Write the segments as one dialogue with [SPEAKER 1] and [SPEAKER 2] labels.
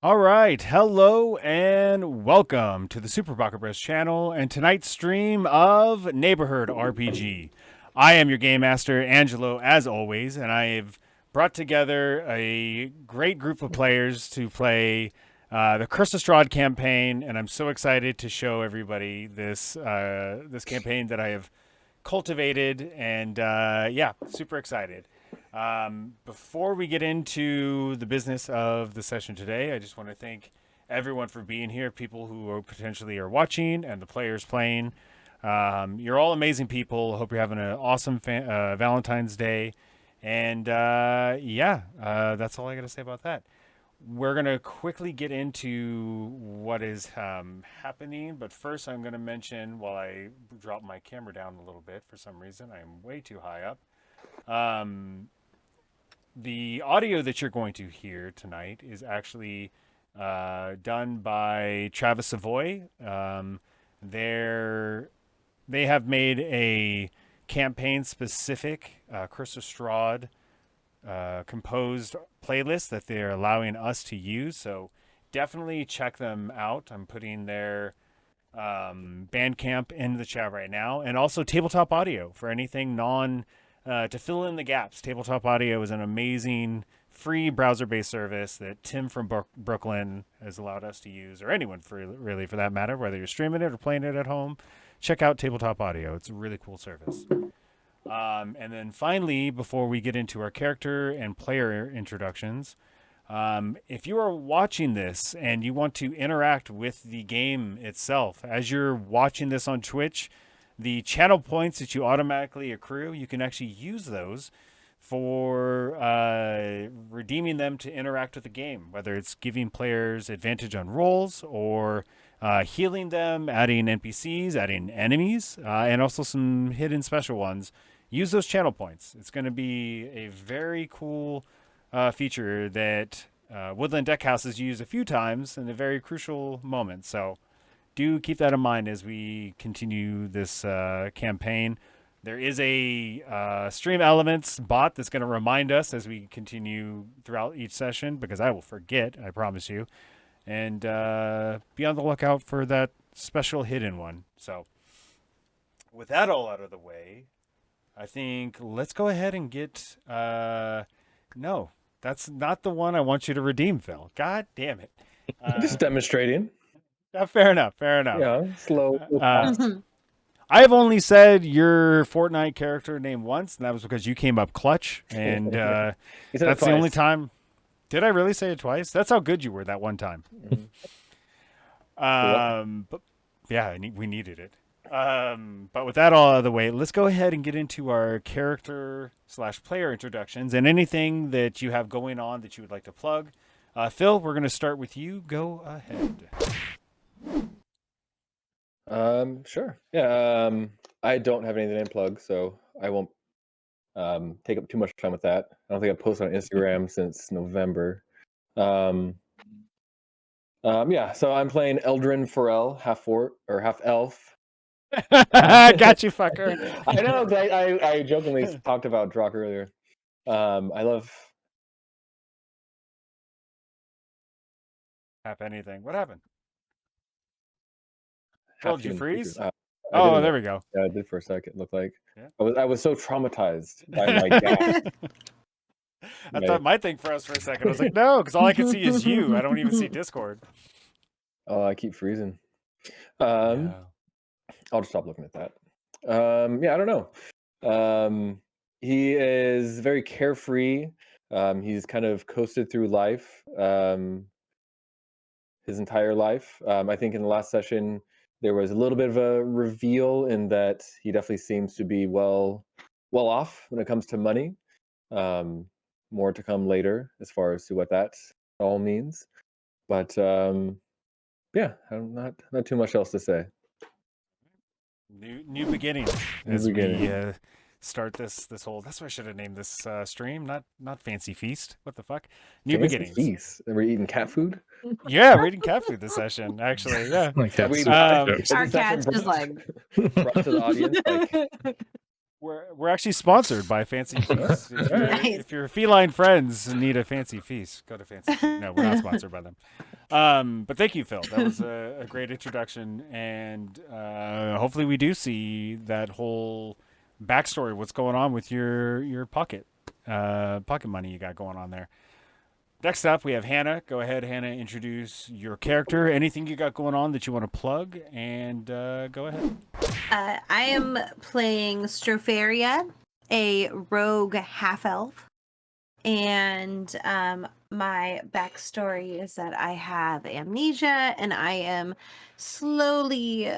[SPEAKER 1] All right, hello and welcome to the Super Pocket Bros channel and tonight's stream of Neighborhood RPG. I am your game master, Angelo, as always, and I have brought together a great group of players to play the Curse of Strahd campaign, and I'm so excited to show everybody this campaign that I have cultivated, and yeah, super excited. Before we get into the business of the session today, I just want to thank everyone for being here, people who are potentially are watching and the players playing. You're all amazing people. Hope you're having an awesome Valentine's Day. And yeah, that's all I got to say about that. We're going to quickly get into what is happening, but first I'm going to mention while I drop my camera down a little bit for some reason, I am way too high up. The audio that you're going to hear tonight is actually done by Travis Savoy. They're they have made a campaign specific Curse of Strahd composed playlist that they're allowing us to use. So definitely check them out. I'm putting their Bandcamp in the chat right now, and also Tabletop Audio for anything to fill in the gaps. Tabletop Audio is an amazing free browser-based service that Tim from Brooklyn has allowed us to use, or anyone really for that matter, whether you're streaming it or playing it at home. Check out Tabletop Audio. It's a really cool service. And then finally, before we get into our character and player introductions, if you are watching this and you want to interact with the game itself, as you're watching this on Twitch, the channel points that you automatically accrue, you can actually use those for redeeming them to interact with the game, whether it's giving players advantage on rolls or healing them, adding NPCs, adding enemies, and also some hidden special ones. Use those channel points. It's going to be a very cool feature that Woodland Deckhouse has used a few times in a very crucial moment. So do keep that in mind as we continue this campaign. There is a Stream Elements bot that's going to remind us as we continue throughout each session, because I will forget, I promise you. And be on the lookout for that special hidden one. So with that all out of the way, I think let's go ahead and get... no, that's not the one I want you to redeem, Phil. God damn it.
[SPEAKER 2] Just demonstrating.
[SPEAKER 1] Fair enough.
[SPEAKER 2] Yeah, slow.
[SPEAKER 1] I have only said your Fortnite character name once, and that was because you came up clutch, and that's the only time. Did I really say it twice? That's how good you were that one time. But yeah, we needed it. But with that all out of the way, let's go ahead and get into our character/player introductions and anything that you have going on that you would like to plug. Phil, we're going to start with you. Go ahead.
[SPEAKER 2] Sure. Yeah. I don't have anything to plug, so I won't take up too much time with that. I don't think I've posted on Instagram since November. Yeah. So I'm playing Eldrin Farrell, half fort or half elf.
[SPEAKER 1] Got you, fucker.
[SPEAKER 2] I know. I jokingly talked about Drock earlier. I love.
[SPEAKER 1] Half anything. What happened? Did you freeze?
[SPEAKER 2] Oh,
[SPEAKER 1] there we go.
[SPEAKER 2] Yeah, I did for a second. Looked like
[SPEAKER 1] yeah.
[SPEAKER 2] I was so traumatized by my gas.
[SPEAKER 1] I thought my thing froze for a second. I was like, no, because all I can see is you. I don't even see Discord.
[SPEAKER 2] Oh, I keep freezing.
[SPEAKER 1] Yeah.
[SPEAKER 2] I'll just stop looking at that. Yeah, I don't know. He is very carefree. He's kind of coasted through life his entire life. I think in the last session there was a little bit of a reveal in that he definitely seems to be well off when it comes to money. More to come later as far as to what that all means. But yeah, not too much else to say.
[SPEAKER 1] New beginnings as we start this whole. That's why I should have named this stream, not Fancy Feast. What the fuck? New
[SPEAKER 2] Fancy
[SPEAKER 1] beginnings.
[SPEAKER 2] Feast. Are we eating cat food?
[SPEAKER 1] Yeah, we're eating cat food this session. Actually, yeah.
[SPEAKER 3] Like
[SPEAKER 4] our cat is like
[SPEAKER 2] brought to the audience. Like,
[SPEAKER 1] We're actually sponsored by Fancy Feast.
[SPEAKER 3] Nice.
[SPEAKER 1] If your feline friends need a fancy feast, go to Fancy Feast. No, we're not sponsored by them. But thank you, Phil. That was a great introduction, and hopefully we do see that whole backstory. What's going on with your pocket money you got going on there? Next up, we have Hannah. Go ahead, Hannah. Introduce your character. Anything you got going on that you want to plug, and go ahead.
[SPEAKER 3] I am playing Stropharia, a rogue half-elf. And my backstory is that I have amnesia, and I am slowly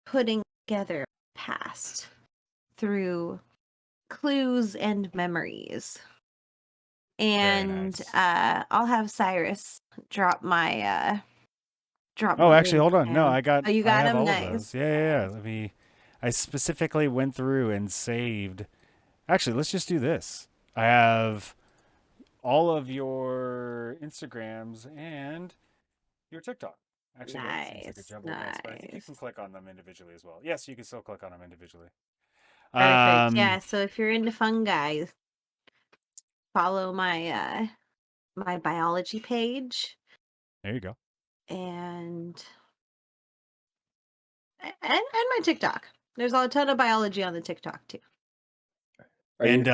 [SPEAKER 3] putting together past through clues and memories. And
[SPEAKER 1] nice.
[SPEAKER 3] I'll have Cyrus drop my
[SPEAKER 1] Oh, actually, hold on. No,
[SPEAKER 3] Instagram.
[SPEAKER 1] I got.
[SPEAKER 3] Oh, you
[SPEAKER 1] I
[SPEAKER 3] got
[SPEAKER 1] have
[SPEAKER 3] him?
[SPEAKER 1] all of
[SPEAKER 3] Nice.
[SPEAKER 1] those. Yeah. Let me. I specifically went through and saved. Actually, let's just do this. I have all of your Instagrams and your TikTok. Actually, that seems like a jumbled mess, but I think you can
[SPEAKER 3] Nice.
[SPEAKER 1] click on them individually as well. Yes, you can still click on them individually.
[SPEAKER 3] Perfect. Yeah, so if you're into fungi, follow my my biology page
[SPEAKER 1] There you go.
[SPEAKER 3] and my TikTok. There's a ton of biology on the TikTok too.
[SPEAKER 1] And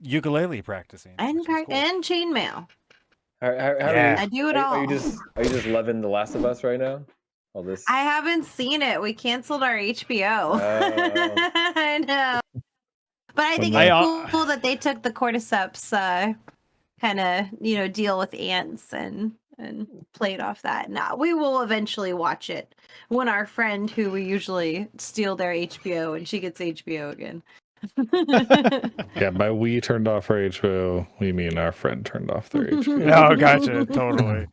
[SPEAKER 1] ukulele practicing,
[SPEAKER 3] And
[SPEAKER 1] which is cool.
[SPEAKER 3] and chainmail.
[SPEAKER 2] How
[SPEAKER 1] Yeah.
[SPEAKER 3] I do it
[SPEAKER 2] are
[SPEAKER 3] all.
[SPEAKER 2] you just loving The Last of Us right now? All this.
[SPEAKER 3] I haven't seen it. We canceled our HBO. I know. But I think it's cool that they took the cordyceps kind of, deal with ants and played off that. Now we will eventually watch it when our friend who we usually steal their HBO and she gets HBO again.
[SPEAKER 4] Yeah, by we turned off our HBO, we mean our friend turned off their HBO.
[SPEAKER 1] Oh, gotcha. Totally.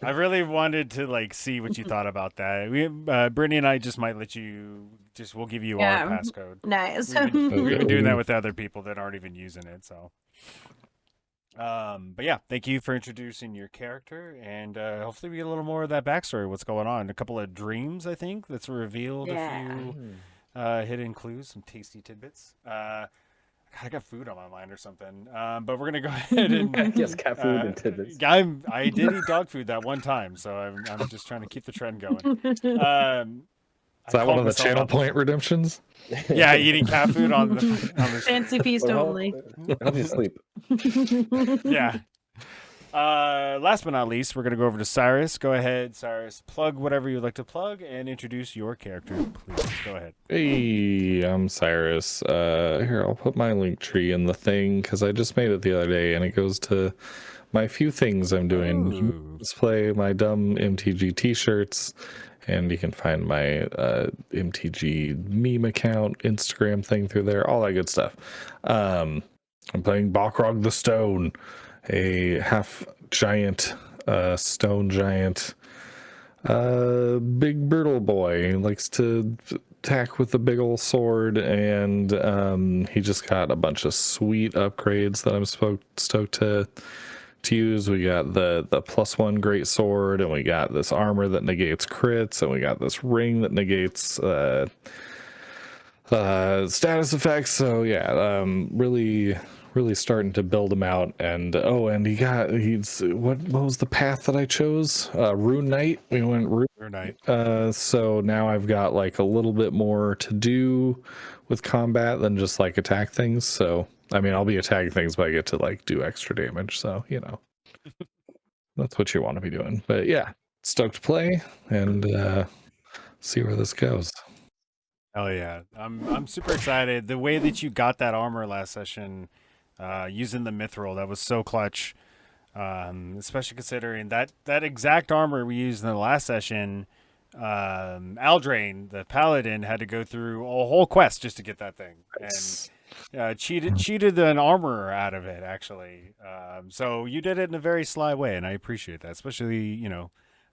[SPEAKER 1] I really wanted to see what you thought about that. Brittany and I just might let you. We'll give you our passcode.
[SPEAKER 3] Nice.
[SPEAKER 1] We've been doing that with other people that aren't even using it. So, but yeah, thank you for introducing your character, and hopefully we get a little more of that backstory. What's going on? A couple of dreams, I think, that's revealed.
[SPEAKER 3] Yeah.
[SPEAKER 1] A few hidden clues, some tasty tidbits. I got food on my mind or something. But we're gonna go ahead and
[SPEAKER 2] yes, cat food and tidbits.
[SPEAKER 1] I did eat dog food that one time, so I'm just trying to keep the trend going.
[SPEAKER 4] Is that one of the channel point redemptions?
[SPEAKER 1] Yeah, eating cat food on the
[SPEAKER 3] Fancy feast only.
[SPEAKER 2] Help you sleep.
[SPEAKER 1] Yeah. Last but not least, we're gonna go over to Cyrus. Go ahead, Cyrus. Plug whatever you'd like to plug and introduce your character, please. Go ahead.
[SPEAKER 4] Hey, I'm Cyrus. Here, I'll put my link tree in the thing because I just made it the other day, and it goes to my few things I'm doing. You can display my dumb MTG t-shirts, and you can find my MTG meme account, Instagram thing through there, all that good stuff. I'm playing Balrog the Stone, a half giant, stone giant, big brutal boy. He likes to attack with a big old sword, and he just got a bunch of sweet upgrades that I'm stoked to use. We got the +1 great sword, and we got this armor that negates crits, and we got this ring that negates status effects. So yeah, really starting to build him out. And he's what was the path that I chose? Rune Knight. We went Rune
[SPEAKER 1] Knight.
[SPEAKER 4] So now I've got a little bit more to do with combat than just attack things. So I mean, I'll be attacking things, but I get to do extra damage. So that's what you want to be doing. But yeah, stoked to play and see where this goes.
[SPEAKER 1] Hell yeah. I'm super excited. The way that you got that armor last session, using the mithril, that was so clutch. Especially considering that exact armor we used in the last session, Aldrain, the paladin, had to go through a whole quest just to get that thing. And cheated an armor out of it, actually. So you did it in a very sly way, and I appreciate that, especially,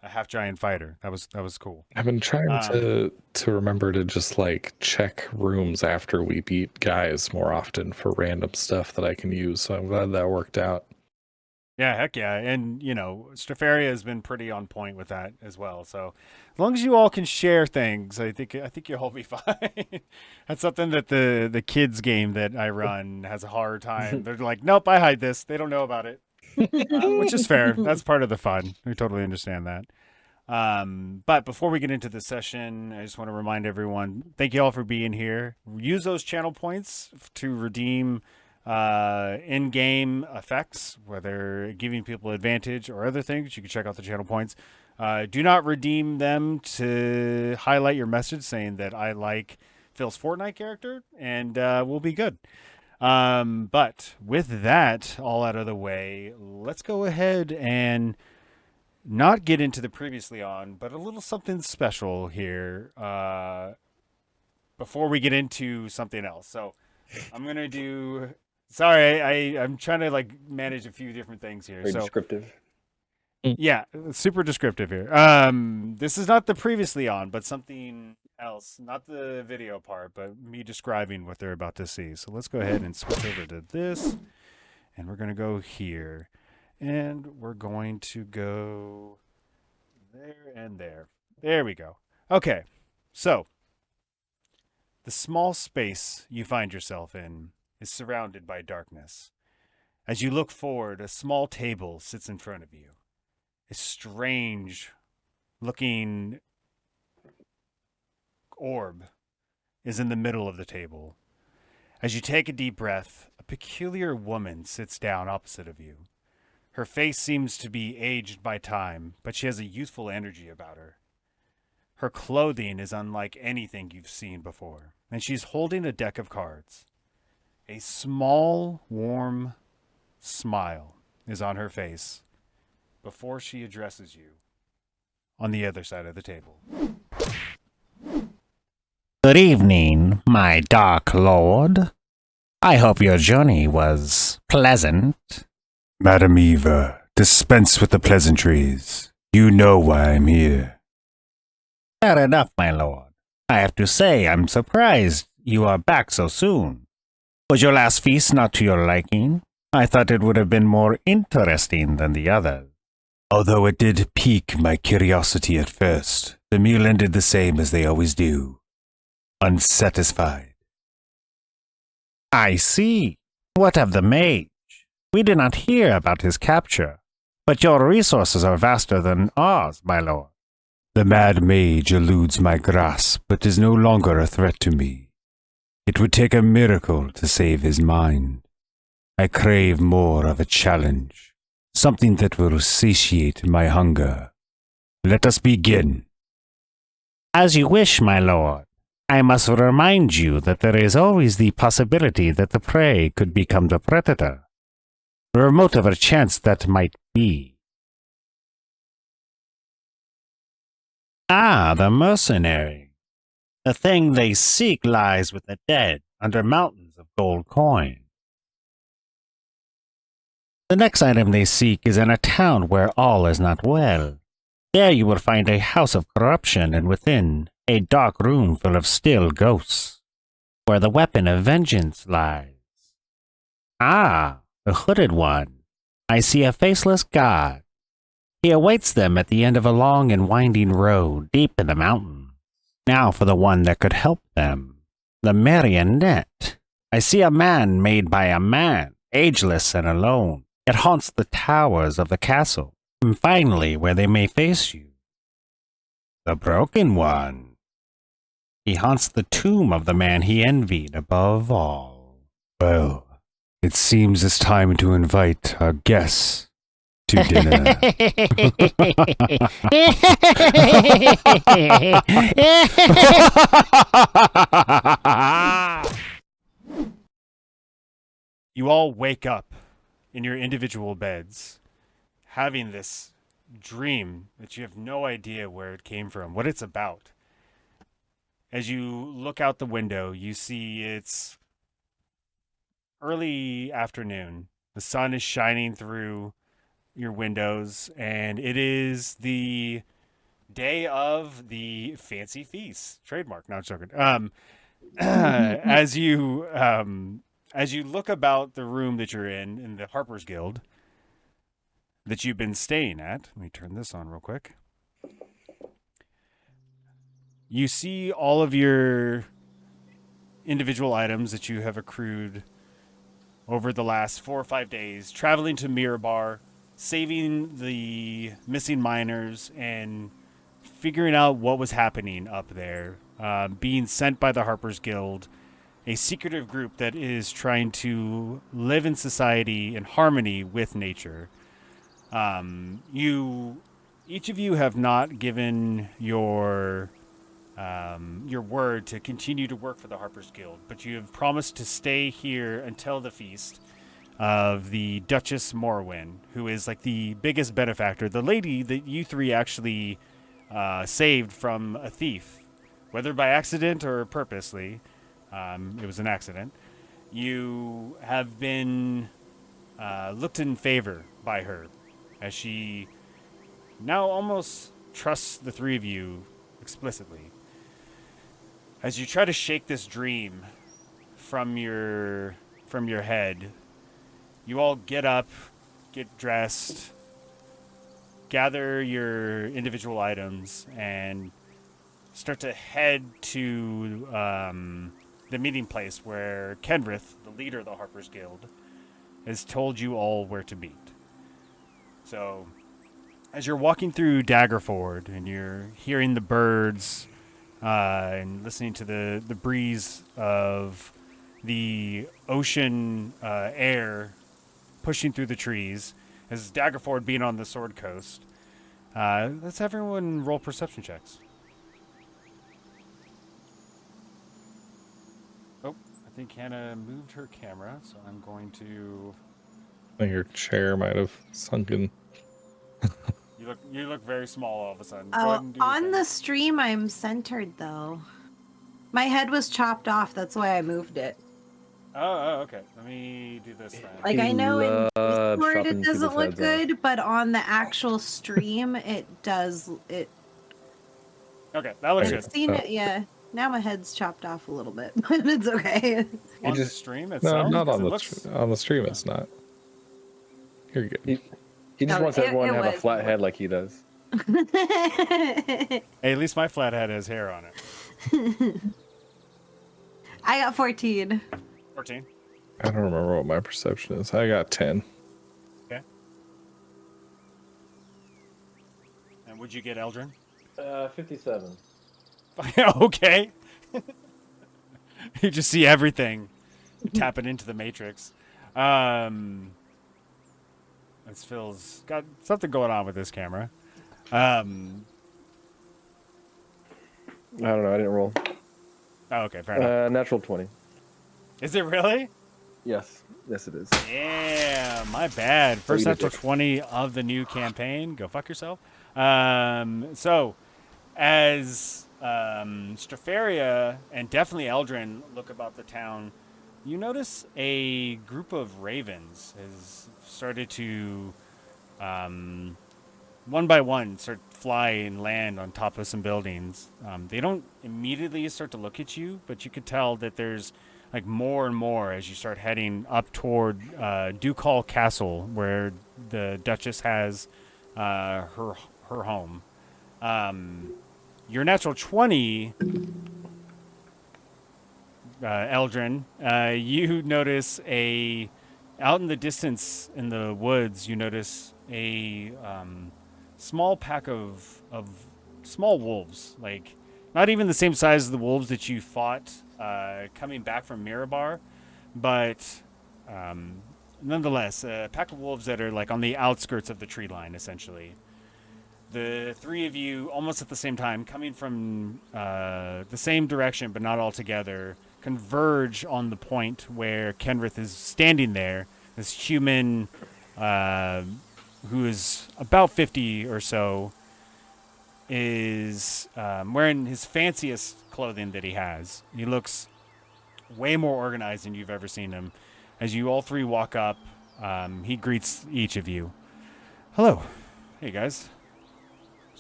[SPEAKER 1] a half giant fighter. That was cool.
[SPEAKER 4] I've been trying to remember to just check rooms after we beat guys more often for random stuff that I can use. So I'm glad that worked out.
[SPEAKER 1] Yeah, heck yeah. And, Strafaria has been pretty on point with that as well. So as long as you all can share things, I think you'll all be fine. That's something that the kids game that I run has a hard time. They're like, nope, I hide this. They don't know about it. Which is fair. That's part of the fun. We totally understand that. But before we get into the session, I just want to remind everyone, thank you all for being here. Use those channel points to redeem in-game effects, whether giving people advantage or other things. You can check out the channel points. Do not redeem them to highlight your message saying that I like Phil's Fortnite character, and we'll be good. But with that all out of the way, let's go ahead and not get into the previously on, but a little something special here before we get into something else. So I'm going to do... Sorry, I'm trying to manage a few different things here.
[SPEAKER 2] Very descriptive.
[SPEAKER 1] Yeah, super descriptive here. This is not the previously on, but something else. Not the video part, but me describing what they're about to see. So let's go ahead and switch over to this. And we're going to go here. And we're going to go there and there. There we go. Okay, so the small space you find yourself in is surrounded by darkness. As you look forward, a small table sits in front of you. A strange-looking orb is in the middle of the table. As you take a deep breath, a peculiar woman sits down opposite of you. Her face seems to be aged by time, but she has a youthful energy about her. Her clothing is unlike anything you've seen before, and she's holding a deck of cards. A small, warm smile is on her face before she addresses you on the other side of the table.
[SPEAKER 5] Good evening, my dark lord. I hope your journey was pleasant.
[SPEAKER 6] Madam Eva, dispense with the pleasantries. You know why I'm here.
[SPEAKER 5] Fair enough, my lord. I have to say, I'm surprised you are back so soon. Was your last feast not to your liking? I thought it would have been more interesting than the others.
[SPEAKER 6] Although it did pique my curiosity at first, the meal ended the same as they always do. Unsatisfied.
[SPEAKER 5] I see. What of the mage? We did not hear about his capture, but your resources are vaster than ours, my lord.
[SPEAKER 6] The mad mage eludes my grasp, but is no longer a threat to me. It would take a miracle to save his mind. I crave more of a challenge, something that will satiate my hunger. Let us begin.
[SPEAKER 5] As you wish, my lord. I must remind you that there is always the possibility that the prey could become the predator. Remote of a chance that might be. Ah, the mercenary. The thing they seek lies with the dead under mountains of gold coin. The next item they seek is in a town where all is not well. There you will find a house of corruption, and within, a dark room full of still ghosts, where the weapon of vengeance lies. Ah, the hooded one. I see a faceless god. He awaits them at the end of a long and winding road deep in the mountains. Now for the one that could help them. The marionette. I see a man made by a man, ageless and alone. It haunts the towers of the castle, and finally where they may face you. The broken one. He haunts the tomb of the man he envied above all.
[SPEAKER 6] Well, it seems it's time to invite our guests to dinner.
[SPEAKER 1] You all wake up in your individual beds, having this dream that you have no idea where it came from, what it's about. As you look out the window, you see it's early afternoon. The sun is shining through your windows, and it is the day of the fancy feast. Trademark, not joking. As you look about the room that you're in the Harper's Guild, that you've been staying at. Let me turn this on real quick. You see all of your individual items that you have accrued over the last 4 or 5 days, traveling to Mirabar, saving the missing miners, and figuring out what was happening up there, being sent by the Harper's Guild, a secretive group that is trying to live in society in harmony with nature. Each of you have not given your word to continue to work for the Harper's Guild, but you have promised to stay here until the feast of the Duchess Morwen, who is like the biggest benefactor, the lady that you three actually saved from a thief, whether by accident or purposely. It was an accident. You have been looked in favor by her, as she now almost trusts the three of you explicitly. As you try to shake this dream from your head, you all get up, get dressed, gather your individual items, and start to head to the meeting place where Kenrith, the leader of the Harper's Guild, has told you all where to meet. So, as you're walking through Daggerford and you're hearing the birds and listening to the breeze of the ocean air pushing through the trees, as Daggerford being on the Sword Coast, let's have everyone roll perception checks. Oh, I think Hannah moved her camera, so I'm going to...
[SPEAKER 4] I think your chair might have sunken.
[SPEAKER 1] You look very small all of a sudden. Go
[SPEAKER 3] Oh,
[SPEAKER 1] ahead and do your
[SPEAKER 3] on
[SPEAKER 1] thing.
[SPEAKER 3] the stream, I'm centered though. My head was chopped off. That's why I moved it.
[SPEAKER 1] Oh, okay. Let me do this then.
[SPEAKER 3] Like, I know in Discord it
[SPEAKER 2] chopping
[SPEAKER 3] doesn't
[SPEAKER 2] people's
[SPEAKER 3] look
[SPEAKER 2] heads
[SPEAKER 3] good, but on the actual stream, it does. It.
[SPEAKER 1] Okay, that looks
[SPEAKER 3] I've
[SPEAKER 1] good.
[SPEAKER 3] seen it. Yeah. Now my head's chopped off a little bit, but it's okay.
[SPEAKER 1] On the stream itself?
[SPEAKER 4] No, not
[SPEAKER 1] 'Cause
[SPEAKER 4] on
[SPEAKER 1] it
[SPEAKER 4] the
[SPEAKER 1] looks...
[SPEAKER 4] on the stream. It's not. You're good.
[SPEAKER 2] He just
[SPEAKER 3] No,
[SPEAKER 2] wants everyone to have a
[SPEAKER 3] was.
[SPEAKER 2] flat head like he does.
[SPEAKER 1] Hey, at least my flat head has hair on it.
[SPEAKER 3] I got 14.
[SPEAKER 1] 14.
[SPEAKER 4] I don't remember what my perception is. I got 10.
[SPEAKER 1] Okay. And would you get Eldrin?
[SPEAKER 2] 57.
[SPEAKER 1] Okay. You just see everything. Tapping into the Matrix. This Phil's got something going on with this camera.
[SPEAKER 2] I don't know. I didn't roll.
[SPEAKER 1] Oh, okay, fair enough.
[SPEAKER 2] Natural 20.
[SPEAKER 1] Is it really?
[SPEAKER 2] Yes. Yes, it is.
[SPEAKER 1] Yeah, my bad. First natural 20 of the new campaign. Go fuck yourself. So, as Strafaria and definitely Eldrin look about the town, you notice a group of ravens has started to, one by one, start fly and land on top of some buildings. They don't immediately start to look at you, but you could tell that there's like more and more as you start heading up toward Ducal Castle, where the Duchess has her home. Your natural 20, Eldrin, you notice out in the distance in the woods, you notice a small pack of small wolves, like not even the same size as the wolves that you fought coming back from Mirabar, but nonetheless, a pack of wolves that are like on the outskirts of the tree line, essentially. The three of you, almost at the same time, coming from the same direction but not all together, converge on the point where Kenrith is standing there, this human who is about 50 or so, is wearing his fanciest clothing that he has. He looks way more organized than you've ever seen him. As you all three walk up, he greets each of you. Hello. Hey, guys.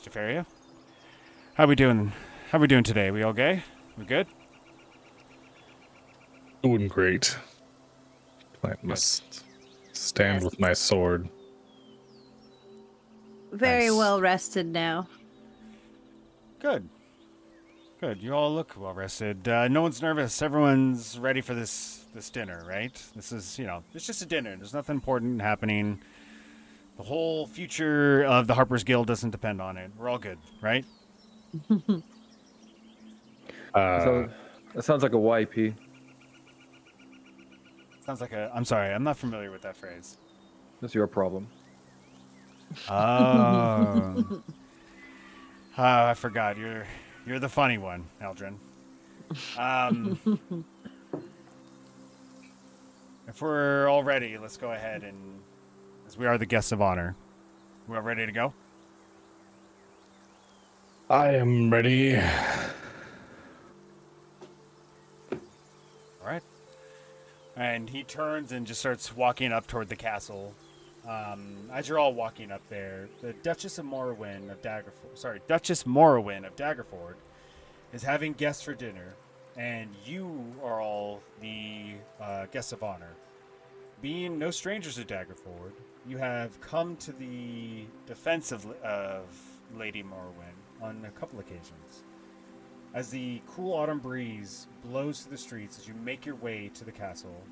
[SPEAKER 1] Stefaria. How we doing? How we doing today? We all okay? We good?
[SPEAKER 4] Doing great. I must stand with my sword.
[SPEAKER 3] very
[SPEAKER 1] Nice.
[SPEAKER 3] well rested now.
[SPEAKER 1] Good. Good. You all look well rested. No one's nervous. Everyone's ready for this dinner, right? This is, it's just a dinner. There's nothing important happening. The whole future of the Harper's Guild doesn't depend on it. We're all good, right?
[SPEAKER 2] So that sounds like a YP.
[SPEAKER 1] Sounds like I'm sorry, I'm not familiar with that phrase.
[SPEAKER 2] That's your problem.
[SPEAKER 1] Oh. I forgot. You're the funny one, Eldrin. If we're all ready, let's go ahead and, as we are the guests of honor, we're all ready to go?
[SPEAKER 4] I am ready.
[SPEAKER 1] All right. And he turns and just starts walking up toward the castle. As you're all walking up there, the Duchess Morwen of Daggerford is having guests for dinner, and you are all the guests of honor. Being no strangers to Daggerford, you have come to the defense of Lady Morwen on a couple occasions. As the cool autumn breeze blows through the streets as you make your way to the castle,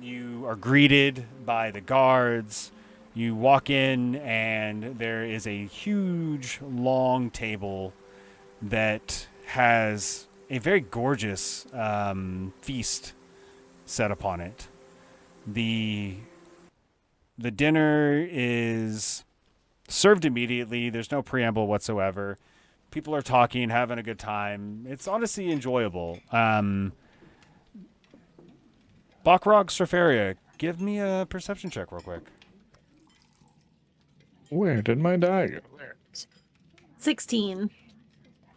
[SPEAKER 1] you are greeted by the guards. You walk in, and there is a huge, long table that has a very gorgeous feast set upon it. The dinner is served immediately. There's no preamble whatsoever. People are talking, having a good time. It's honestly enjoyable. Backrog, Strafaria, give me a perception check real quick.
[SPEAKER 4] Where did my die go? There it is.
[SPEAKER 3] 16.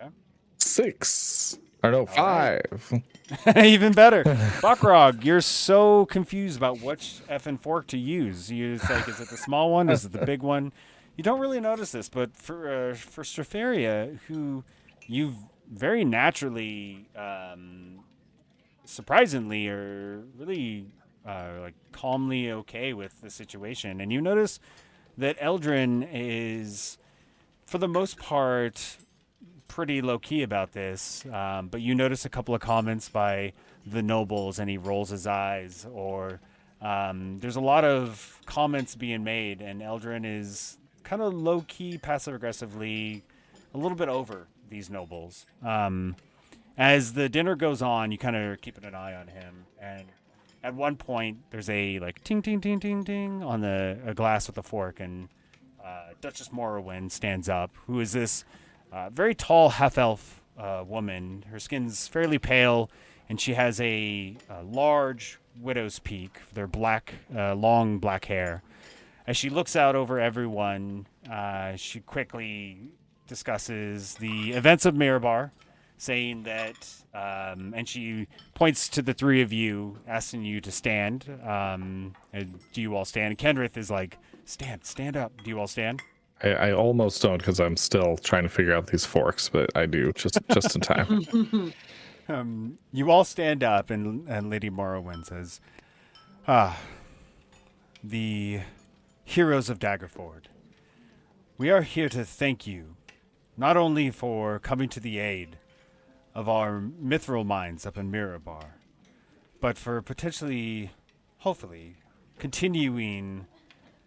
[SPEAKER 1] Okay.
[SPEAKER 4] 6. Or no, 5.
[SPEAKER 1] Even better. Backrog, you're so confused about which effing fork to use. It's like, is it the small one? Is it the big one? You don't really notice this, but for Strafaria, who you very naturally, surprisingly, are really calmly okay with the situation, and you notice that Eldrin is, for the most part, pretty low-key about this, but you notice a couple of comments by the nobles, and he rolls his eyes, or there's a lot of comments being made, and Eldrin is kind of low-key, passive-aggressively, a little bit over these nobles. As the dinner goes on, you kind of are keeping an eye on him, and at one point, there's a ting, ting, ting, ting, ting on a glass with a fork, and Duchess Morwen stands up, who is this very tall half-elf woman. Her skin's fairly pale, and she has a large widow's peak. Their long black hair. As she looks out over everyone, she quickly discusses the events of Mirabar, saying that, and she points to the three of you, asking you to stand. Do you all stand? And Kenrith is like, stand up. Do you all stand?
[SPEAKER 4] I almost don't, because I'm still trying to figure out these forks, but I do, just in time.
[SPEAKER 1] You all stand up, and Lady Morrowind says, the heroes of Daggerford, we are here to thank you, not only for coming to the aid of our mithril mines up in Mirabar, but for potentially, hopefully, continuing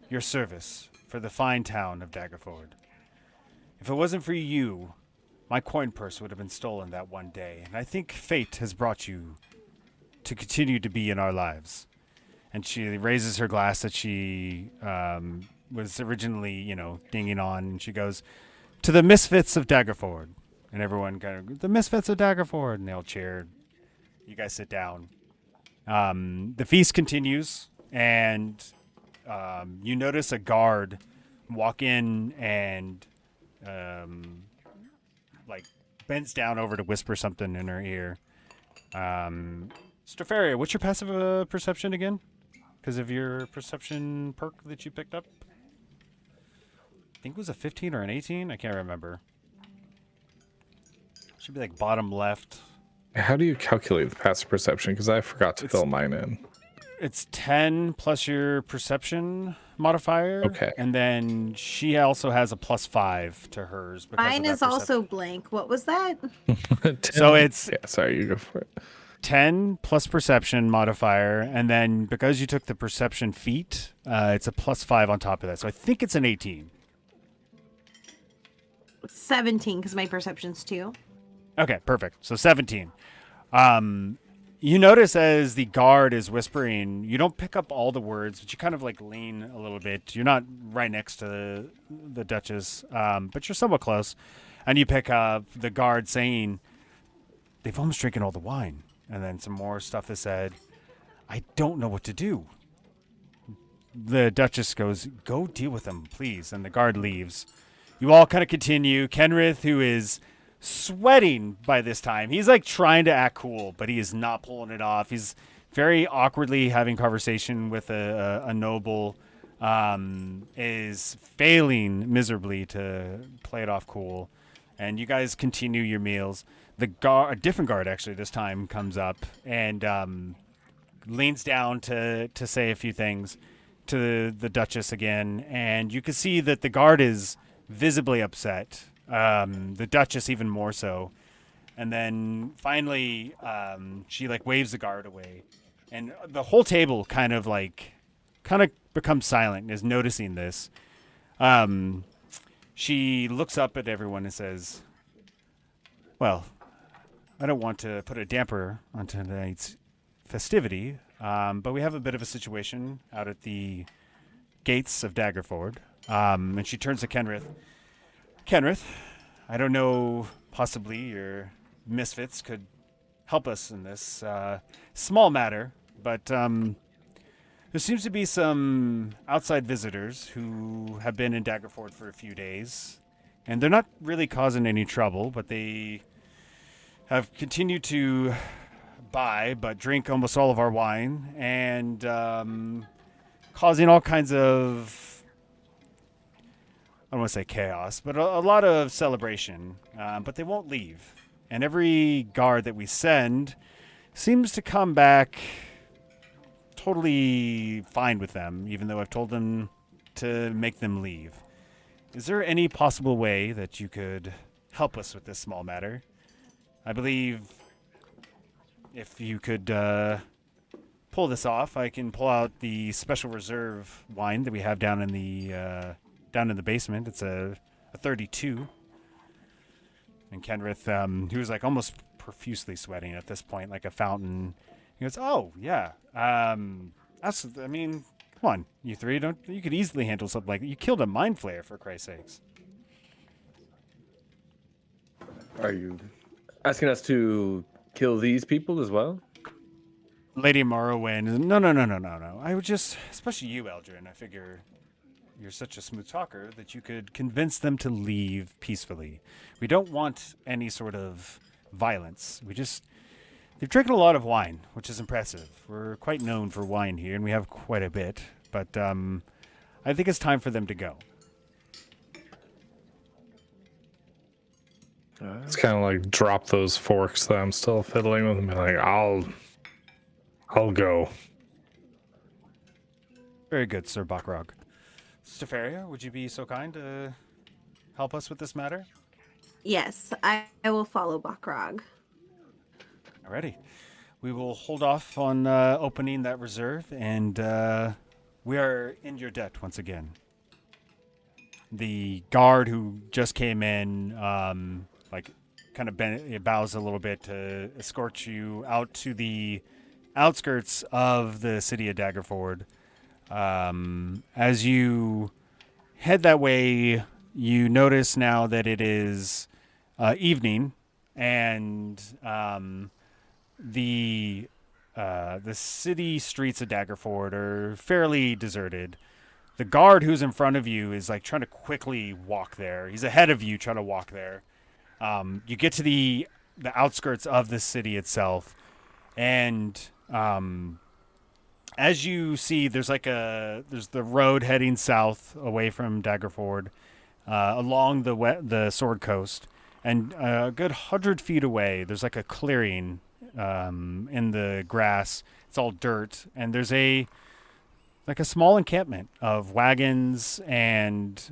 [SPEAKER 1] your service for the fine town of Daggerford. If it wasn't for you, my coin purse would have been stolen that one day, and I think fate has brought you to continue to be in our lives. And she raises her glass that she was originally, dinging on, and she goes, to the misfits of Daggerford. And everyone kind of, the misfits of Daggerford, and they all cheer. You guys sit down. The feast continues, and you notice a guard walk in and bends down over to whisper something in her ear. Strafaria, what's your passive perception again? Because of your perception perk that you picked up? I think it was a 15 or an 18. I can't remember. Should be bottom left.
[SPEAKER 4] How do you calculate the passive perception? Because I forgot to fill mine in.
[SPEAKER 1] It's 10 plus your perception modifier.
[SPEAKER 4] Okay.
[SPEAKER 1] And then she also has a +5 to hers.
[SPEAKER 3] Mine is also blank. What was that?
[SPEAKER 1] So it's...
[SPEAKER 4] Yeah, sorry, you go for it.
[SPEAKER 1] 10 plus perception modifier, and then because you took the perception feat, it's a +5 on top of that. So I think it's an 18.
[SPEAKER 3] 17, because my perception's 2.
[SPEAKER 1] Okay, perfect. So 17. You notice as the guard is whispering, you don't pick up all the words, but you kind of like lean a little bit. You're not right next to the Duchess, but you're somewhat close. And you pick up the guard saying, "They've almost drinking all the wine." And then some more stuff is said. "I don't know what to do." The Duchess goes, "Go deal with them, please." And the guard leaves. You all kind of continue. Kenrith, who is sweating by this time, he's like trying to act cool, but he is not pulling it off. He's very awkwardly having conversation with a noble, is failing miserably to play it off cool. And you guys continue your meals. A different guard actually this time comes up and leans down to say a few things to the Duchess again, and you can see that the guard is visibly upset. The Duchess even more so. And then finally, she like waves the guard away, and the whole table kind of becomes silent and is noticing this. She looks up at everyone and says, "Well, I don't want to put a damper on tonight's festivity, but we have a bit of a situation out at the gates of Daggerford." And she turns to Kenrith. "Kenrith, I don't know, possibly your misfits could help us in this small matter, but there seems to be some outside visitors who have been in Daggerford for a few days, and they're not really causing any trouble, but they have continued to buy but drink almost all of our wine, and causing all kinds of, I don't want to say chaos, but a lot of celebration, but they won't leave. And every guard that we send seems to come back totally fine with them, even though I've told them to make them leave. Is there any possible way that you could help us with this small matter? I believe if you could pull this off, I can pull out the special reserve wine that we have down in the basement. It's a 32. And Kenrith, who was like almost profusely sweating at this point, like a fountain, he goes, "Oh yeah, come on, you three, you could easily handle something like that. You killed a mind flayer, for Christ's sakes."
[SPEAKER 2] Are you asking us to kill these people as well?
[SPEAKER 1] Lady Morwen, no. I would just, especially you, Eldrin, I figure you're such a smooth talker that you could convince them to leave peacefully. We don't want any sort of violence. They've drinking a lot of wine, which is impressive. We're quite known for wine here, and we have quite a bit. But I think it's time for them to go.
[SPEAKER 4] It's kind of like drop those forks that I'm still fiddling with and be like, I'll go.
[SPEAKER 1] Very good, Sir Bakrog. Stefaria, would you be so kind to help us with this matter?
[SPEAKER 3] Yes, I will follow Bakrog.
[SPEAKER 1] Alrighty. We will hold off on opening that reserve, and we are in your debt once again. The guard who just came in, bows a little bit to escort you out to the outskirts of the city of Daggerford. As you head that way, you notice now that it is evening, and the city streets of Daggerford are fairly deserted. The guard who's in front of you is like trying to quickly walk there. He's ahead of you trying to walk there. You get to the outskirts of the city itself, and as you see, there's the road heading south away from Daggerford, along the Sword Coast, and a good 100 feet away, there's like a clearing in the grass, It's all dirt, and there's a small encampment of wagons and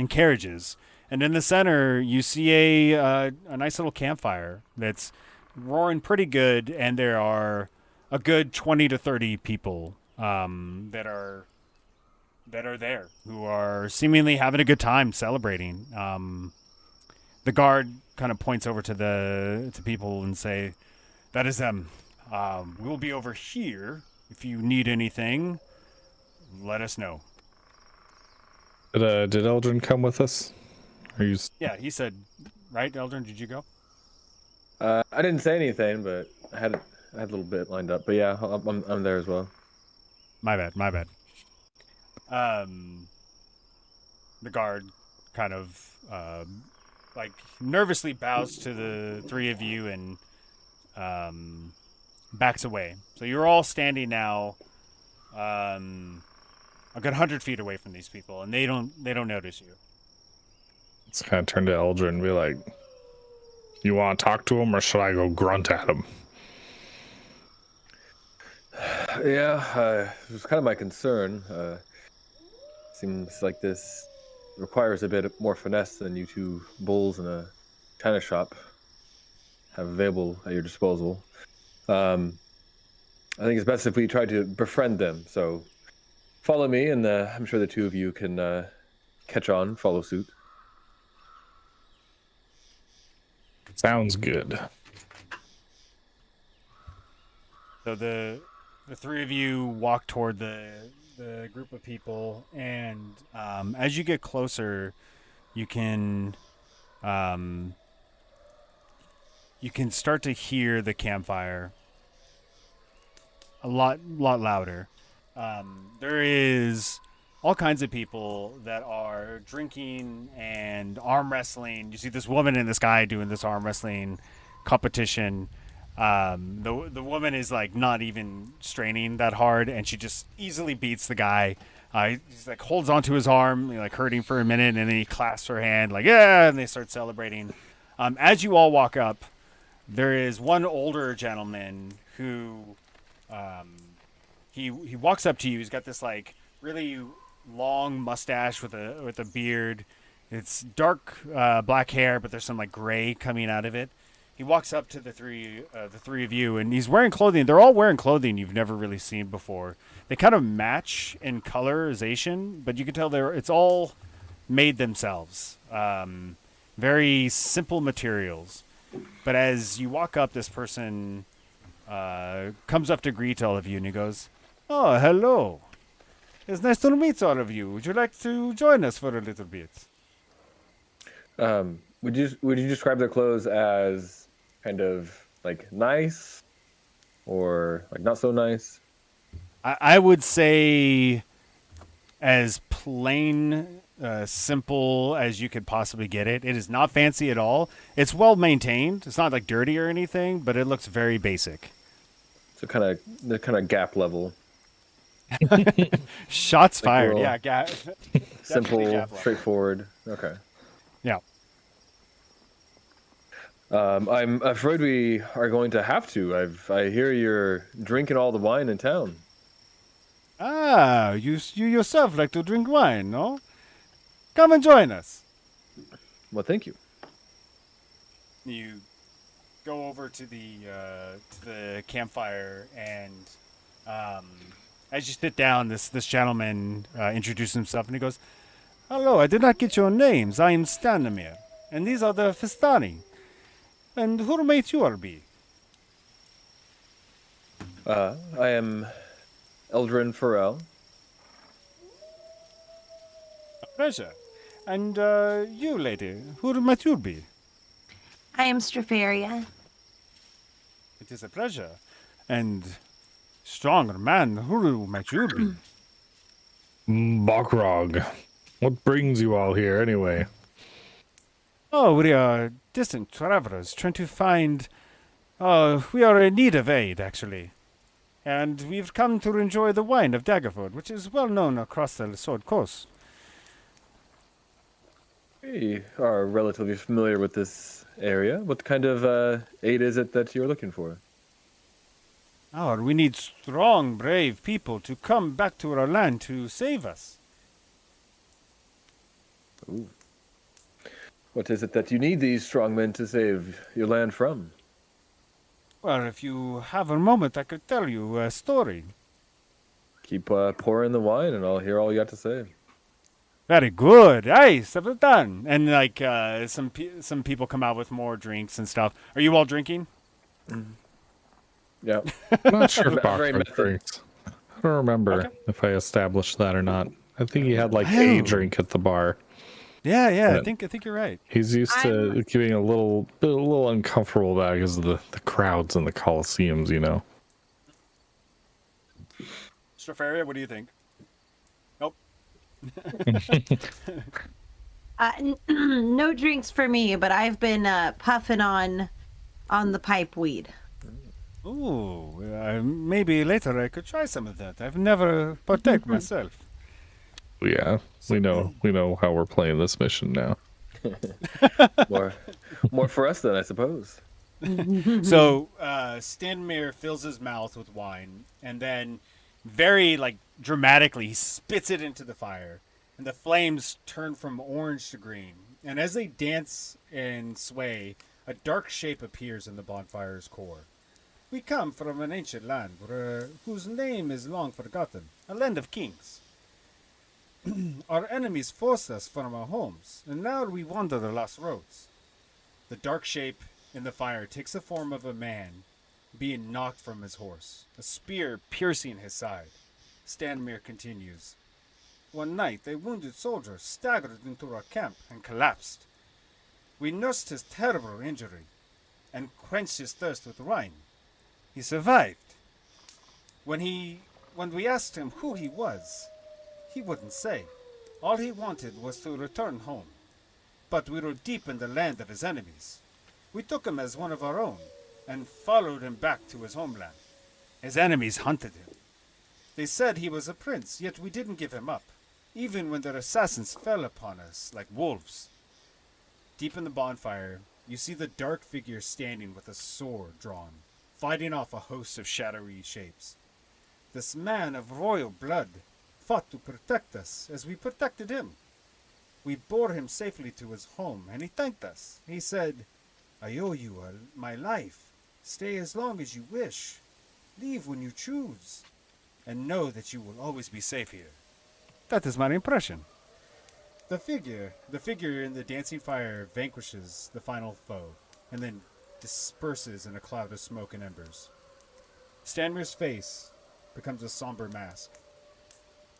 [SPEAKER 1] carriages. And in the center, you see a nice little campfire that's roaring pretty good, and there are a good 20 to 30 people that are there who are seemingly having a good time celebrating. The guard kind of points over to people and say, "That is them. We'll be over here. If you need anything, let us know."
[SPEAKER 4] Did Eldrin come with us?
[SPEAKER 1] Yeah, he said, right, Eldrin? Did you go?
[SPEAKER 2] I didn't say anything, but I had a little bit lined up. But yeah, I'm there as well.
[SPEAKER 1] My bad. The guard kind of nervously bows to the three of you and backs away. So you're all standing now a good 100 feet away from these people, and they don't notice you.
[SPEAKER 4] Let's kind of turn to Eldrin and be like, "You want to talk to him, or should I go grunt at him?"
[SPEAKER 2] Yeah, it was kind of my concern. Seems like this requires a bit more finesse than you two bulls in a china shop have available at your disposal. I think it's best if we try to befriend them. So follow me, and I'm sure the two of you can follow suit.
[SPEAKER 4] Sounds good.
[SPEAKER 1] So the three of you walk toward the group of people, and as you get closer, you can start to hear the campfire a lot louder. There is all kinds of people that are drinking and arm wrestling. You see this woman and this guy doing this arm wrestling competition. The woman is like not even straining that hard, and she just easily beats the guy. He's like holds onto his arm, like hurting for a minute, and then he clasps her hand, like yeah, and they start celebrating. As you all walk up, there is one older gentleman who he walks up to you. He's got this like really long mustache with a beard. It's dark black hair, but there's some like gray coming out of it. He walks up to the three of you, and he's wearing clothing. They're all wearing clothing you've never really seen before. They kind of match in colorization, but you can tell it's all made themselves. Very simple materials. But as you walk up, this person comes up to greet all of you, and he goes, "Oh, hello. It's nice to meet all of you. Would you like to join us for a little bit?"
[SPEAKER 2] Would you describe their clothes as kind of like nice or like not so nice?
[SPEAKER 1] I would say as plain, simple as you could possibly get it. It is not fancy at all. It's well maintained. It's not like dirty or anything, but it looks very basic.
[SPEAKER 2] So the kind of Gap level.
[SPEAKER 1] Shots
[SPEAKER 2] like
[SPEAKER 1] fired. Yeah, Gap.
[SPEAKER 2] Simple, straightforward. Okay.
[SPEAKER 1] Yeah.
[SPEAKER 2] I'm afraid we are going to have to. I hear you're drinking all the wine in town.
[SPEAKER 1] Ah, you yourself like to drink wine, no? Come and join us.
[SPEAKER 2] Well, thank you.
[SPEAKER 1] You go over to the campfire, and as you sit down, this gentleman introduces himself, and he goes, "Hello, I did not get your names. I am Stanimir, and these are the Fistani. And who might you all be?"
[SPEAKER 2] I am Eldrin Farrell.
[SPEAKER 1] A pleasure. And you, lady, who might you be?
[SPEAKER 3] I am Strafaria.
[SPEAKER 1] It is a pleasure. And stronger man, who might you be?
[SPEAKER 4] Bakrog. What brings you all here, anyway?
[SPEAKER 1] Oh, we are distant travelers trying to find... we are in need of aid, actually. And we've come to enjoy the wine of Daggerford, which is well known across the Sword Coast.
[SPEAKER 2] We are relatively familiar with this area. What kind of aid is it that you're looking for?
[SPEAKER 1] Oh, we need strong, brave people to come back to our land to save us.
[SPEAKER 2] Ooh. What is it that you need these strong men to save your land from?
[SPEAKER 1] Well, if you have a moment, I could tell you a story.
[SPEAKER 2] Keep pouring the wine, and I'll hear all you got to say.
[SPEAKER 1] Very good. Hey, well done. And like some people come out with more drinks and stuff. Are you all drinking?
[SPEAKER 2] Mm-hmm. Yeah.
[SPEAKER 4] I'm not sure if
[SPEAKER 2] Very
[SPEAKER 4] Bachman drinks. I don't remember if I established that or not. I think he had like a drink at the bar.
[SPEAKER 1] Yeah. I think you're right.
[SPEAKER 4] He's used to getting a little uncomfortable about it because of the crowds and the coliseums, you know.
[SPEAKER 1] Strafaria, what do you think? Nope.
[SPEAKER 3] No drinks for me, but I've been puffing on the pipe weed.
[SPEAKER 1] Ooh, maybe later I could try some of that. I've never partake myself.
[SPEAKER 4] Yeah, we know how we're playing this mission now.
[SPEAKER 2] more for us then, I suppose.
[SPEAKER 1] So Stanmir fills his mouth with wine, and then very dramatically he spits it into the fire, and the flames turn from orange to green. And as they dance and sway, a dark shape appears in the bonfire's core. We come from an ancient land whose name is long forgotten, a land of kings. Our enemies forced us from our homes, and now we wander the lost roads. The dark shape in the fire takes the form of a man being knocked from his horse, a spear piercing his side. Stanmir continues. One night, a wounded soldier staggered into our camp and collapsed. We nursed his terrible injury and quenched his thirst with wine. He survived. When we asked him who he was, he wouldn't say. All he wanted was to return home. But we were deep in the land of his enemies. We took him as one of our own and followed him back to his homeland. His enemies hunted him. They said he was a prince, yet we didn't give him up, even when their assassins fell upon us like wolves. Deep in the bonfire, you see the dark figure standing with a sword drawn, fighting off a host of shadowy shapes. This man of royal blood fought to protect us as we protected him. We bore him safely to his home, and he thanked us. He said, I owe you my life. Stay as long as you wish. Leave when you choose. And know that you will always be safe here. That is my impression. The figure in the dancing fire vanquishes the final foe, and then disperses in a cloud of smoke and embers. Stanmir's face becomes a somber mask.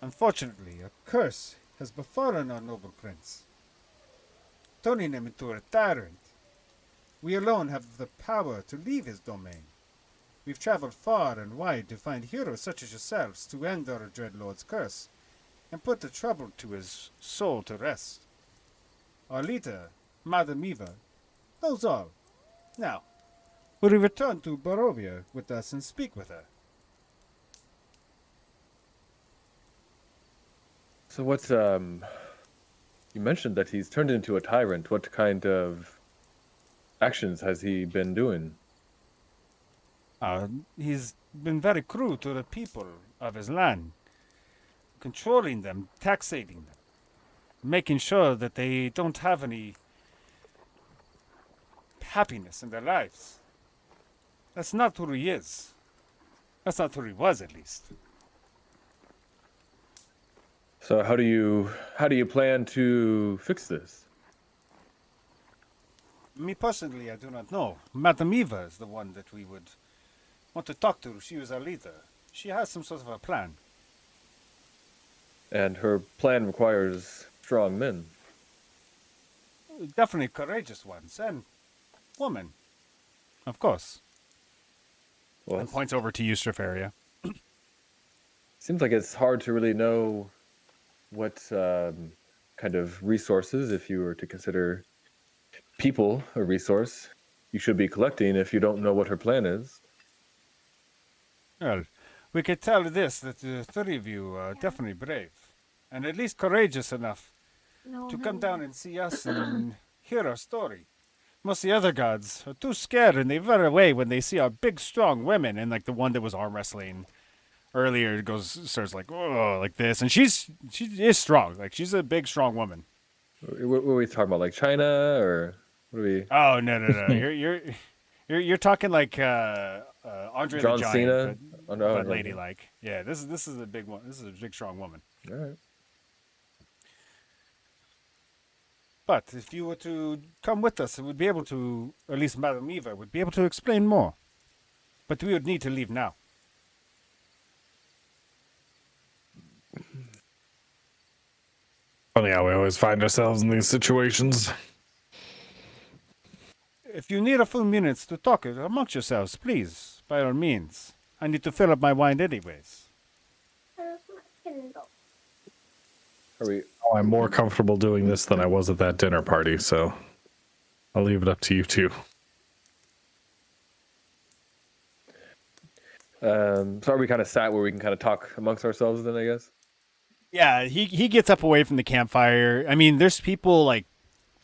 [SPEAKER 1] Unfortunately, a curse has befallen our noble prince, turning him into a tyrant. We alone have the power to leave his domain. We've traveled far and wide to find heroes such as yourselves to end our dread lord's curse, and put the trouble to his soul to rest. Our leader, Madame Eva, knows all. Now, will you return to Barovia with us and speak with her?
[SPEAKER 2] So what, you mentioned that he's turned into a tyrant. What kind of actions has he been doing?
[SPEAKER 1] He's been very cruel to the people of his land, controlling them, taxating them, making sure that they don't have any happiness in their lives. That's not who he is. That's not who he was, at least.
[SPEAKER 2] So how do you plan to fix this?
[SPEAKER 1] Me personally, I do not know. Madame Eva is the one that we would want to talk to. She was our leader. She has some sort of a plan.
[SPEAKER 2] And her plan requires strong men.
[SPEAKER 1] Definitely courageous ones, and women, of course.
[SPEAKER 2] Well,
[SPEAKER 1] And points over to you, Strafaria.
[SPEAKER 2] seems like it's hard to really know what kind of resources, if you were to consider people a resource, you should be collecting if you don't know what her plan is.
[SPEAKER 1] Well, we could tell this, that the three of you are definitely brave, and at least courageous enough to come down and see us and hear our story. Most of the other gods are too scared and they run away when they see our big, strong women. And like the one that was arm wrestling earlier starts like, oh, like this. And she is strong. Like she's a big, strong woman.
[SPEAKER 2] What are we talking about? Like China or what are we?
[SPEAKER 1] Oh no! You're talking like Andre
[SPEAKER 2] John
[SPEAKER 1] the Giant,
[SPEAKER 2] Cena?
[SPEAKER 1] but ladylike. Yeah, this is a big one. This is a big, strong woman.
[SPEAKER 2] All right.
[SPEAKER 1] But if you were to come with us, we would be able to, or at least Madame Eva would be able to explain more. But we would need to leave now.
[SPEAKER 4] Funny how we always find ourselves in these situations.
[SPEAKER 1] If you need a few minutes to talk amongst yourselves, please, by all means. I need to fill up my wine anyways.
[SPEAKER 2] Are we?
[SPEAKER 4] Oh, I'm more comfortable doing this than I was at that dinner party, so I'll leave it up to you two.
[SPEAKER 2] So are we kind of sat where we can kind of talk amongst ourselves then, I guess?
[SPEAKER 1] Yeah, he gets up away from the campfire. I mean, there's people like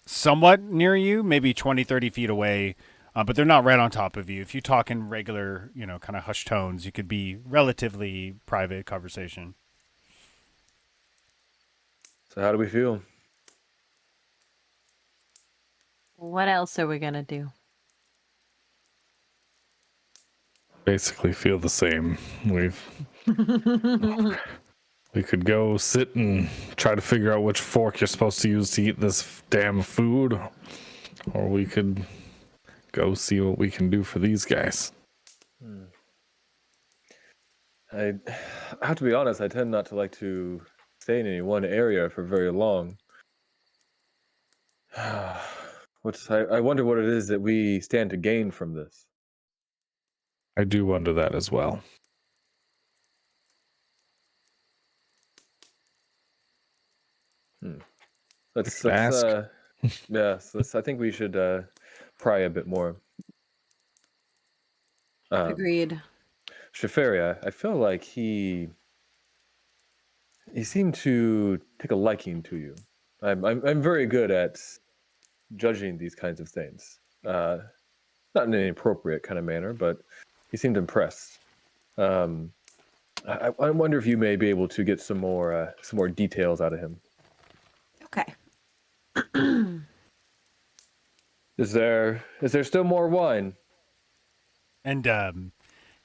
[SPEAKER 1] somewhat near you, maybe 20, 30 feet away, but they're not right on top of you. If you talk in regular, kind of hushed tones, you could be relatively private conversation.
[SPEAKER 2] So how do we feel?
[SPEAKER 3] What else are we gonna do?
[SPEAKER 4] Basically feel the same. We could go sit and try to figure out which fork you're supposed to use to eat this damn food, or we could go see what we can do for these guys.
[SPEAKER 2] I have to be honest, I tend not to like to stay in any one area for very long. I wonder what it is that we stand to gain from this.
[SPEAKER 4] I do wonder that as well.
[SPEAKER 2] Let's
[SPEAKER 4] ask.
[SPEAKER 2] I think we should pry a bit more.
[SPEAKER 3] Agreed.
[SPEAKER 2] Shafaria, I feel like he seemed to take a liking to you. I'm very good at judging these kinds of things. Not in an inappropriate kind of manner, but he seemed impressed. I wonder if you may be able to get some more details out of him.
[SPEAKER 3] Okay.
[SPEAKER 2] Is there still more wine?
[SPEAKER 1] And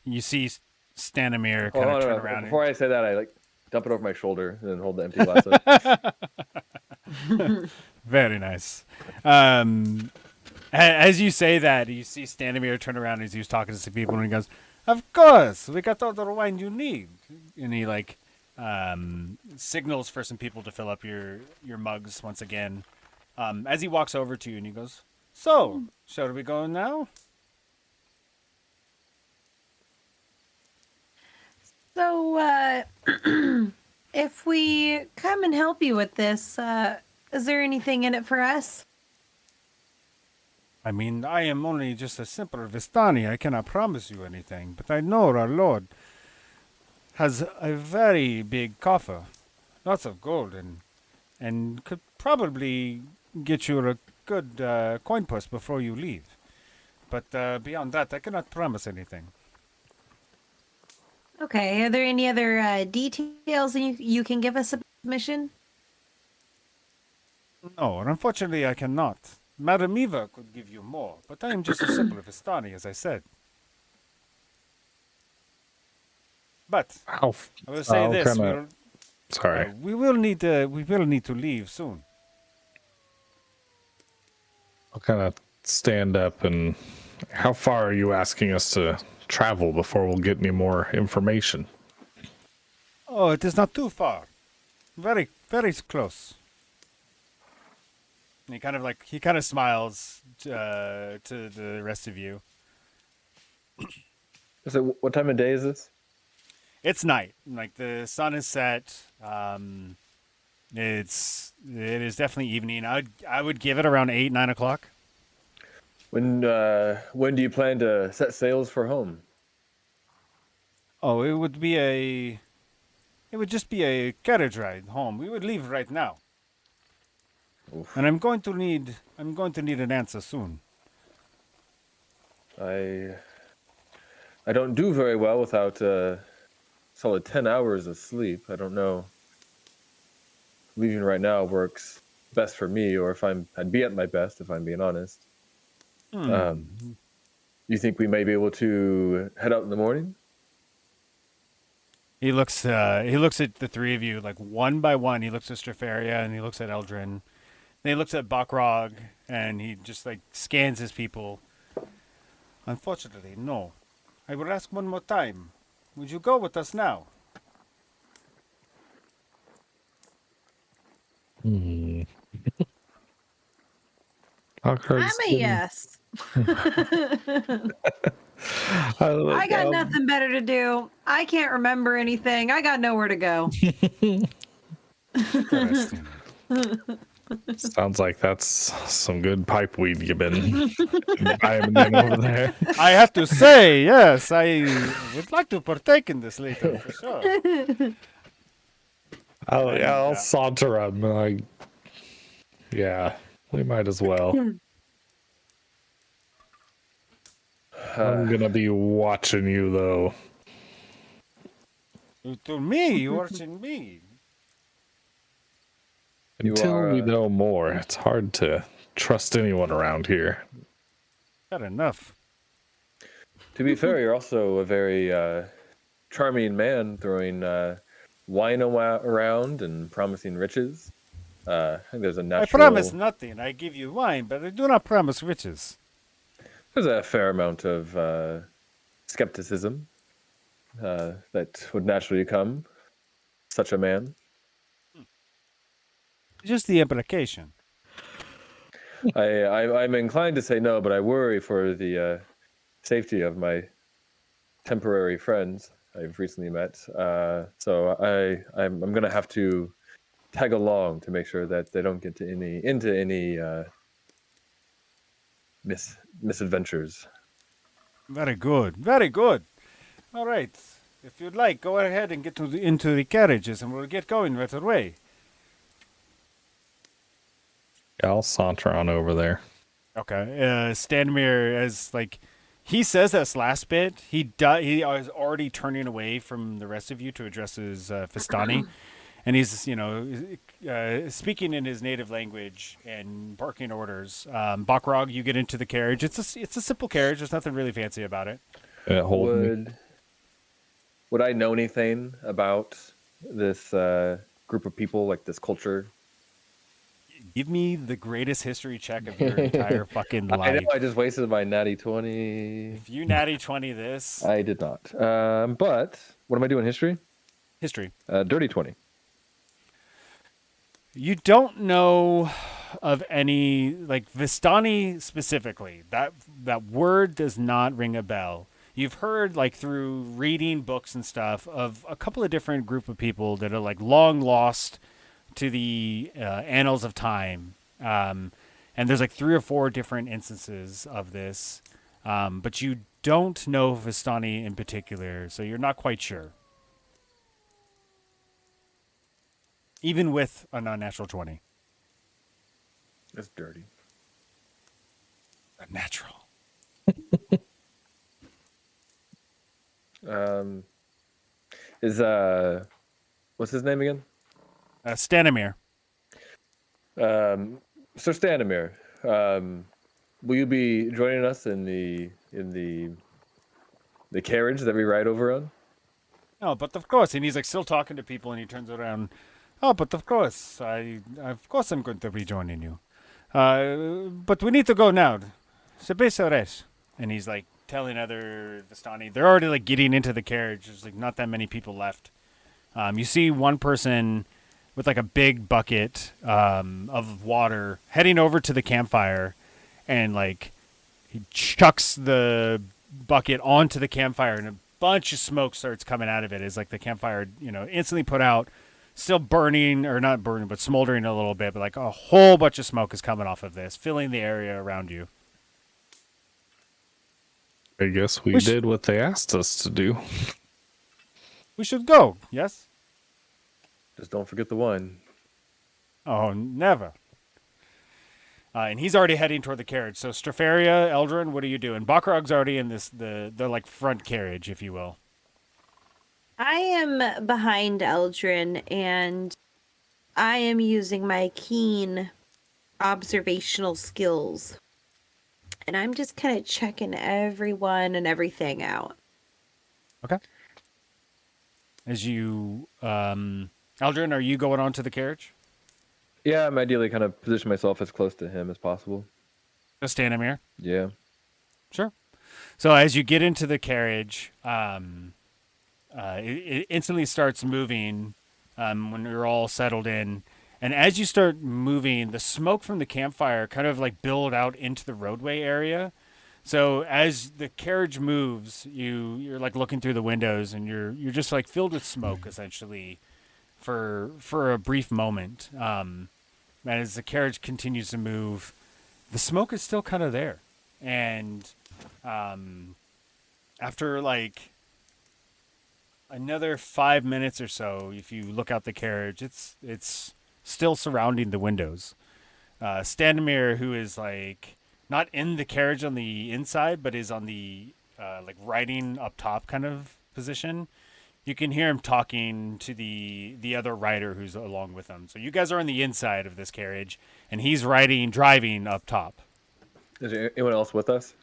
[SPEAKER 1] you see Stanimir kind of turn around.
[SPEAKER 2] Before I say that, I dump it over my shoulder and then hold the empty glass up.
[SPEAKER 1] Very nice. As you say that, you see Stanimir turn around as he was talking to some people, and he goes, "Of course, we got all the wine you need." And he signals for some people to fill up your mugs once again. As he walks over to you, and he goes, "So, shall we go now?"
[SPEAKER 3] So, if we come and help you with this, is there anything in it for us?
[SPEAKER 1] I mean, I am only just a simple Vistani. I cannot promise you anything, but I know our Lord has a very big coffer, lots of gold, and could probably get you a good coin purse before you leave. But beyond that, I cannot promise anything.
[SPEAKER 3] Okay, are there any other details you can give us about the mission?
[SPEAKER 1] No, unfortunately I cannot. Madame Eva could give you more, but I am just a simple Vistani, as I said. But I will say this: we will need to leave soon.
[SPEAKER 4] I'll kind of stand up. And how far are you asking us to travel before we'll get any more information?
[SPEAKER 1] Oh, it is not too far. Very, very close. And he kind of smiles to the rest of you.
[SPEAKER 2] So, what time of day is this?
[SPEAKER 1] It's night. Like the sun is set. It is definitely evening. I would give it around 8, 9 o'clock.
[SPEAKER 2] When do you plan to set sails for home?
[SPEAKER 1] Oh, it would just be a carriage ride home. We would leave right now.
[SPEAKER 2] Oof.
[SPEAKER 1] And I'm going to need an answer soon.
[SPEAKER 2] I don't do very well without solid 10 hours of sleep. I don't know. Leaving right now works best for me, or if I'd be at my best if I'm being honest. You think we may be able to head out in the morning?
[SPEAKER 1] He looks at the three of you like one by one. He looks at Strafaria and he looks at Eldrin. Then he looks at Bakrog and he just like scans his people. Unfortunately, no. I will ask one more time. Would you go with us now?
[SPEAKER 3] I'm a yes. I got nothing better to do. I can't remember anything. I got nowhere to go.
[SPEAKER 4] Sounds like that's some good pipe weed you've been buying over there.
[SPEAKER 1] I have to say, yes, I would like to partake in this later, for sure.
[SPEAKER 4] I'll saunter up. Yeah, we might as well. I'm gonna be watching you, though.
[SPEAKER 1] To me, you watching me.
[SPEAKER 4] Until we know more, it's hard to trust anyone around here.
[SPEAKER 1] Got enough.
[SPEAKER 2] To be fair, you're also a very charming man, throwing wine around and promising riches. I think there's a natural...
[SPEAKER 1] I promise nothing. I give you wine, but I do not promise riches.
[SPEAKER 2] There's a fair amount of skepticism that would naturally come such a man.
[SPEAKER 1] Just the implication.
[SPEAKER 2] I'm inclined to say no, but I worry for the safety of my temporary friends I've recently met. So I'm going to have to tag along to make sure that they don't get into any misadventures.
[SPEAKER 1] Very good. Very good. All right. If you'd like, go ahead and get into the carriages, and we'll get going right away.
[SPEAKER 4] Yeah, I'll saunter on over there.
[SPEAKER 1] Okay. Stanmir, as like he says this last bit, he is already turning away from the rest of you to address his Festani, and he's speaking in his native language and barking orders. Bakrog, you get into the carriage. It's a simple carriage. There's nothing really fancy about it.
[SPEAKER 2] Would I know anything about this group of people, like this culture?
[SPEAKER 1] Give me the greatest history check of your entire fucking life.
[SPEAKER 2] I know I just wasted my natty 20.
[SPEAKER 1] If you natty 20 this.
[SPEAKER 2] I did not. But what am I doing? History?
[SPEAKER 1] History.
[SPEAKER 2] Dirty 20.
[SPEAKER 1] You don't know of any, like Vistani specifically. That word does not ring a bell. You've heard, like, through reading books and stuff, of a couple of different group of people that are, like, long lost to the annals of time. And there's, like, 3 or 4 different instances of this. But you don't know Vistani in particular, so you're not quite sure. Even with an unnatural 20.
[SPEAKER 2] That's dirty.
[SPEAKER 1] Unnatural.
[SPEAKER 2] What's his name again?
[SPEAKER 1] Stanimir.
[SPEAKER 2] Sir Stanimir, will you be joining us in the carriage that we ride over on?
[SPEAKER 1] Oh, but of course. And he's like still talking to people, and he turns around. Oh, but of course, I'm going to be joining you. But we need to go now. And he's like telling other Vistani, they're already like getting into the carriage. There's like not that many people left. You see one person with like a big bucket of water heading over to the campfire, and like he chucks the bucket onto the campfire, and a bunch of smoke starts coming out of it as like the campfire, instantly put out. Still burning, or not burning, but smoldering a little bit, but like a whole bunch of smoke is coming off of this, filling the area around you.
[SPEAKER 4] I guess we did what they asked us to do.
[SPEAKER 1] We should go, yes?
[SPEAKER 2] Just don't forget the wine.
[SPEAKER 1] Oh, never. and he's already heading toward the carriage. So Strafaria, Eldrin, what are you doing? Bakrog's already in the like front carriage, if you will.
[SPEAKER 3] I am behind Eldrin, and I am using my keen observational skills. And I'm just kind of checking everyone and everything out.
[SPEAKER 1] Okay. As you, Eldrin, are you going on to the carriage?
[SPEAKER 2] Yeah, I'm ideally kind of position myself as close to him as possible.
[SPEAKER 1] Just stand him here?
[SPEAKER 2] Yeah.
[SPEAKER 1] Sure. So as you get into the carriage, it instantly starts moving when you're all settled in. And as you start moving, the smoke from the campfire kind of like build out into the roadway area. So as the carriage moves, you're like looking through the windows, and you're just like filled with smoke essentially for a brief moment. And as the carriage continues to move, the smoke is still kind of there. And after like another 5 minutes or so, if you look out the carriage, it's still surrounding the windows. Standemir, who is like not in the carriage on the inside, but is on the like riding up top kind of position, you can hear him talking to the other rider who's along with him. So you guys are on the inside of this carriage, and he's driving up top.
[SPEAKER 2] Is there anyone else with us?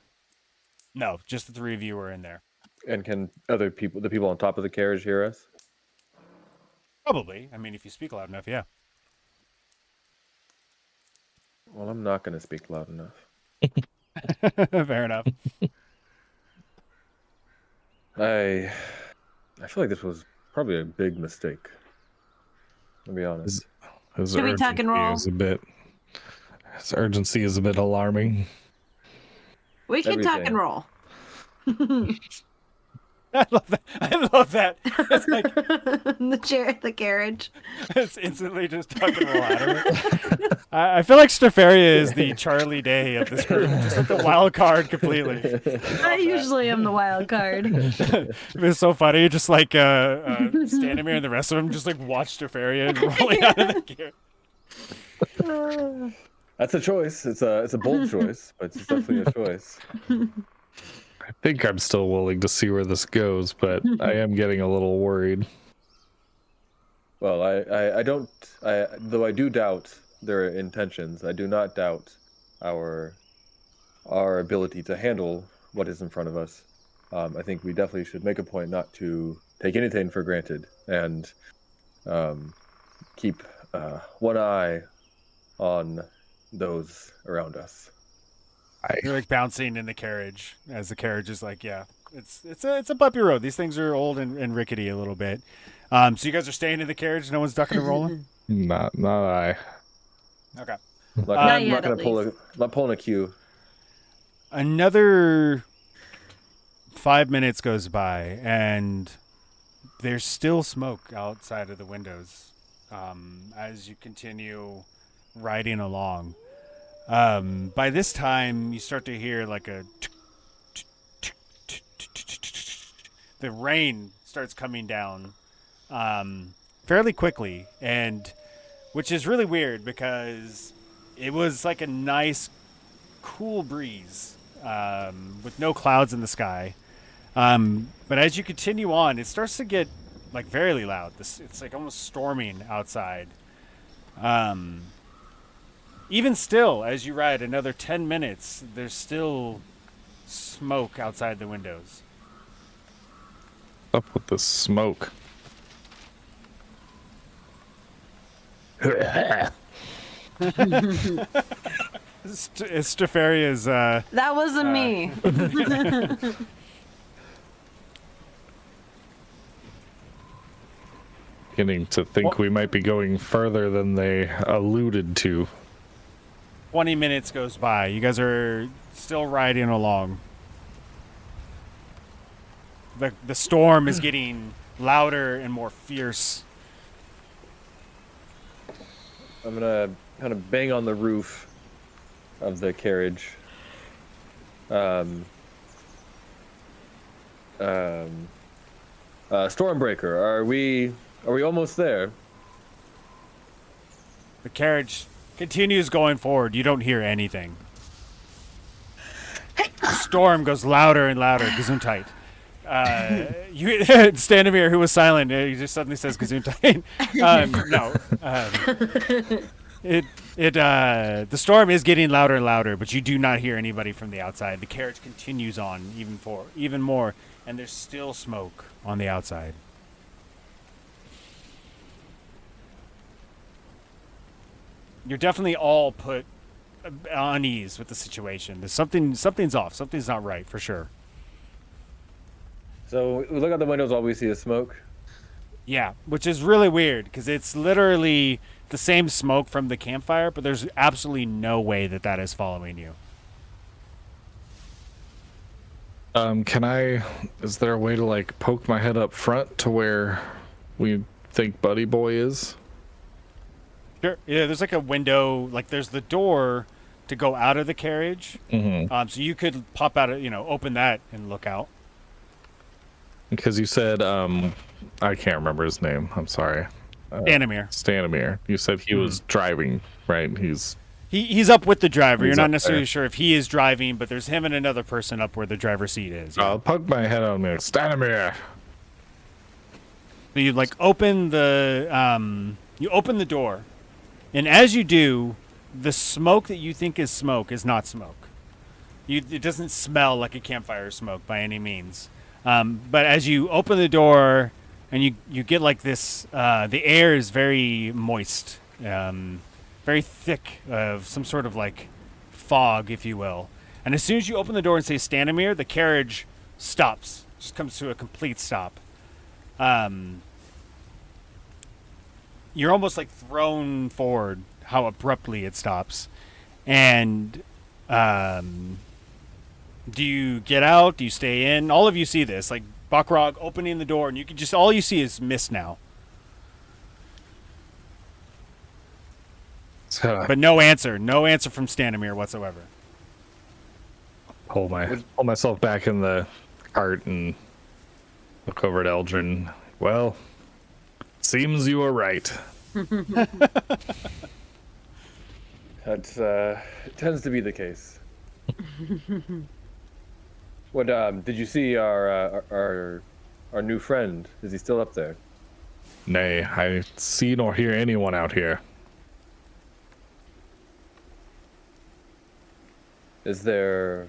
[SPEAKER 1] No, just the three of you are in there.
[SPEAKER 2] And can other people, the people on top of the carriage, hear us?
[SPEAKER 1] Probably. I mean, if you speak loud enough, yeah.
[SPEAKER 2] Well, I'm not going to speak loud enough.
[SPEAKER 1] Fair enough.
[SPEAKER 2] I feel like this was probably a big mistake. I'll be honest.
[SPEAKER 4] His
[SPEAKER 3] Should we tuck and roll?
[SPEAKER 4] His urgency is a bit alarming.
[SPEAKER 3] We can tuck and roll.
[SPEAKER 1] I love that. It's like
[SPEAKER 3] the carriage.
[SPEAKER 1] It's instantly just tuck and roll out of it. I feel like Strafaria is the Charlie Day of this group, just like the wild card completely.
[SPEAKER 3] I usually am the wild card.
[SPEAKER 1] It's so funny, just like standing here, and the rest of them just like watch Strafaria and rolling out of the gear.
[SPEAKER 2] That's a choice. It's a bold choice, but it's definitely a choice.
[SPEAKER 4] I think I'm still willing to see where this goes, but I am getting a little worried.
[SPEAKER 2] Well, I don't, though I do doubt their intentions. I do not doubt our ability to handle what is in front of us. I think we definitely should make a point not to take anything for granted, and keep one eye on those around us.
[SPEAKER 1] You're like bouncing in the carriage as the carriage is like, yeah, it's a bumpy road. These things are old and rickety a little bit. So you guys are staying in the carriage. No one's ducking and rolling.
[SPEAKER 4] Not I.
[SPEAKER 1] Okay.
[SPEAKER 2] I'm not gonna not pulling a cue.
[SPEAKER 1] Another 5 minutes goes by, and there's still smoke outside of the windows as you continue riding along. By this time, you start to hear like the rain starts coming down fairly quickly, and which is really weird because it was like a nice cool breeze with no clouds in the sky. But as you continue on, it starts to get like very loud. It's like almost storming outside. Even still, as you ride another 10 minutes, there's still smoke outside the windows.
[SPEAKER 4] Up with the smoke.
[SPEAKER 1] Stefaria's
[SPEAKER 3] that wasn't me.
[SPEAKER 4] Beginning to think we might be going further than they alluded to.
[SPEAKER 1] 20 minutes goes by. You guys are still riding along. The storm is getting louder and more fierce.
[SPEAKER 2] I'm gonna kind of bang on the roof of the carriage. Stormbreaker, are we almost there?
[SPEAKER 1] The carriage continues going forward. You don't hear anything. The storm goes louder and louder. Gesundheit. Standemir, who was silent, he just suddenly says Gesundheit. The storm is getting louder and louder, but you do not hear anybody from the outside. The carriage continues on even more, and there's still smoke on the outside. You're definitely all put on ease with the situation. There's something's off. Something's not right for sure.
[SPEAKER 2] So we look out the windows, all we see is smoke.
[SPEAKER 1] Yeah, which is really weird because it's literally the same smoke from the campfire, but there's absolutely no way that is following you.
[SPEAKER 4] Is there a way to like poke my head up front to where we think Buddy Boy is?
[SPEAKER 1] Sure. Yeah, there's like a window, like there's the door to go out of the carriage.
[SPEAKER 4] Mm-hmm.
[SPEAKER 1] So you could pop out, open that and look out.
[SPEAKER 4] Because you said, I can't remember his name. I'm sorry.
[SPEAKER 1] Stanimir.
[SPEAKER 4] You said he was driving, right?
[SPEAKER 1] He's up with the driver. You're not necessarily
[SPEAKER 4] there.
[SPEAKER 1] sure if he is driving, but there's him and another person up where the driver's seat is. Yeah.
[SPEAKER 4] I'll poke my head on there. Stanimir.
[SPEAKER 1] So you open the door, and as you do, the smoke that you think is smoke is not smoke. It doesn't smell like a campfire smoke by any means. But as you open the door and you get like this, the air is very moist, very thick of some sort of like fog, if you will. And as soon as you open the door and say Stanimir, the carriage stops, just comes to a complete stop. You're almost like thrown forward how abruptly it stops. And do you get out? Do you stay in? All of you see this, like Bakrog opening the door, and all you see is mist now. But no answer from Stanimir whatsoever.
[SPEAKER 4] Pull myself back in the cart and look over at Eldrin. Well, seems you were right.
[SPEAKER 2] That tends to be the case. What did you see our new friend? Is he still up there?
[SPEAKER 4] Nay, I see nor hear anyone out here.
[SPEAKER 2] Is there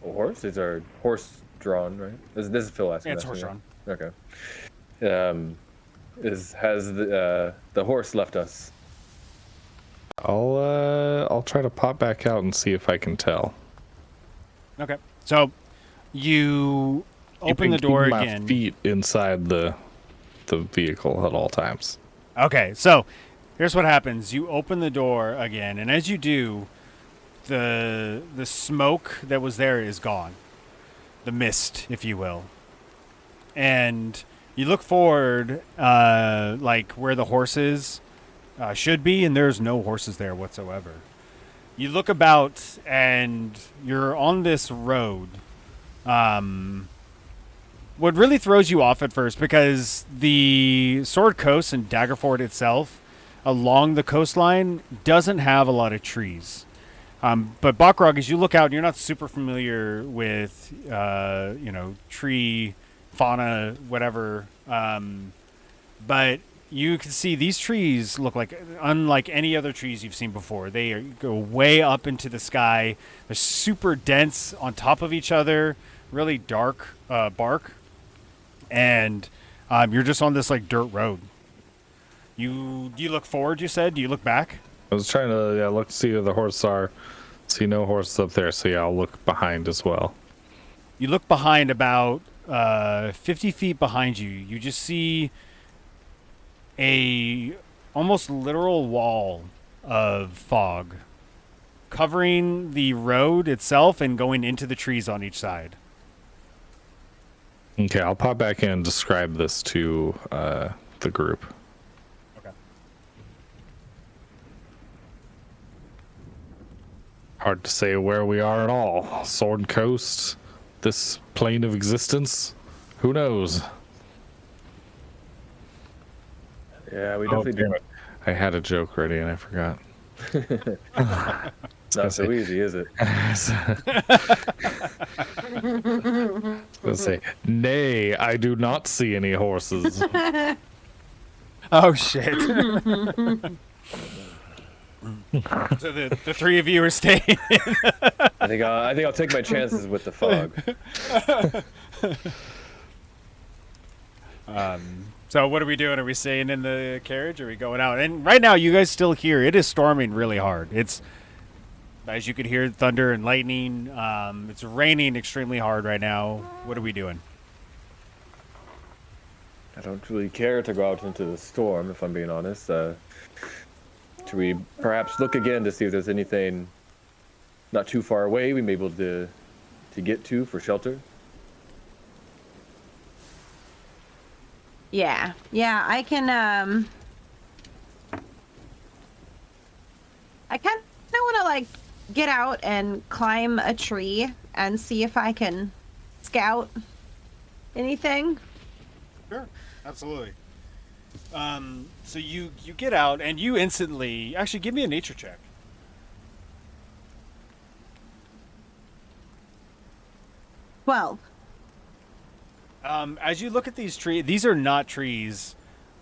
[SPEAKER 2] a horse? Is our horse drawn, right? This is Phil asking.
[SPEAKER 1] Yeah, it's horse drawn.
[SPEAKER 2] Okay. Has the horse left us?
[SPEAKER 4] I'll try to pop back out and see if I can tell.
[SPEAKER 1] Okay. So you open the door again.
[SPEAKER 4] My feet inside the vehicle at all times.
[SPEAKER 1] Okay. So here's what happens. You open the door again, and as you do, the smoke that was there is gone. The mist, if you will. And you look forward, like where the horses should be, and there's no horses there whatsoever. You look about, and you're on this road. What really throws you off at first, because the Sword Coast and Daggerford itself, along the coastline, doesn't have a lot of trees. But Bakrog, as you look out, you're not super familiar with, tree fauna, whatever. But you can see these trees look like unlike any other trees you've seen before. They go way up into the sky. They're super dense on top of each other, really dark bark. And you're just on this like dirt road. Do you look forward, you said? Do you look back?
[SPEAKER 4] I was trying to look to see where the horses are. See no horses up there, so I'll look behind as well.
[SPEAKER 1] You look behind about 50 feet behind you. You just see a almost literal wall of fog covering the road itself and going into the trees on each side.
[SPEAKER 4] Okay, I'll pop back in and describe this to the group.
[SPEAKER 1] Okay.
[SPEAKER 4] Hard to say where we are at all. Sword Coast, this plane of existence, who knows?
[SPEAKER 2] Yeah, we definitely do.
[SPEAKER 4] I had a joke ready and I forgot.
[SPEAKER 2] Not so easy, is it?
[SPEAKER 4] Let's say, nay, I do not see any horses.
[SPEAKER 1] Oh shit! So the three of you are staying.
[SPEAKER 2] I think I'll take my chances with the fog.
[SPEAKER 1] So what are we doing? Are we staying in the carriage? Or are we going out? And right now, you guys still hear it is storming really hard. It's, as you could hear, thunder and lightning. It's raining extremely hard right now. What are we doing?
[SPEAKER 2] I don't really care to go out into the storm, if I'm being honest. Should we perhaps look again to see if there's anything not too far away we may be able to get to for shelter?
[SPEAKER 3] Yeah, I can, I kind of want to, like, get out and climb a tree and see if I can scout anything.
[SPEAKER 1] Sure, absolutely. So you get out and you instantly, actually give me a nature check.
[SPEAKER 3] Well,
[SPEAKER 1] as you look at these trees, these are not trees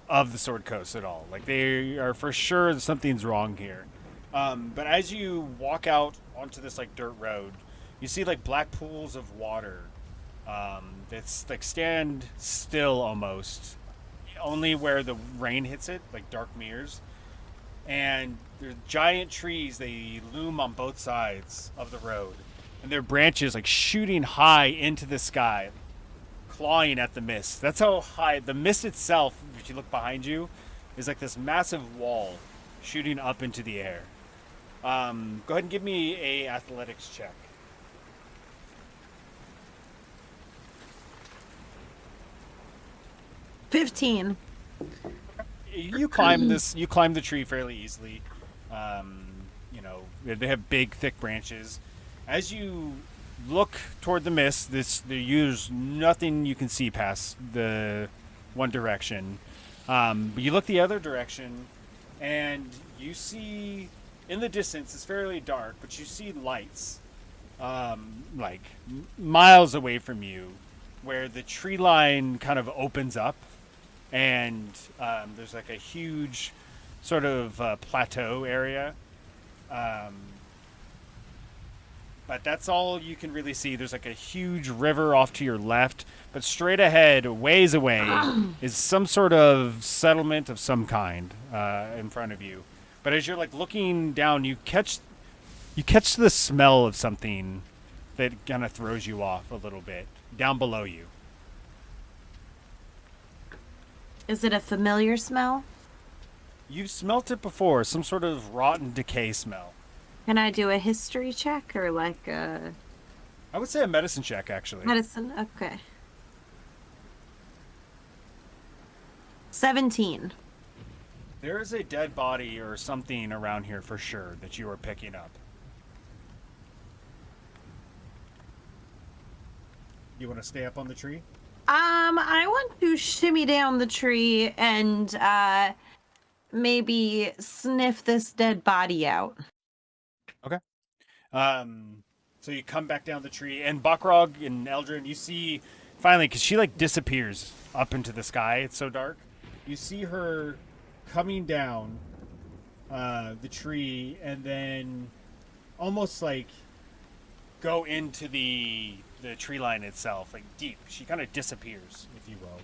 [SPEAKER 1] of the Sword Coast at all. Like, they are for sure something's wrong here. But as you walk out onto this like dirt road, you see like black pools of water that's like stand still almost, only where the rain hits it, like dark mirrors. And there's giant trees, they loom on both sides of the road, and their branches like shooting high into the sky, clawing at the mist. That's how high the mist itself, if you look behind you, is like this massive wall shooting up into the air. Go ahead and give me a athletics check.
[SPEAKER 3] $15.
[SPEAKER 1] You climb this. You climb the tree fairly easily. You know, they have big, thick branches. As you look toward the mist, there's nothing you can see past the one direction. But you look the other direction, and you see in the distance. It's fairly dark, but you see lights, like miles away from you, where the tree line kind of opens up. And there's like a huge sort of plateau area. But that's all you can really see. There's like a huge river off to your left. But straight ahead, ways away, is some sort of settlement of some kind in front of you. But as you're like looking down, you catch the smell of something that kind of throws you off a little bit down below you.
[SPEAKER 3] Is it a familiar smell?
[SPEAKER 1] You've smelt it before, some sort of rotten decay smell.
[SPEAKER 3] Can I do a history check or like a...
[SPEAKER 1] I would say a medicine check, actually.
[SPEAKER 3] Medicine, okay. 17.
[SPEAKER 1] There is a dead body or something around here for sure that you are picking up. You want to stay up on the tree?
[SPEAKER 3] I want to shimmy down the tree and maybe sniff this dead body out.
[SPEAKER 1] Okay. So you come back down the tree, and Bakrog and Eldrin, you see finally, because she like disappears up into the sky. It's so dark. You see her coming down the tree, and then almost like go into the tree line itself, like deep. She kind of disappears, if you will.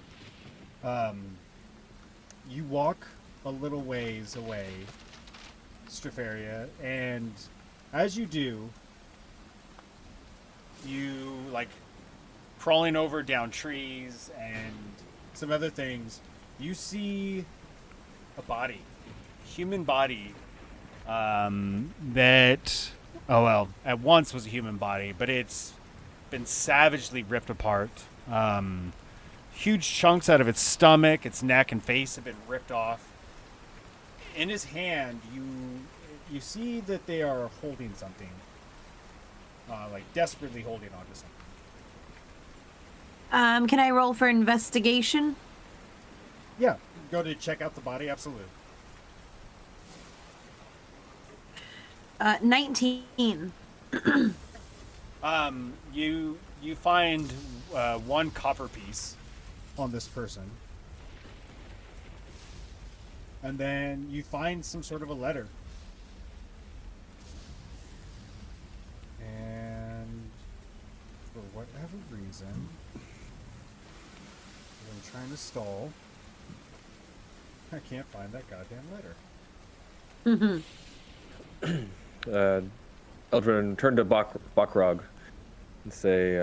[SPEAKER 1] You walk a little ways away, Strafaria, and as you do, you like crawling over down trees and some other things, you see a body, human body, that, oh well, at once was a human body, but it's been savagely ripped apart. Huge chunks out of its stomach, its neck and face have been ripped off. In his hand, you see that they are holding something, like desperately holding on to something.
[SPEAKER 3] Can I roll for investigation?
[SPEAKER 1] Yeah, go to check out the body, absolutely.
[SPEAKER 3] 19.
[SPEAKER 1] You find one copper piece on this person. And then you find some sort of a letter. And for whatever reason, I'm trying to stall. I can't find that goddamn letter.
[SPEAKER 2] Eldrin turn to Bakrog and say,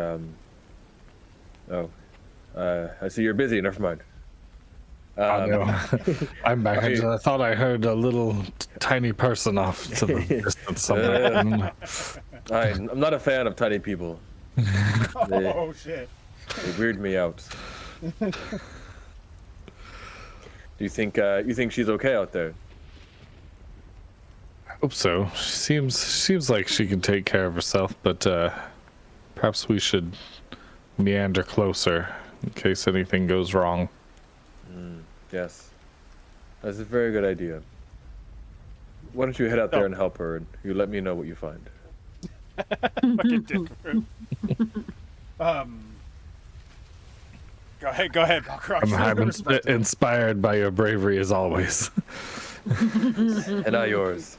[SPEAKER 2] I see you're busy, never mind.
[SPEAKER 4] Oh, no. I'm back. I thought I heard a little tiny person off to the distance somewhere.
[SPEAKER 2] I'm not a fan of tiny people.
[SPEAKER 1] Oh, shit.
[SPEAKER 2] They weird me out. Do you think she's okay out there?
[SPEAKER 4] I hope so. She seems like she can take care of herself, but perhaps we should meander closer in case anything goes wrong.
[SPEAKER 2] Yes, that's a very good idea. Why don't you head out there and help her, and you let me know what you find.
[SPEAKER 1] Fucking dick room. Go ahead, Bakrog.
[SPEAKER 4] I'm inspired by your bravery as always.
[SPEAKER 2] And I yours.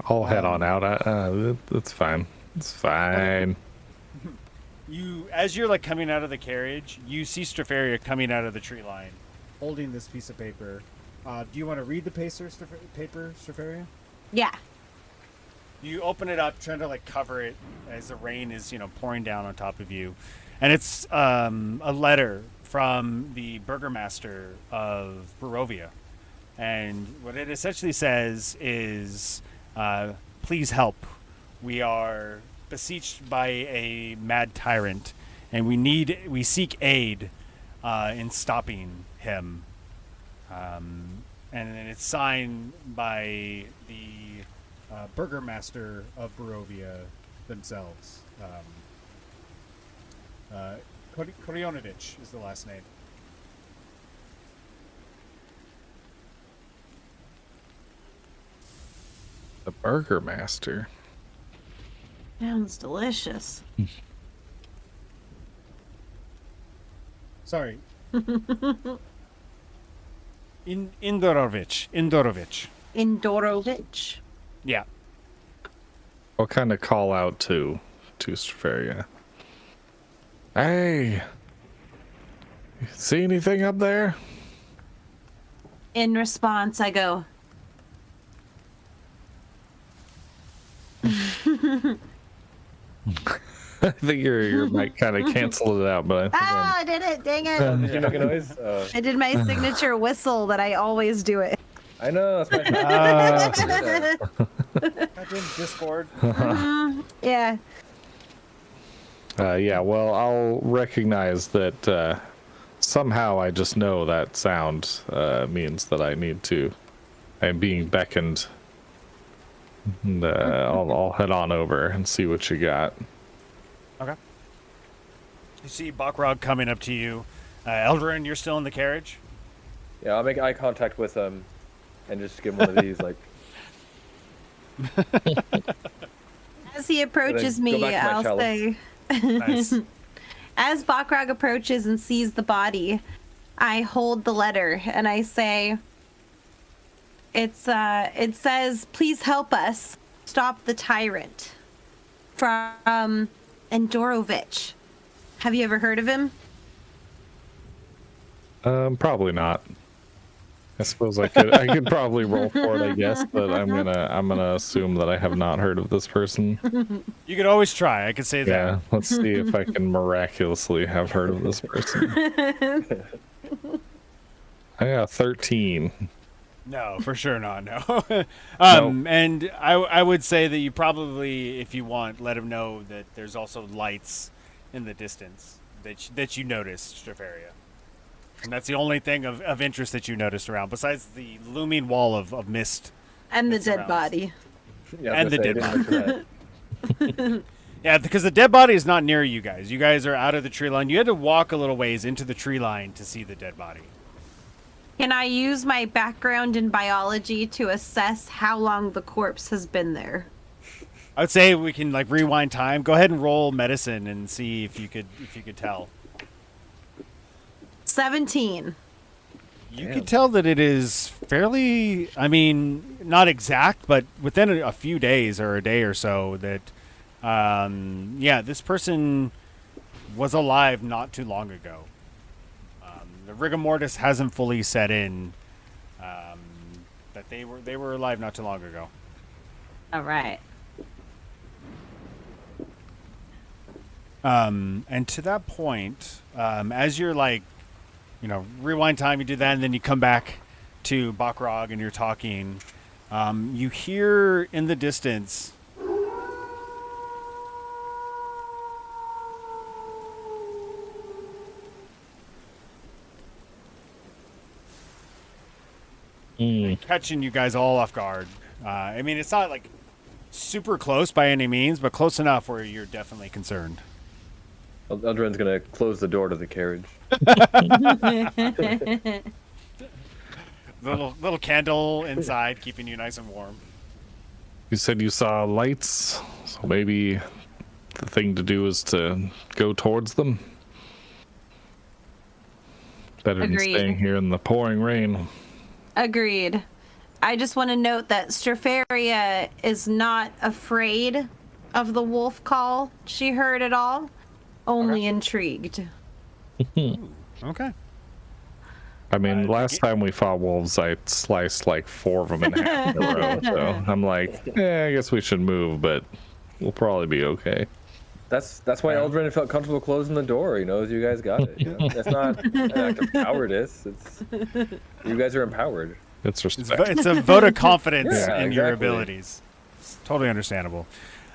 [SPEAKER 4] I'll head on out. It's fine. It's fine.
[SPEAKER 1] As you're like coming out of the carriage, you see Stropharia coming out of the tree line, holding this piece of paper. Do you want to read the paper, Stropharia?
[SPEAKER 3] Yeah.
[SPEAKER 1] You open it up, trying to like cover it as the rain is, pouring down on top of you, and it's a letter from the burgomaster of Barovia, and what it essentially says is, "Please help. We are besieged by a mad tyrant, and we seek aid in stopping him." And then it's signed by the burgomaster of Barovia themselves. Korionovich is the last name.
[SPEAKER 4] The burgomaster.
[SPEAKER 3] Sounds delicious.
[SPEAKER 1] Sorry. Indorovich. Yeah.
[SPEAKER 4] I'll kind of call out to Stropharia. Hey, see anything up there?
[SPEAKER 3] In response, I go,
[SPEAKER 4] I think your mic kind of canceled it out, but
[SPEAKER 3] I did it, dang it.
[SPEAKER 2] Did you make a noise?
[SPEAKER 3] I did my signature whistle that I always do it.
[SPEAKER 2] I know, that's my
[SPEAKER 1] Goddamn Discord.
[SPEAKER 3] Yeah.
[SPEAKER 4] yeah, well, I'll recognize that somehow I just know that sound means that I'm being beckoned. And I'll head on over and see what you got.
[SPEAKER 1] Okay. You see Bakrog coming up to you. Eldrin, you're still in the carriage?
[SPEAKER 2] Yeah, I'll make eye contact with him and just give him one of these, like...
[SPEAKER 3] As he approaches me, I'll say...
[SPEAKER 1] Nice.
[SPEAKER 3] As Bakrog approaches and sees the body, I hold the letter and I say... it says, "Please help us stop the tyrant." From Endorovich. Have you ever heard of him?
[SPEAKER 4] Probably not. I suppose I could probably roll for it, I guess, but I'm gonna assume that I have not heard of this person.
[SPEAKER 1] You could always try. I could say that.
[SPEAKER 4] Yeah, let's see if I can miraculously have heard of this person. I got 13.
[SPEAKER 1] No, for sure not. No.
[SPEAKER 4] Nope.
[SPEAKER 1] And I would say that you probably, if you want, let him know that there's also lights in the distance that you noticed, Stropharia. And that's the only thing of interest that you noticed around, besides the looming wall of mist.
[SPEAKER 3] And the dead
[SPEAKER 1] surrounds.
[SPEAKER 3] body.
[SPEAKER 2] Yeah,
[SPEAKER 1] And the dead body. Yeah, because the dead body is not near you guys. You guys are out of the tree line. You had to walk a little ways into the tree line to see the dead body.
[SPEAKER 3] Can I use my background in biology to assess how long the corpse has been there?
[SPEAKER 1] I would say we can like rewind time. Go ahead and roll medicine and see if you could tell.
[SPEAKER 3] 17.
[SPEAKER 1] You could tell that it is fairly, I mean, not exact, but within a few days or a day or so that, this person was alive not too long ago. The rigor mortis hasn't fully set in, that they were alive not too long ago.
[SPEAKER 3] All right.
[SPEAKER 1] And to that point, as you're like, rewind time, you do that, and then you come back to Bakrog and you're talking. You hear in the distance catching you guys all off guard. I mean, it's not like super close by any means, but close enough where you're definitely concerned.
[SPEAKER 2] Eldrin's gonna close the door to the carriage.
[SPEAKER 1] little candle inside, keeping you nice and warm.
[SPEAKER 4] You said you saw lights, so maybe the thing to do is to go towards them. Better than staying here in the pouring rain.
[SPEAKER 3] Agreed. I just want to note that Strafaria is not afraid of the wolf call she heard at all, only intrigued.
[SPEAKER 1] Okay.
[SPEAKER 4] I mean, last time we fought wolves, I sliced like 4 of them in half in a row, so I'm like, I guess we should move, but we'll probably be okay.
[SPEAKER 2] That's why Eldrin felt comfortable closing the door. He knows you guys got it. That's not an act of cowardice. You guys are empowered.
[SPEAKER 4] It's respect.
[SPEAKER 1] It's a vote of confidence in
[SPEAKER 2] exactly.
[SPEAKER 1] your abilities. It's totally understandable.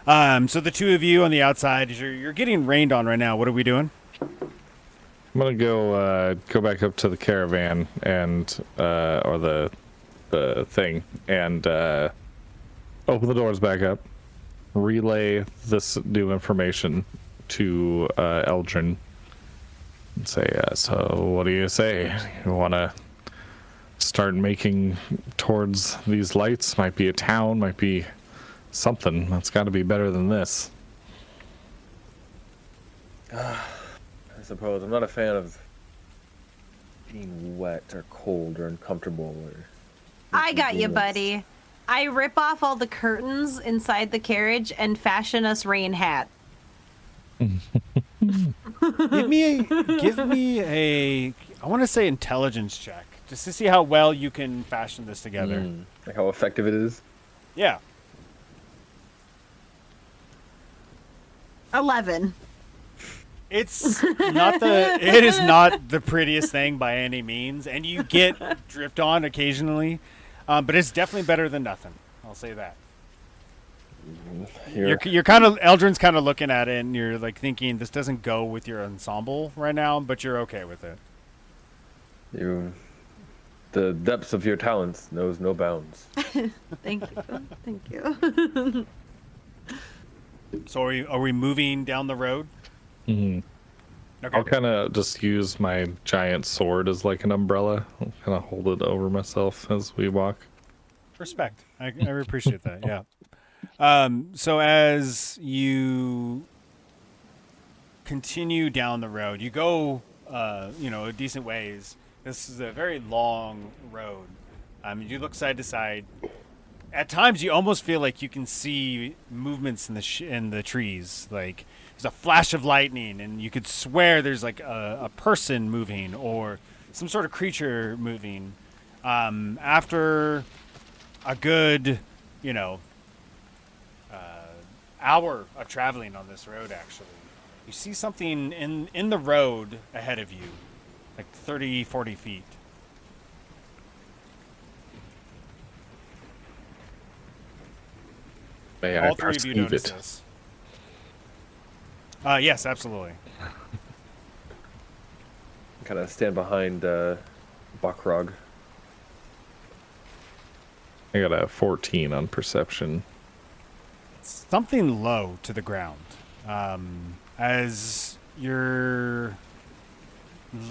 [SPEAKER 1] So the two of you on the outside, you're getting rained on right now. What are we doing?
[SPEAKER 4] I'm gonna go back up to the caravan and or the thing and open the doors back up. Relay this new information to Eldrin and say, so what do you say? You want to start making towards these lights? Might be a town, might be something. That's got to be better than this.
[SPEAKER 2] I suppose. I'm not a fan of being wet or cold or uncomfortable.
[SPEAKER 3] I got you, buddy. I rip off all the curtains inside the carriage and fashion us rain hat.
[SPEAKER 1] Give me a I want to say intelligence check just to see how well you can fashion this together.
[SPEAKER 2] Like how effective it is.
[SPEAKER 1] Yeah.
[SPEAKER 3] 11.
[SPEAKER 1] It is not the prettiest thing by any means, and you get dripped on occasionally, but it's definitely better than nothing. I'll say that. You're kind of Eldrin's kind of looking at it, and you're like thinking this doesn't go with your ensemble right now, but you're okay with it.
[SPEAKER 2] The depths of your talents knows no bounds.
[SPEAKER 3] Thank you.
[SPEAKER 1] So are we moving down the road?
[SPEAKER 4] Mm-hmm.
[SPEAKER 1] Okay.
[SPEAKER 4] I'll kind of just use my giant sword as like an umbrella. I'll kind of hold it over myself as we walk.
[SPEAKER 1] Respect. I appreciate that. Yeah. So as you continue down the road, you go, a decent ways. This is a very long road. You look side to side. At times, you almost feel like you can see movements in the trees. Like there's a flash of lightning, and you could swear there's like a person moving or some sort of creature moving. After a good, hour of traveling on this road, actually, you see something in the road ahead of you, like 30, 40 feet.
[SPEAKER 4] May
[SPEAKER 1] All
[SPEAKER 4] I
[SPEAKER 1] three of you
[SPEAKER 4] perceive
[SPEAKER 1] notice
[SPEAKER 4] it?
[SPEAKER 1] this. Yes, absolutely.
[SPEAKER 2] Kind of stand behind Bakrog.
[SPEAKER 4] I got a 14 on perception.
[SPEAKER 1] Something low to the ground. As you're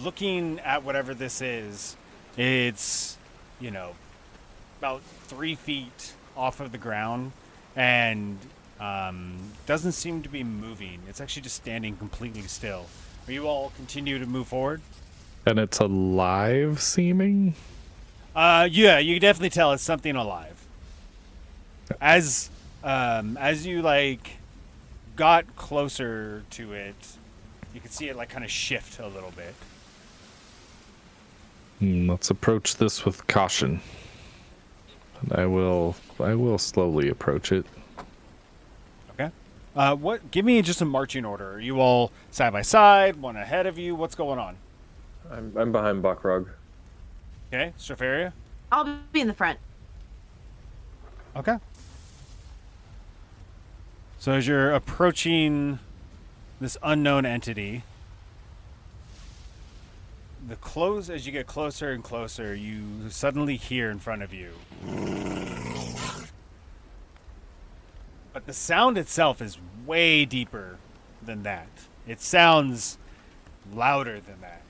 [SPEAKER 1] looking at whatever this is, It's, about 3 feet off of the ground, and doesn't seem to be moving. It's actually just standing completely still. Are you all continue to move forward?
[SPEAKER 4] And it's alive seeming?
[SPEAKER 1] Yeah, you can definitely tell it's something alive. As you got closer to it, you can see it kind of shift a little bit.
[SPEAKER 4] Let's approach this with caution. And I will slowly approach it.
[SPEAKER 1] Okay. Give me just a marching order. Are you all side by side, one ahead of you? What's going on?
[SPEAKER 2] I'm behind Bakrog.
[SPEAKER 1] Okay, Strafaria?
[SPEAKER 3] I'll be in the front.
[SPEAKER 1] Okay. So as you're approaching this unknown entity, as you get closer and closer, you suddenly hear in front of you. But the sound itself is way deeper than that. It sounds louder than that.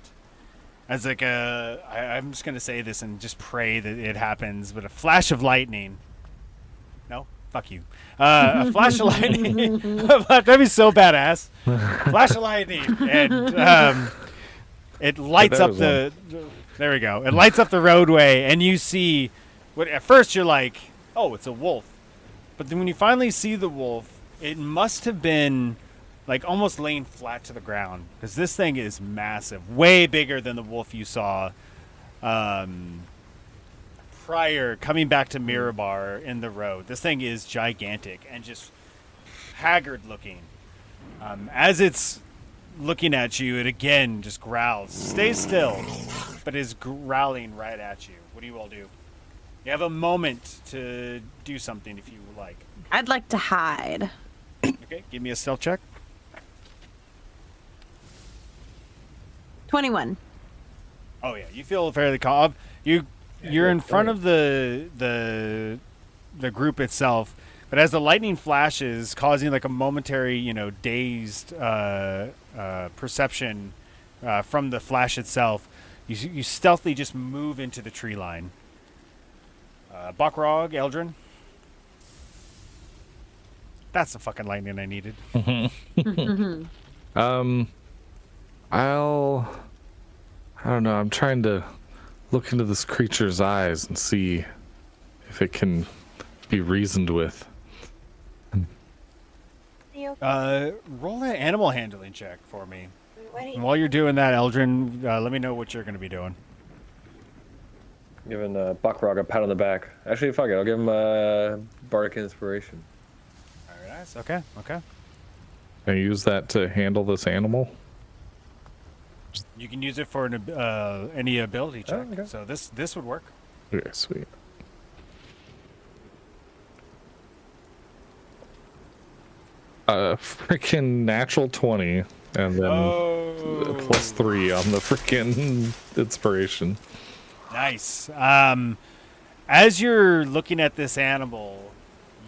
[SPEAKER 1] As I'm just going to say this and just pray that it happens, but a flash of lightning. No? Fuck you. A flash of lightning. That'd be so badass. Flash of lightning. And it lights up the... There we go. It lights up the roadway, and you see... At first you're like, oh, it's a wolf. But then when you finally see the wolf, it must have been... almost laying flat to the ground, because this thing is massive, way bigger than the wolf you saw prior, coming back to Mirabar in the road. This thing is gigantic and just haggard looking. As it's looking at you, it again just growls. Stays still, but is growling right at you. What do you all do? You have a moment to do something if you like.
[SPEAKER 3] I'd like to hide.
[SPEAKER 1] Okay, give me a stealth check.
[SPEAKER 3] 21.
[SPEAKER 1] Oh yeah, you feel fairly calm. You're in front of the group itself, but as the lightning flashes, causing a momentary, dazed perception from the flash itself, you stealthily just move into the tree line. Bakrog, Eldrin. That's the fucking lightning I needed.
[SPEAKER 4] I don't know, I'm trying to look into this creature's eyes and see if it can be reasoned with.
[SPEAKER 1] Roll an animal handling check for me. And while you're doing that, Eldrin, let me know what you're going to be doing.
[SPEAKER 2] Giving Bakrog a pat on the back. Actually, fuck it, I'll give him Bardic Inspiration.
[SPEAKER 1] Very nice. Okay.
[SPEAKER 4] Can I use that to handle this animal?
[SPEAKER 1] You can use it for any ability check.
[SPEAKER 2] Oh, okay.
[SPEAKER 1] So this would work.
[SPEAKER 4] Okay, sweet. Freaking natural 20, and then +3 on the freaking inspiration.
[SPEAKER 1] Nice. As you're looking at this animal,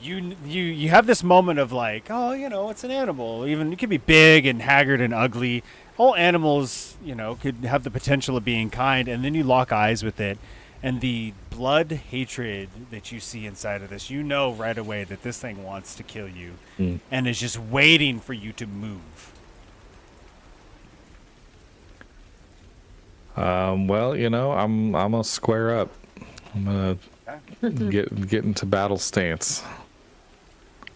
[SPEAKER 1] you have this moment of it's an animal. Even it could be big and haggard and ugly. All animals, could have the potential of being kind, and then you lock eyes with it, and the blood hatred that you see inside of this, right away that this thing wants to kill you, and is just waiting for you to move.
[SPEAKER 4] Well, I'm gonna square up. I'm gonna get into battle stance.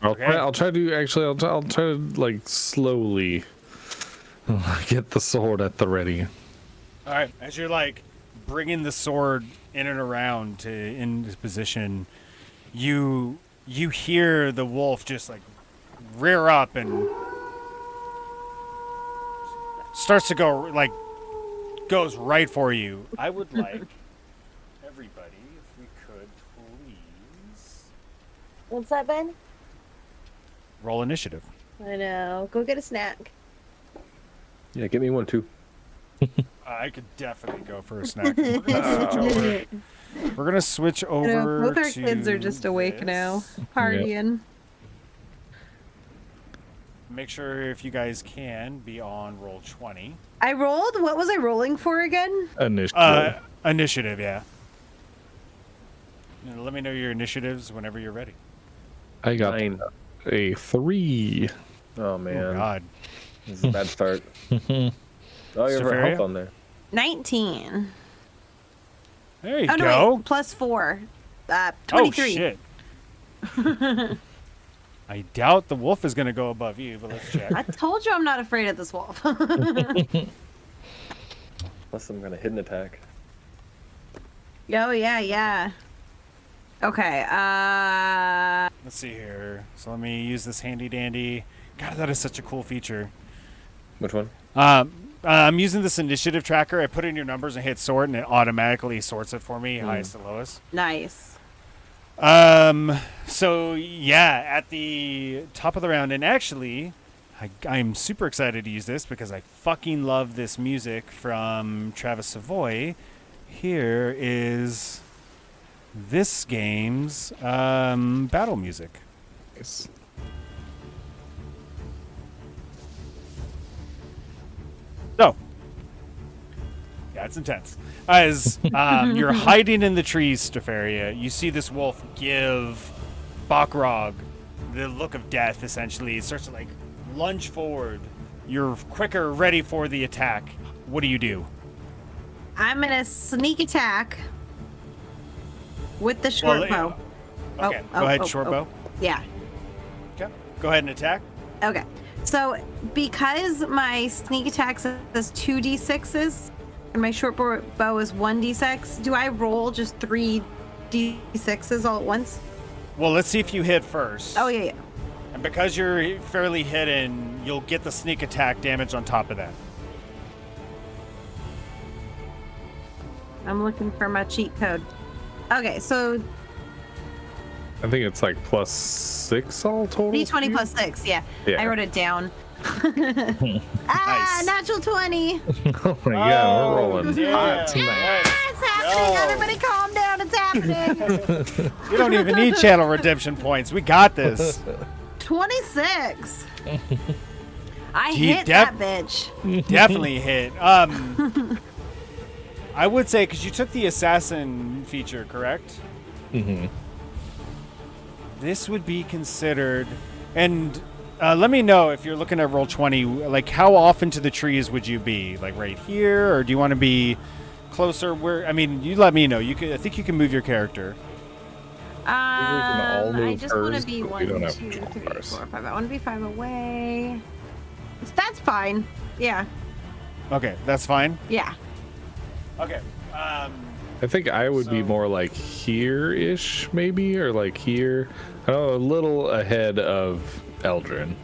[SPEAKER 4] I'll try to slowly get the sword at the ready.
[SPEAKER 1] All right, as you're bringing the sword in and around in this position, you hear the wolf just rear up and starts to goes right for you. I would like everybody, if we could, please.
[SPEAKER 3] What's that, Ben?
[SPEAKER 1] Roll initiative.
[SPEAKER 3] I know. Go get a snack.
[SPEAKER 2] Yeah, get me one too.
[SPEAKER 1] I could definitely go for a snack. We're gonna switch over.
[SPEAKER 3] Both our kids are just awake now, partying.
[SPEAKER 1] make sure if you guys can be on roll 20.
[SPEAKER 3] I rolled. What was I rolling for again?
[SPEAKER 4] Initiative.
[SPEAKER 1] Initiative, yeah. Let me know your initiatives whenever you're ready.
[SPEAKER 4] I got
[SPEAKER 2] 9.
[SPEAKER 4] a 3.
[SPEAKER 2] Oh man.
[SPEAKER 1] Oh God.
[SPEAKER 2] This is a bad start. Oh, you're for health on there.
[SPEAKER 3] 19.
[SPEAKER 1] There you
[SPEAKER 3] Oh no,
[SPEAKER 1] go.
[SPEAKER 3] wait, plus 4. 23.
[SPEAKER 1] Oh shit. I doubt the wolf is gonna go above you, but let's check.
[SPEAKER 3] I told you I'm not afraid of this wolf.
[SPEAKER 2] Plus some kind of hidden attack.
[SPEAKER 3] Oh yeah. Okay.
[SPEAKER 1] Let's see here. So let me use this handy dandy. God, that is such a cool feature.
[SPEAKER 2] Which one?
[SPEAKER 1] I'm using this initiative tracker. I put in your numbers and hit sort, and it automatically sorts it for me, highest to lowest.
[SPEAKER 3] Nice.
[SPEAKER 1] So yeah, at the top of the round, and actually, I'm super excited to use this because I fucking love this music from Travis Savoy. Here is this game's battle music.
[SPEAKER 4] Nice.
[SPEAKER 1] So, yeah, it's intense. As you're hiding in the trees, Stefaria, you see this wolf give Bakrog the look of death, essentially. It starts to, like, lunge forward. You're quicker, ready for the attack. What do you do?
[SPEAKER 3] I'm gonna sneak attack with the short bow.
[SPEAKER 1] Okay, go ahead, short bow.
[SPEAKER 3] Yeah.
[SPEAKER 1] Okay, go ahead and attack.
[SPEAKER 3] Okay. So because my sneak attack says 2d6s and my short bow is 1d6, do I roll just 3d6s all at once?
[SPEAKER 1] Well, let's see if you hit first.
[SPEAKER 3] Oh yeah.
[SPEAKER 1] And because you're fairly hidden, you'll get the sneak attack damage on top of that.
[SPEAKER 3] I'm looking for my cheat code. Okay, so
[SPEAKER 4] I think it's like +6 all total.
[SPEAKER 3] d20 plus 6, yeah. I wrote it down.
[SPEAKER 1] Nice.
[SPEAKER 3] Natural 20.
[SPEAKER 4] Oh my god, we're rolling
[SPEAKER 1] yeah.
[SPEAKER 4] hot tonight.
[SPEAKER 3] It's happening. Everybody calm down. It's happening.
[SPEAKER 1] You don't even need channel redemption points. We got this.
[SPEAKER 3] 26. I
[SPEAKER 1] He
[SPEAKER 3] hit that bitch.
[SPEAKER 1] Definitely hit. I would say, because you took the assassin feature, correct?
[SPEAKER 4] Mm-hmm.
[SPEAKER 1] This would be considered, and let me know if you're looking at roll 20, like how off into the trees would you be? Like right here, or do you want to be closer? Where? I mean, you let me know. You could. I think you can move your character.
[SPEAKER 3] I just want to be
[SPEAKER 4] but
[SPEAKER 3] 1,
[SPEAKER 4] we
[SPEAKER 3] 2,
[SPEAKER 4] don't have
[SPEAKER 3] 3,
[SPEAKER 4] control
[SPEAKER 3] 4,
[SPEAKER 4] bars.
[SPEAKER 3] 5. I want to be 5 away. That's fine. Yeah.
[SPEAKER 1] Okay, that's fine.
[SPEAKER 3] Yeah.
[SPEAKER 1] Okay.
[SPEAKER 4] I think I would be more like here-ish, maybe, or like here. I don't know, a little ahead of Eldrin.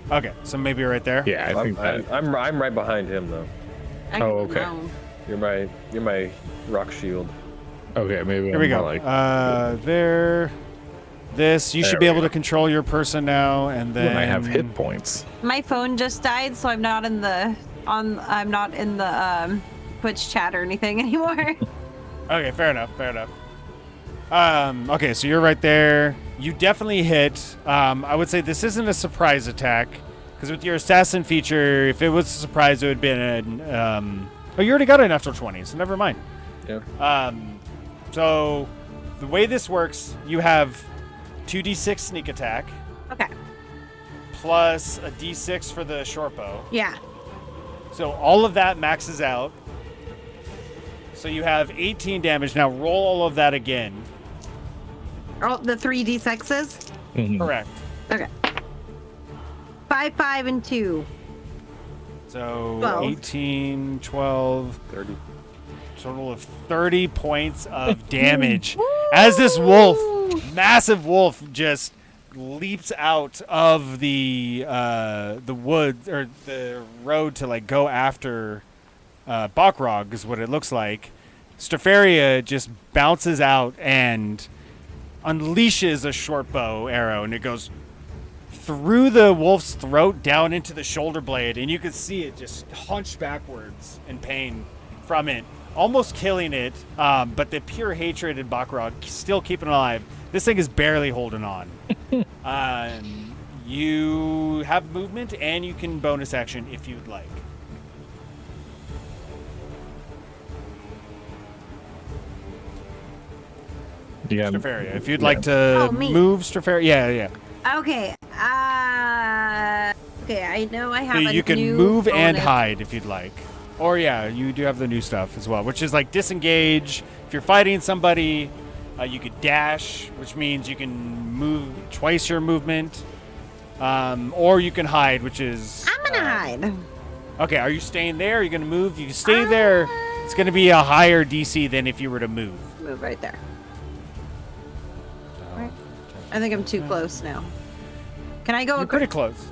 [SPEAKER 1] Okay, so maybe right there.
[SPEAKER 4] Yeah, I think
[SPEAKER 2] I'm right behind him though.
[SPEAKER 4] Oh, okay.
[SPEAKER 2] You're my rock shield.
[SPEAKER 4] Okay, maybe.
[SPEAKER 1] Here we go.
[SPEAKER 4] Like,
[SPEAKER 1] there. This. You should be able to control your person now, and then
[SPEAKER 4] when I have hit points.
[SPEAKER 3] My phone just died, so I'm not in the Twitch chat or anything anymore.
[SPEAKER 1] Okay, fair enough. Okay, so you're right there. You definitely hit. I would say this isn't a surprise attack, because with your assassin feature, if it was a surprise, it would have been an. Oh, you already got a natural 20, so never mind.
[SPEAKER 2] Yeah.
[SPEAKER 1] So the way this works, you have 2d6 sneak attack.
[SPEAKER 3] Okay.
[SPEAKER 1] Plus a d6 for the short bow.
[SPEAKER 3] Yeah.
[SPEAKER 1] So all of that maxes out. So you have 18 damage. Now roll all of that again.
[SPEAKER 3] Oh, the 3d6s?
[SPEAKER 4] Mhm.
[SPEAKER 1] Correct.
[SPEAKER 3] Okay. 5, 5, and 2.
[SPEAKER 1] So
[SPEAKER 3] 12.
[SPEAKER 1] 18, 12,
[SPEAKER 2] 30.
[SPEAKER 1] total of 30 points of damage. As this wolf, massive wolf, just leaps out of the woods, or the road to like go after Bakrog is what it looks like. Stefaria just bounces out and unleashes a short bow arrow, and it goes through the wolf's throat down into the shoulder blade, and you can see it just hunched backwards in pain from it, almost killing it. But the pure hatred in Bakrog still keeping it alive. This thing is barely holding on. You have movement, and you can bonus action if you'd like.
[SPEAKER 4] Yeah.
[SPEAKER 1] Strafaria, if you'd like to move Strafaria. Yeah.
[SPEAKER 3] Okay. Okay, I know I have
[SPEAKER 1] So
[SPEAKER 3] a
[SPEAKER 1] you can
[SPEAKER 3] new
[SPEAKER 1] move
[SPEAKER 3] bonus.
[SPEAKER 1] and hide if you'd like. Or yeah, you do have the new stuff as well, which is like disengage. If you're fighting somebody, you could dash, which means you can move twice your movement. Or you can hide, which is...
[SPEAKER 3] I'm gonna hide.
[SPEAKER 1] Okay, are you staying there? Are you going to move? You can stay there. It's going to be a higher DC than if you were to move.
[SPEAKER 3] Move right there. Right. I think I'm too close now. Can I go?
[SPEAKER 1] You're pretty close.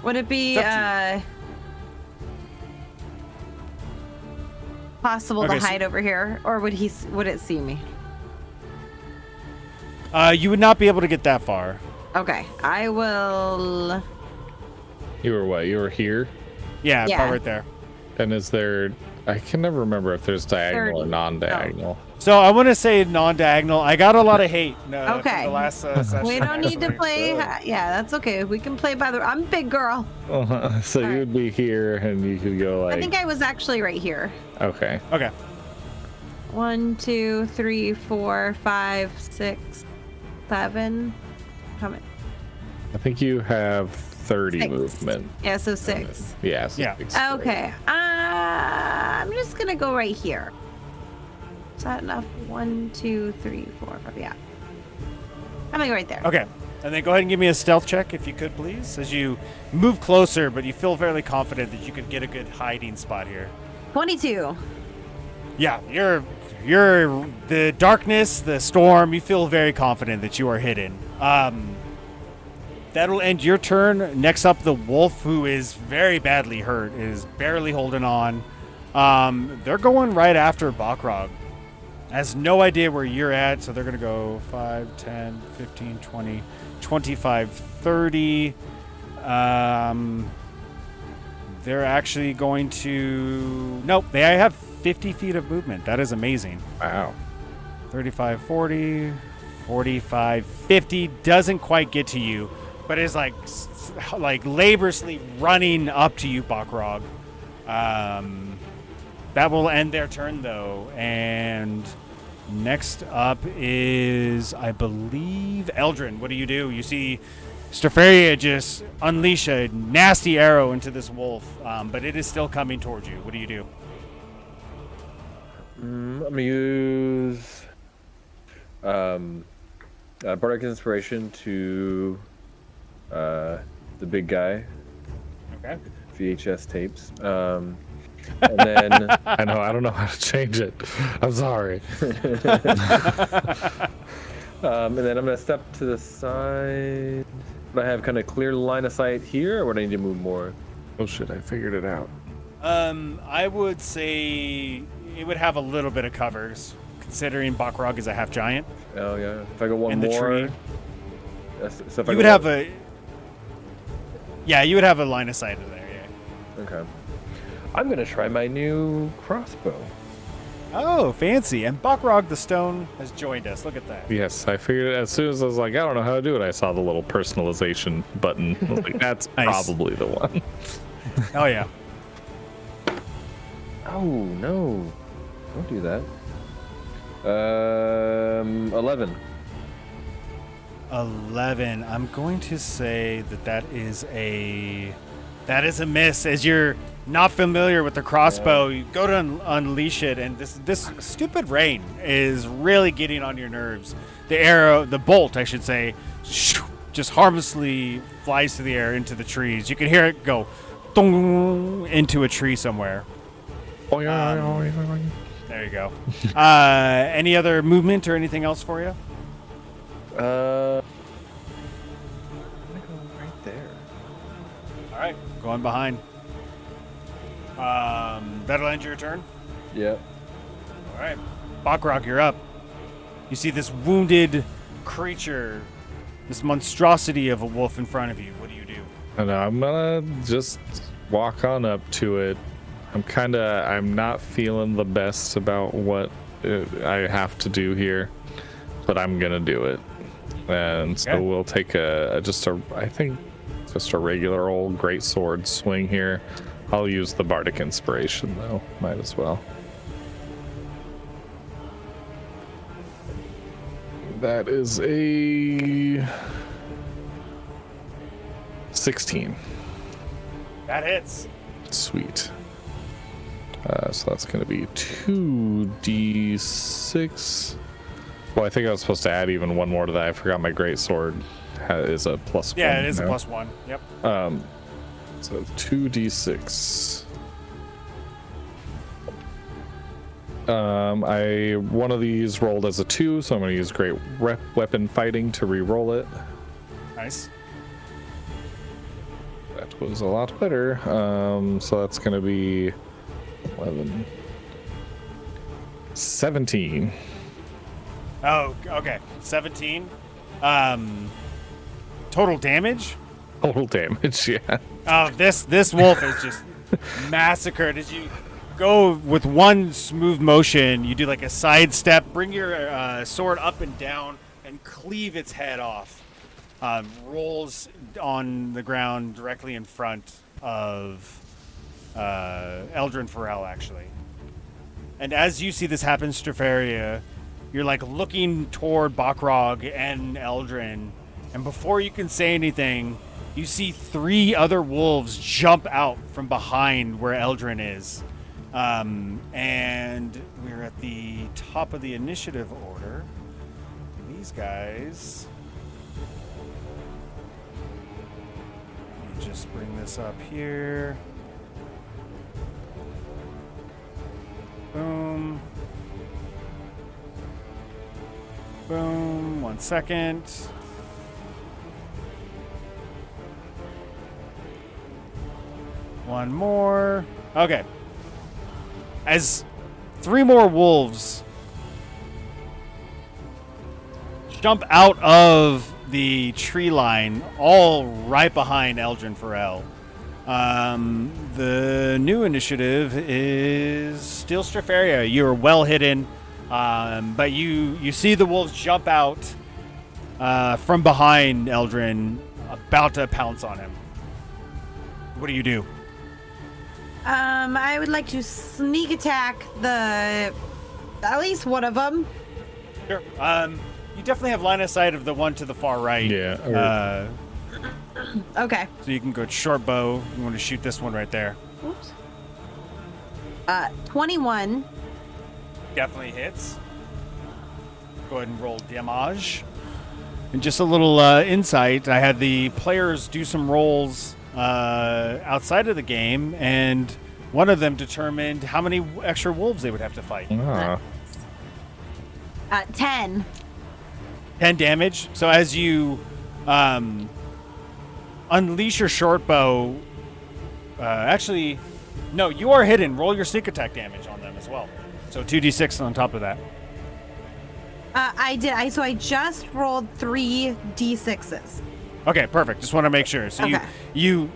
[SPEAKER 3] Would it be possible to hide over here, or would it see me?
[SPEAKER 1] You would not be able to get that far.
[SPEAKER 3] Okay, I will.
[SPEAKER 4] You were what? You were here?
[SPEAKER 1] Yeah, about right there.
[SPEAKER 4] And is there... I can never remember if there's diagonal or non-diagonal.
[SPEAKER 1] So I want to say non-diagonal. I got a lot of hate from the last session.
[SPEAKER 3] We don't need to play. Yeah, that's okay. We can play by the... I'm a big girl.
[SPEAKER 4] So you would be here, and you could go like...
[SPEAKER 3] I think I was actually right here.
[SPEAKER 4] Okay.
[SPEAKER 3] 1, 2, 3, 4, 5, 6, 7. How many?
[SPEAKER 4] I think you have 30
[SPEAKER 3] 6.
[SPEAKER 4] movement.
[SPEAKER 3] Yeah, so 6.
[SPEAKER 4] Yeah. So
[SPEAKER 1] yeah.
[SPEAKER 4] 6.
[SPEAKER 3] Okay. I'm just gonna go right here. Is that enough? 1, 2, 3, 4, 5. Yeah. I'm gonna go right there.
[SPEAKER 1] Okay. And then go ahead and give me a stealth check if you could, please, as you move closer, but you feel fairly confident that you could get a good hiding spot here.
[SPEAKER 3] 22.
[SPEAKER 1] Yeah, you're the darkness, the storm. You feel very confident that you are hidden. That'll end your turn. Next up, the wolf, who is very badly hurt, is barely holding on. They're going right after Bakrog. Has no idea where you're at, so they're going to go 5, 10, 15, 20, 25, 30. They're actually going to... Nope, they have 50 feet of movement. That is amazing.
[SPEAKER 4] Wow.
[SPEAKER 1] 35, 40, 45, 50. Doesn't quite get to you, but is like laboriously running up to you, Bakrog. That will end their turn, though. And next up is, I believe, Eldrin. What do? You see Strafaria just unleash a nasty arrow into this wolf, but it is still coming towards you. What do you do?
[SPEAKER 2] I'm going to use Bardic Inspiration to the big guy.
[SPEAKER 1] Okay.
[SPEAKER 2] VHS tapes. And then
[SPEAKER 4] I don't know how to change it. I'm sorry.
[SPEAKER 2] And then I'm gonna step to the side. Would I have kind of clear line of sight here, or would I need to move more?
[SPEAKER 4] Oh shit! I figured it out.
[SPEAKER 1] I would say it would have a little bit of covers, considering Bakrog is a half giant.
[SPEAKER 2] Oh yeah. If I go one
[SPEAKER 1] in
[SPEAKER 2] more,
[SPEAKER 1] the tree,
[SPEAKER 2] so if
[SPEAKER 1] you would have a. Yeah, you would have a line of sight in there. Yeah.
[SPEAKER 2] Okay. I'm gonna try my new crossbow.
[SPEAKER 1] Oh, fancy! And Bakrog the Stone has joined us. Look at that.
[SPEAKER 4] Yes, I figured it as soon as I was like, I don't know how to do it. I saw the little personalization button. I was like, that's
[SPEAKER 1] Nice.
[SPEAKER 4] probably the one.
[SPEAKER 1] Oh yeah.
[SPEAKER 2] Oh no! Don't do that. 11.
[SPEAKER 1] 11. I'm going to say that is a miss. As you're not familiar with the crossbow, you go to unleash it, and this stupid rain is really getting on your nerves. The bolt, I should say, just harmlessly flies through the air into the trees. You can hear it go into a tree somewhere. There you go. Any other movement or anything else for you?
[SPEAKER 2] I'm gonna go right there.
[SPEAKER 1] All right, going behind. That'll end your turn.
[SPEAKER 2] Yep.
[SPEAKER 1] All right, Bakrog, you're up. You see this wounded creature, this monstrosity of a wolf in front of you. What do you do?
[SPEAKER 4] And I'm gonna just walk on up to it. I'm not feeling the best about what I have to do here, but I'm gonna do it. And so we'll take I think just a regular old great sword swing here. I'll use the bardic inspiration though. Might as well. That is a 16.
[SPEAKER 1] That hits.
[SPEAKER 4] Sweet. So that's going to be 2d6. Well, I think I was supposed to add even one more to that. I forgot my great sword is a +1.
[SPEAKER 1] Yeah, it is a +1. Yep.
[SPEAKER 4] So 2d6. One of these rolled as a 2, so I'm going to use great weapon fighting to re-roll it.
[SPEAKER 1] Nice.
[SPEAKER 4] That was a lot better. So that's going to be 11, 17.
[SPEAKER 1] Oh, okay. 17. Total damage?
[SPEAKER 4] Total damage, yeah.
[SPEAKER 1] Oh, this wolf is just massacred. As you go with one smooth motion, you do like a sidestep, bring your sword up and down, and cleave its head off. Rolls on the ground directly in front of Eldrin Farrell, actually. And as you see this happen, Strafaria, you're like looking toward Bakrog and Eldrin, and before you can say anything, you see 3 other wolves jump out from behind where Eldrin is. And we're at the top of the initiative order. These guys... Let me just bring this up here. Boom. Boom. 1 second. One more. Okay. As 3 more wolves jump out of the tree line, all right behind Eldrin Farrell. The new initiative is still Strafaria. You are well hidden, but you see the wolves jump out from behind Eldrin, about to pounce on him. What do?
[SPEAKER 3] I would like to sneak attack at least one of them.
[SPEAKER 1] Sure. You definitely have line of sight of the one to the far right.
[SPEAKER 4] Yeah.
[SPEAKER 3] Okay.
[SPEAKER 1] So you can go short bow. You want to shoot this one right there.
[SPEAKER 3] Oops. 21.
[SPEAKER 1] Definitely hits. Go ahead and roll damage. And just a little insight, I had the players do some rolls outside of the game, and one of them determined how many extra wolves they would have to fight.
[SPEAKER 3] 10.
[SPEAKER 1] 10 damage. So as you unleash your short bow, actually, no, you are hidden. Roll your sneak attack damage on them as well. So 2d6 on top of that.
[SPEAKER 3] I did. So I just rolled 3 d6s.
[SPEAKER 1] Okay, perfect. Just want to make sure. So
[SPEAKER 3] okay.
[SPEAKER 1] you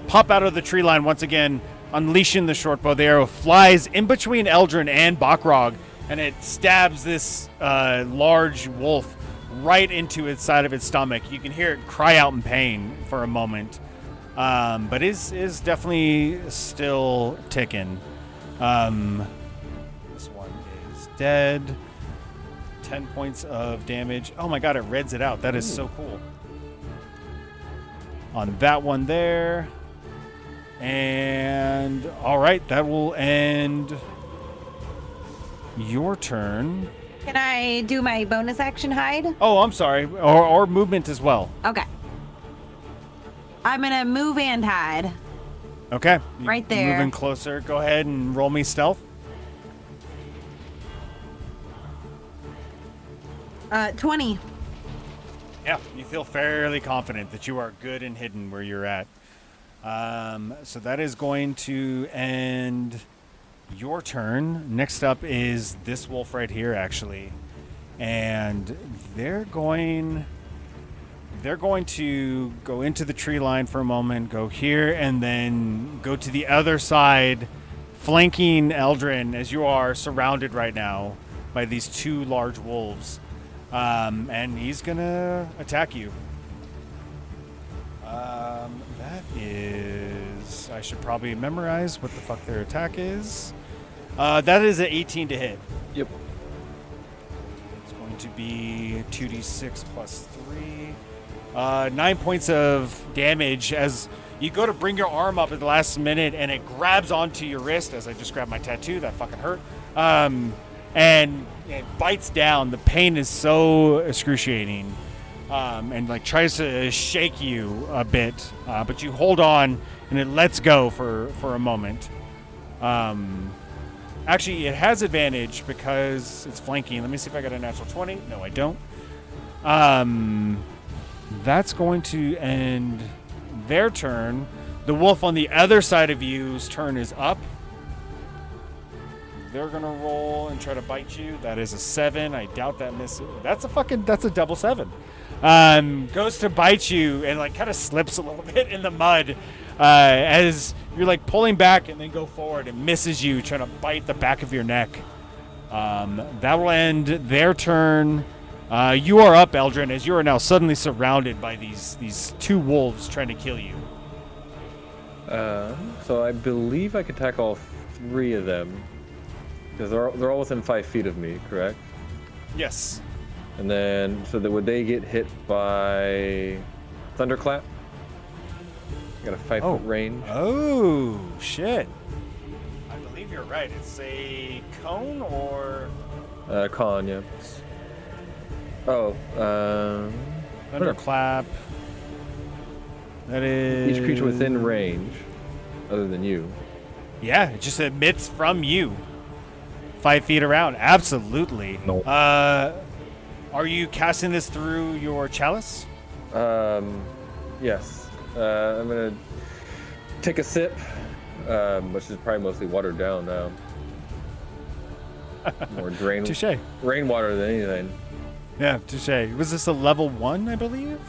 [SPEAKER 1] pop out of the tree line once again, unleashing the short bow. The arrow flies in between Eldrin and Bakrog, and it stabs this large wolf right into its side of its stomach. You can hear it cry out in pain for a moment, but is definitely still ticking. This one is dead. 10 points of damage. Oh my god, it reds it out. That is so cool. On that one there. And all right, that will end your turn.
[SPEAKER 3] Can I do my bonus action hide?
[SPEAKER 1] Oh, I'm sorry. Or movement as well.
[SPEAKER 3] Okay. I'm going to move and hide.
[SPEAKER 1] Okay.
[SPEAKER 3] Right there.
[SPEAKER 1] Moving closer. Go ahead and roll me stealth.
[SPEAKER 3] 20.
[SPEAKER 1] Yeah, you feel fairly confident that you are good and hidden where you're at. So that is going to end your turn. Next up is this wolf right here, actually. And they're going to go into the tree line for a moment, go here, and then go to the other side, flanking Eldrin, as you are surrounded right now by these 2 large wolves. And he's gonna attack you. That is... I should probably memorize what the fuck their attack is. That is an 18 to hit.
[SPEAKER 2] Yep.
[SPEAKER 1] It's going to be 2d6 plus 3. 9 points of damage as you go to bring your arm up at the last minute and it grabs onto your wrist as I just grabbed my tattoo. That fucking hurt. And it bites down. The pain is so excruciating. And like tries to shake you a bit, but you hold on and it lets go for a moment. Actually, it has advantage because it's flanking. Let me see if I got a natural 20. No, I don't. That's going to end their turn. The wolf on the other side of you's turn is up. They're gonna roll and try to bite you. That is a 7. I doubt that misses. That's a double 7. Goes to bite you and like kind of slips a little bit in the mud as you're like pulling back and then go forward. It misses you, trying to bite the back of your neck. That will end their turn. You are up, Eldrin, as you are now suddenly surrounded by these 2 wolves trying to kill you.
[SPEAKER 2] So I believe I can attack all 3 of them because they're all within 5 feet of me, correct?
[SPEAKER 1] Yes.
[SPEAKER 2] And then, so would they get hit by thunderclap? Got a 5-foot range.
[SPEAKER 1] Oh, shit. I believe you're right. It's a cone or...
[SPEAKER 2] Con, yeah. Oh,
[SPEAKER 1] Thunderclap. That is...
[SPEAKER 2] Each creature within range, other than you.
[SPEAKER 1] Yeah, it just emits from you. 5 feet around. Absolutely.
[SPEAKER 4] No.
[SPEAKER 1] Are you casting this through your chalice?
[SPEAKER 2] Yes. I'm gonna take a sip, which is probably mostly watered down now. More
[SPEAKER 1] Touché.
[SPEAKER 2] rainwater than anything.
[SPEAKER 1] Yeah, touché. Was this a level 1, I believe?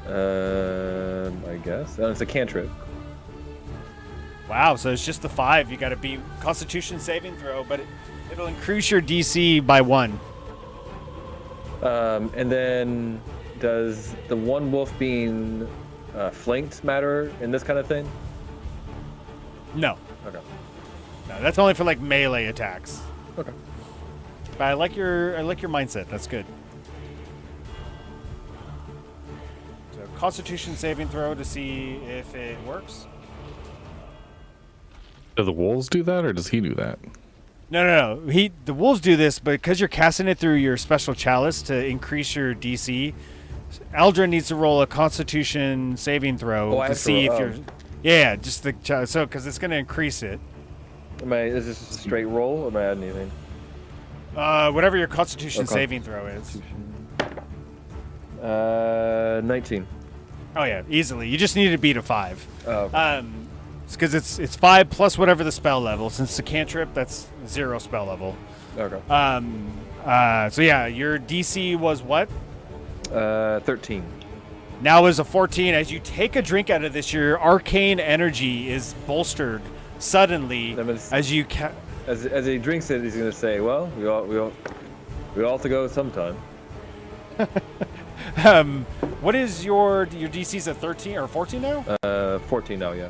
[SPEAKER 2] I guess. Oh, it's a cantrip.
[SPEAKER 1] Wow, so it's just the 5. You got to beat Constitution saving throw, but it'll increase your DC by 1.
[SPEAKER 2] And then does the one wolf being flanked matter in this kind of thing?
[SPEAKER 1] No.
[SPEAKER 2] Okay.
[SPEAKER 1] No, that's only for like melee attacks.
[SPEAKER 2] Okay.
[SPEAKER 1] But I like your mindset. That's good. So Constitution saving throw to see if it works.
[SPEAKER 4] Do the wolves do that, or does he do that?
[SPEAKER 1] No. The wolves do this, but because you're casting it through your special chalice to increase your DC, Eldrin needs to roll a Constitution saving throw to see if you're. Yeah, just the so because it's going to increase it.
[SPEAKER 2] Is this just a straight roll, or am I adding anything?
[SPEAKER 1] Whatever your Constitution saving throw is.
[SPEAKER 2] 19.
[SPEAKER 1] Oh yeah, easily. You just need to beat a 5.
[SPEAKER 2] Oh. Okay.
[SPEAKER 1] Because it's 5 plus whatever the spell level. Since it's a cantrip, that's 0 spell level.
[SPEAKER 2] Okay.
[SPEAKER 1] So yeah, your DC was what?
[SPEAKER 2] 13.
[SPEAKER 1] Now is a 14. As you take a drink out of this, your arcane energy is bolstered suddenly as you
[SPEAKER 2] as he drinks it, he's gonna say, "Well, we all have to go sometime."
[SPEAKER 1] What is your DC's a 13 or 14 now?
[SPEAKER 2] 14 now, yeah.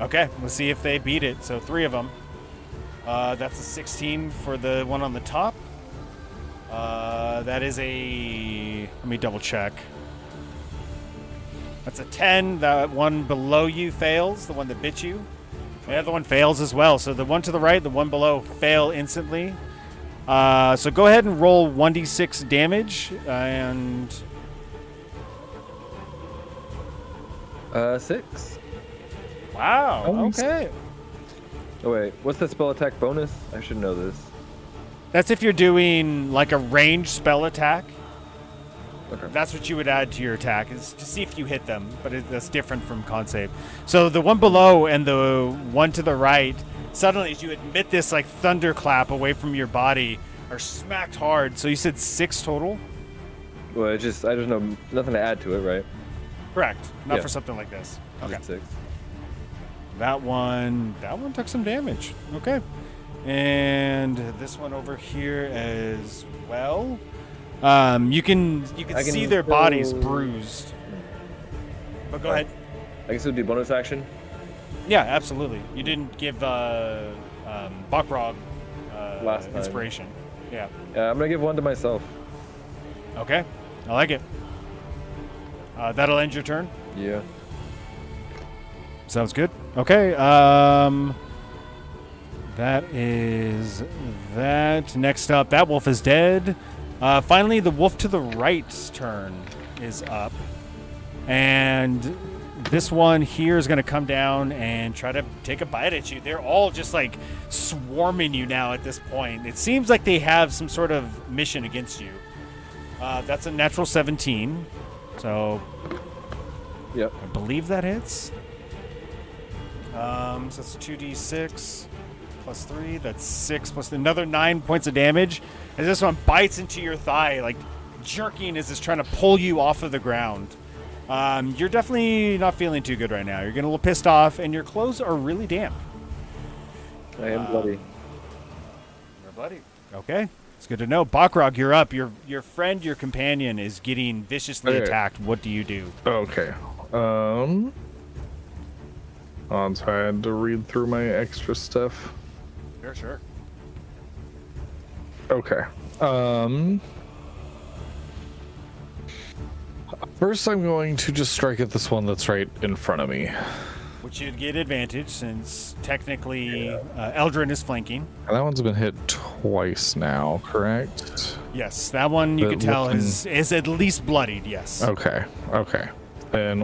[SPEAKER 1] Okay, let's see if they beat it. So 3 of them. That's a 16 for the one on the top. That is a... Let me double check. That's a 10. That one below you fails, the one that bit you. The other one fails as well. So the one to the right, the one below fail instantly. So go ahead and roll 1d6 damage. And...
[SPEAKER 2] 6.
[SPEAKER 1] Wow, okay.
[SPEAKER 2] Oh wait, what's the spell attack bonus? I should know this.
[SPEAKER 1] That's if you're doing like a ranged spell attack.
[SPEAKER 2] Okay.
[SPEAKER 1] That's what you would add to your attack, is to see if you hit them, but that's different from con save. So the one below and the one to the right, suddenly as you emit this like thunderclap away from your body, are smacked hard. So you said 6 total?
[SPEAKER 2] Well, I just know nothing to add to it, right?
[SPEAKER 1] Correct. Not for something like this. Okay.
[SPEAKER 2] 6.
[SPEAKER 1] That one took some damage. Okay. And this one over here as well. You can see their bodies bruised. But go ahead.
[SPEAKER 2] I guess it would be bonus action.
[SPEAKER 1] Yeah, absolutely. You didn't give Bakrog
[SPEAKER 2] Last time.
[SPEAKER 1] inspiration. Yeah.
[SPEAKER 2] I'm gonna give one to myself.
[SPEAKER 1] Okay, I like it. That'll end your turn.
[SPEAKER 2] Yeah.
[SPEAKER 1] Sounds good. Okay. That is that. Next up, that wolf is dead. Finally, the wolf to the right's turn is up, and this one here is going to come down and try to take a bite at you. They're all just like swarming you now at this point. It seems like they have some sort of mission against you. That's a natural 17. So,
[SPEAKER 2] yep.
[SPEAKER 1] I believe that hits. So it's 2d6 plus 3. That's 6 plus another 9 points of damage. As this one bites into your thigh, like jerking as it's trying to pull you off of the ground. You're definitely not feeling too good right now. You're getting a little pissed off, and your clothes are really damp.
[SPEAKER 2] I am bloody.
[SPEAKER 1] You're bloody. Okay. It's good to know. Bakrog, you're up. Your friend, your companion, is getting viciously attacked. What do you do?
[SPEAKER 4] Okay. So I had to read through my extra stuff.
[SPEAKER 1] Sure.
[SPEAKER 4] Okay. First, I'm going to just strike at this one that's right in front of me.
[SPEAKER 1] Which you'd get advantage since technically Eldrin is flanking.
[SPEAKER 4] And that one's been hit twice now, correct?
[SPEAKER 1] Yes, that one you can tell is at least bloodied, yes.
[SPEAKER 4] Okay. And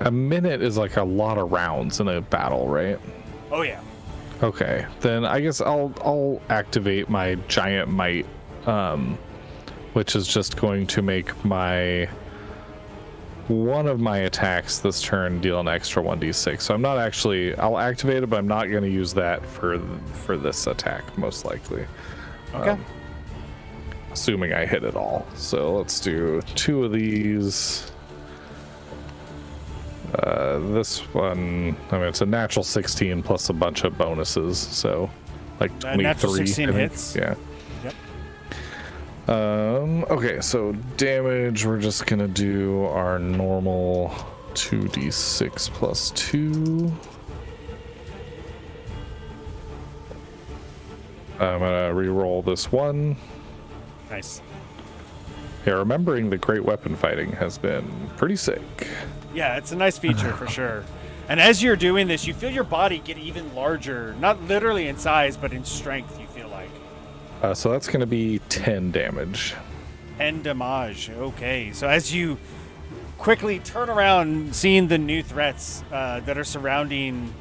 [SPEAKER 4] a minute is like a lot of rounds in a battle, right?
[SPEAKER 1] Oh, yeah.
[SPEAKER 4] Okay, then I guess I'll activate my giant might, which is just going to make one of my attacks this turn deal an extra 1d6. So I'll activate it, but I'm not going to use that for this attack, most likely.
[SPEAKER 1] Okay.
[SPEAKER 4] Assuming I hit it all. So let's do 2 of these. This one, it's a natural 16 plus a bunch of bonuses, so like 23.
[SPEAKER 1] Natural 16 hits.
[SPEAKER 4] Yeah.
[SPEAKER 1] Yep.
[SPEAKER 4] Okay, so damage, we're just gonna do our normal 2d6 plus 2. I'm gonna re-roll this one.
[SPEAKER 1] Nice.
[SPEAKER 4] Yeah, remembering that great weapon fighting has been pretty sick.
[SPEAKER 1] Yeah, it's a nice feature for sure. And as you're doing this, you feel your body get even larger, not literally in size, but in strength, you feel like.
[SPEAKER 4] So that's going to be 10 damage.
[SPEAKER 1] 10 damage. Okay, so as you quickly turn around, seeing the new threats that are surrounding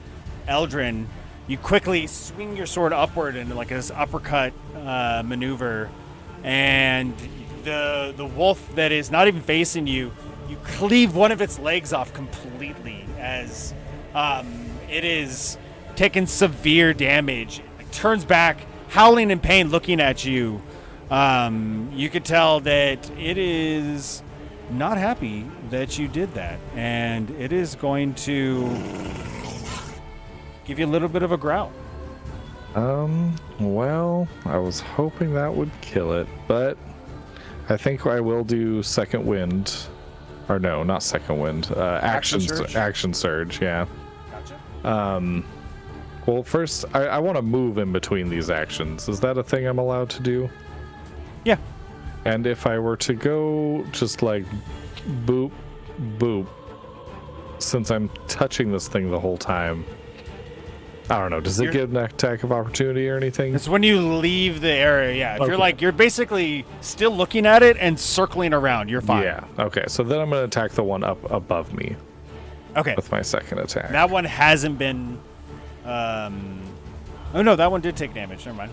[SPEAKER 1] Eldrin, you quickly swing your sword upward into like this uppercut maneuver, and the wolf that is not even facing you, you cleave one of its legs off completely as it is taking severe damage. It turns back, howling in pain, looking at you. You could tell that it is not happy that you did that, and it is going to give you a little bit of a growl.
[SPEAKER 4] Well, I was hoping that would kill it, but I think I will do second wind. Or no, not second wind. Action surge, yeah.
[SPEAKER 1] Gotcha.
[SPEAKER 4] Well, first, I want to move in between these actions. Is that a thing I'm allowed to do?
[SPEAKER 1] Yeah.
[SPEAKER 4] And if I were to go just like boop, boop, since I'm touching this thing the whole time, I don't know. Does it get an attack of opportunity or anything?
[SPEAKER 1] It's when you leave the area, yeah. If you're basically still looking at it and circling around, you're fine.
[SPEAKER 4] Yeah, okay. So then I'm going to attack the one up above me.
[SPEAKER 1] Okay.
[SPEAKER 4] With my second attack.
[SPEAKER 1] That one hasn't been... Oh, no, that one did take damage. Never mind.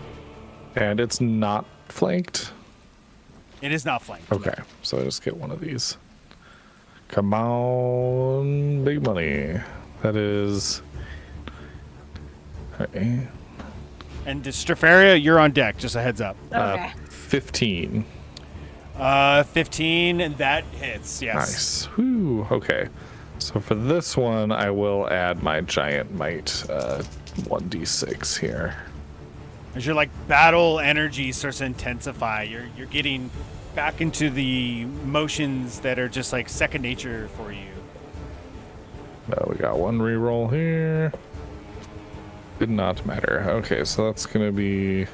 [SPEAKER 4] And it's not flanked?
[SPEAKER 1] It is not flanked.
[SPEAKER 4] Okay, so I just get one of these. Come on, big money. That is... Okay.
[SPEAKER 1] And Strafaria, you're on deck. Just a heads up.
[SPEAKER 3] Okay.
[SPEAKER 4] 15.
[SPEAKER 1] 15, and that hits. Yes.
[SPEAKER 4] Nice. Whew. Okay. So for this one, I will add my giant might 1d6 here.
[SPEAKER 1] As your battle energy starts to intensify, you're getting back into the motions that are just like second nature for you.
[SPEAKER 4] We got one reroll here. Did not matter. Okay, so that's gonna be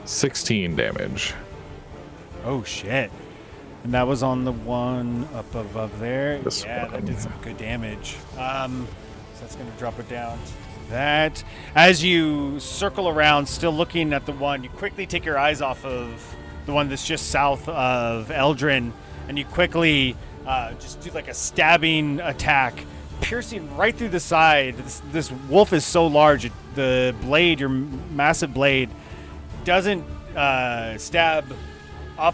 [SPEAKER 4] 16 damage.
[SPEAKER 1] Oh shit! And that was on the one up above there.
[SPEAKER 4] This
[SPEAKER 1] that
[SPEAKER 4] one.
[SPEAKER 1] did some good damage. So that's gonna drop it down to that. As you circle around, still looking at the one, you quickly take your eyes off of the one that's just south of Eldrin, and you quickly just do like a stabbing attack, piercing right through the side. This wolf is so large, the blade, your massive blade, doesn't stab up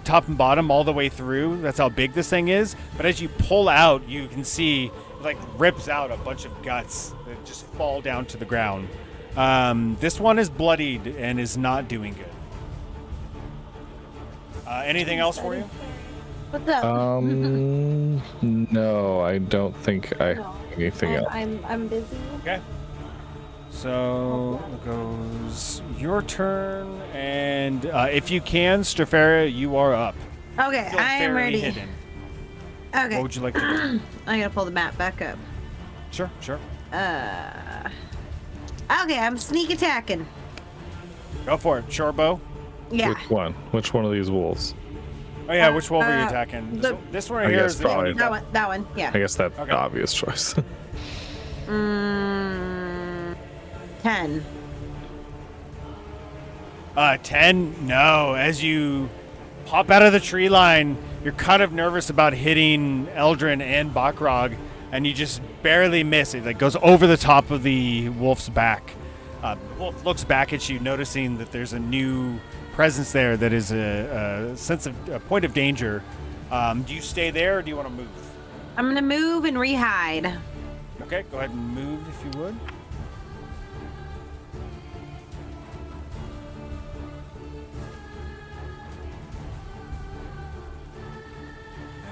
[SPEAKER 1] top and bottom all the way through. That's how big this thing is. But as you pull out, you can see it like rips out a bunch of guts that just fall down to the ground. This one is bloodied and is not doing good. Anything else for you?
[SPEAKER 3] What's up?
[SPEAKER 4] No, I don't think I have anything else.
[SPEAKER 3] I'm busy.
[SPEAKER 1] Okay. So it goes your turn, and if you can, Strafera, you are up.
[SPEAKER 3] Okay,
[SPEAKER 1] Still
[SPEAKER 3] I am
[SPEAKER 1] fairly
[SPEAKER 3] ready.
[SPEAKER 1] hidden.
[SPEAKER 3] Okay.
[SPEAKER 1] What would you like to do?
[SPEAKER 3] I gotta pull the map back up.
[SPEAKER 1] Sure.
[SPEAKER 3] Okay, I'm sneak attacking.
[SPEAKER 1] Go for it. Short bow.
[SPEAKER 3] Yeah.
[SPEAKER 4] Which one? Which one of these wolves?
[SPEAKER 1] Oh yeah, which wolf are you attacking? This one right
[SPEAKER 4] I
[SPEAKER 1] here
[SPEAKER 4] guess
[SPEAKER 1] is the
[SPEAKER 4] probably-
[SPEAKER 1] one.
[SPEAKER 3] That one. Yeah.
[SPEAKER 4] I guess that's
[SPEAKER 1] Okay.
[SPEAKER 4] the obvious choice.
[SPEAKER 3] 10.
[SPEAKER 1] 10? No. As you pop out of the tree line, you're kind of nervous about hitting Eldrin and Bakrog, and you just barely miss it. It goes over the top of the wolf's back. The wolf looks back at you, noticing that there's a new presence there that is a sense of a point of danger. Do you stay there, or do you want to move?
[SPEAKER 3] I'm gonna move and rehide.
[SPEAKER 1] Okay, go ahead and move if you would.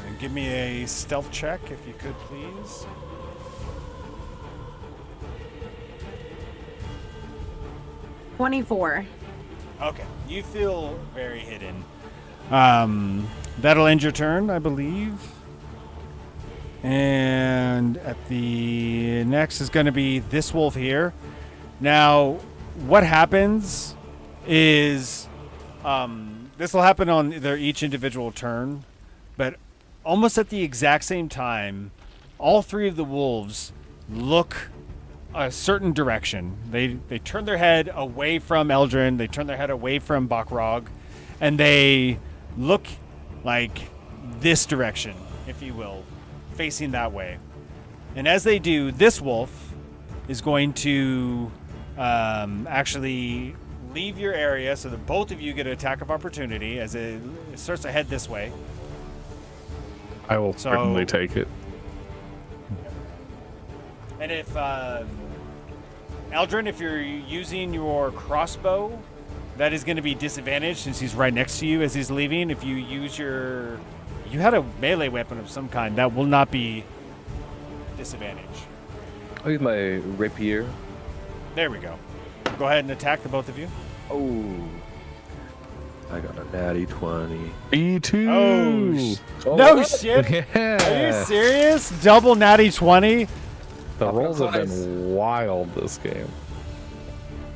[SPEAKER 1] And give me a stealth check if you could, please.
[SPEAKER 3] $24.
[SPEAKER 1] Okay, you feel very hidden. That'll end your turn, I believe. And at the next is going to be this wolf here. Now, what happens is this will happen on their each individual turn, but almost at the exact same time, all three of the wolves look a certain direction. They turn their head away from Eldrin, they turn their head away from Bakrog, and they look like this direction, if you will, facing that way. And as they do, this wolf is going to actually leave your area so that both of you get an attack of opportunity as it starts to head this way.
[SPEAKER 4] I will certainly take it.
[SPEAKER 1] And if Eldrin, if you're using your crossbow, that is going to be disadvantaged since he's right next to you as he's leaving. If you use you had a melee weapon of some kind, that will not be disadvantage.
[SPEAKER 2] I'll use my rapier.
[SPEAKER 1] There we go. Go ahead and attack the both of you.
[SPEAKER 2] Oh, I got a natty 20.
[SPEAKER 4] B2.
[SPEAKER 1] No shit.
[SPEAKER 4] Yeah.
[SPEAKER 1] Are you serious? Double natty 20?
[SPEAKER 4] The rolls have been wild this game.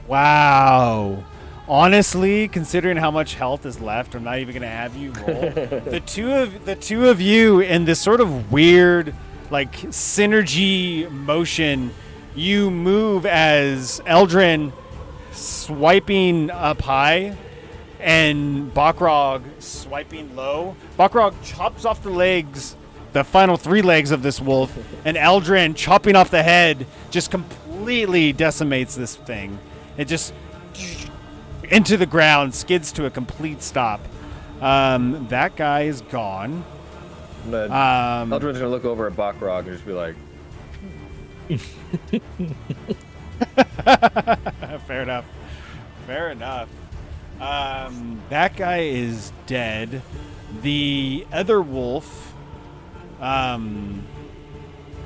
[SPEAKER 1] Wow. Honestly, considering how much health is left, I'm not even gonna have you roll. the two of you in this sort of weird, like, synergy motion, you move as Eldrin swiping up high and Bakrog swiping low. Bakrog chops off the legs, the final 3 legs of this wolf, and Eldrin chopping off the head just completely decimates this thing. It just into the ground, skids to a complete stop. That guy is gone.
[SPEAKER 2] Eldrin's gonna look over at Bakrog and just be like,
[SPEAKER 1] Fair enough. That guy is dead. The other wolf,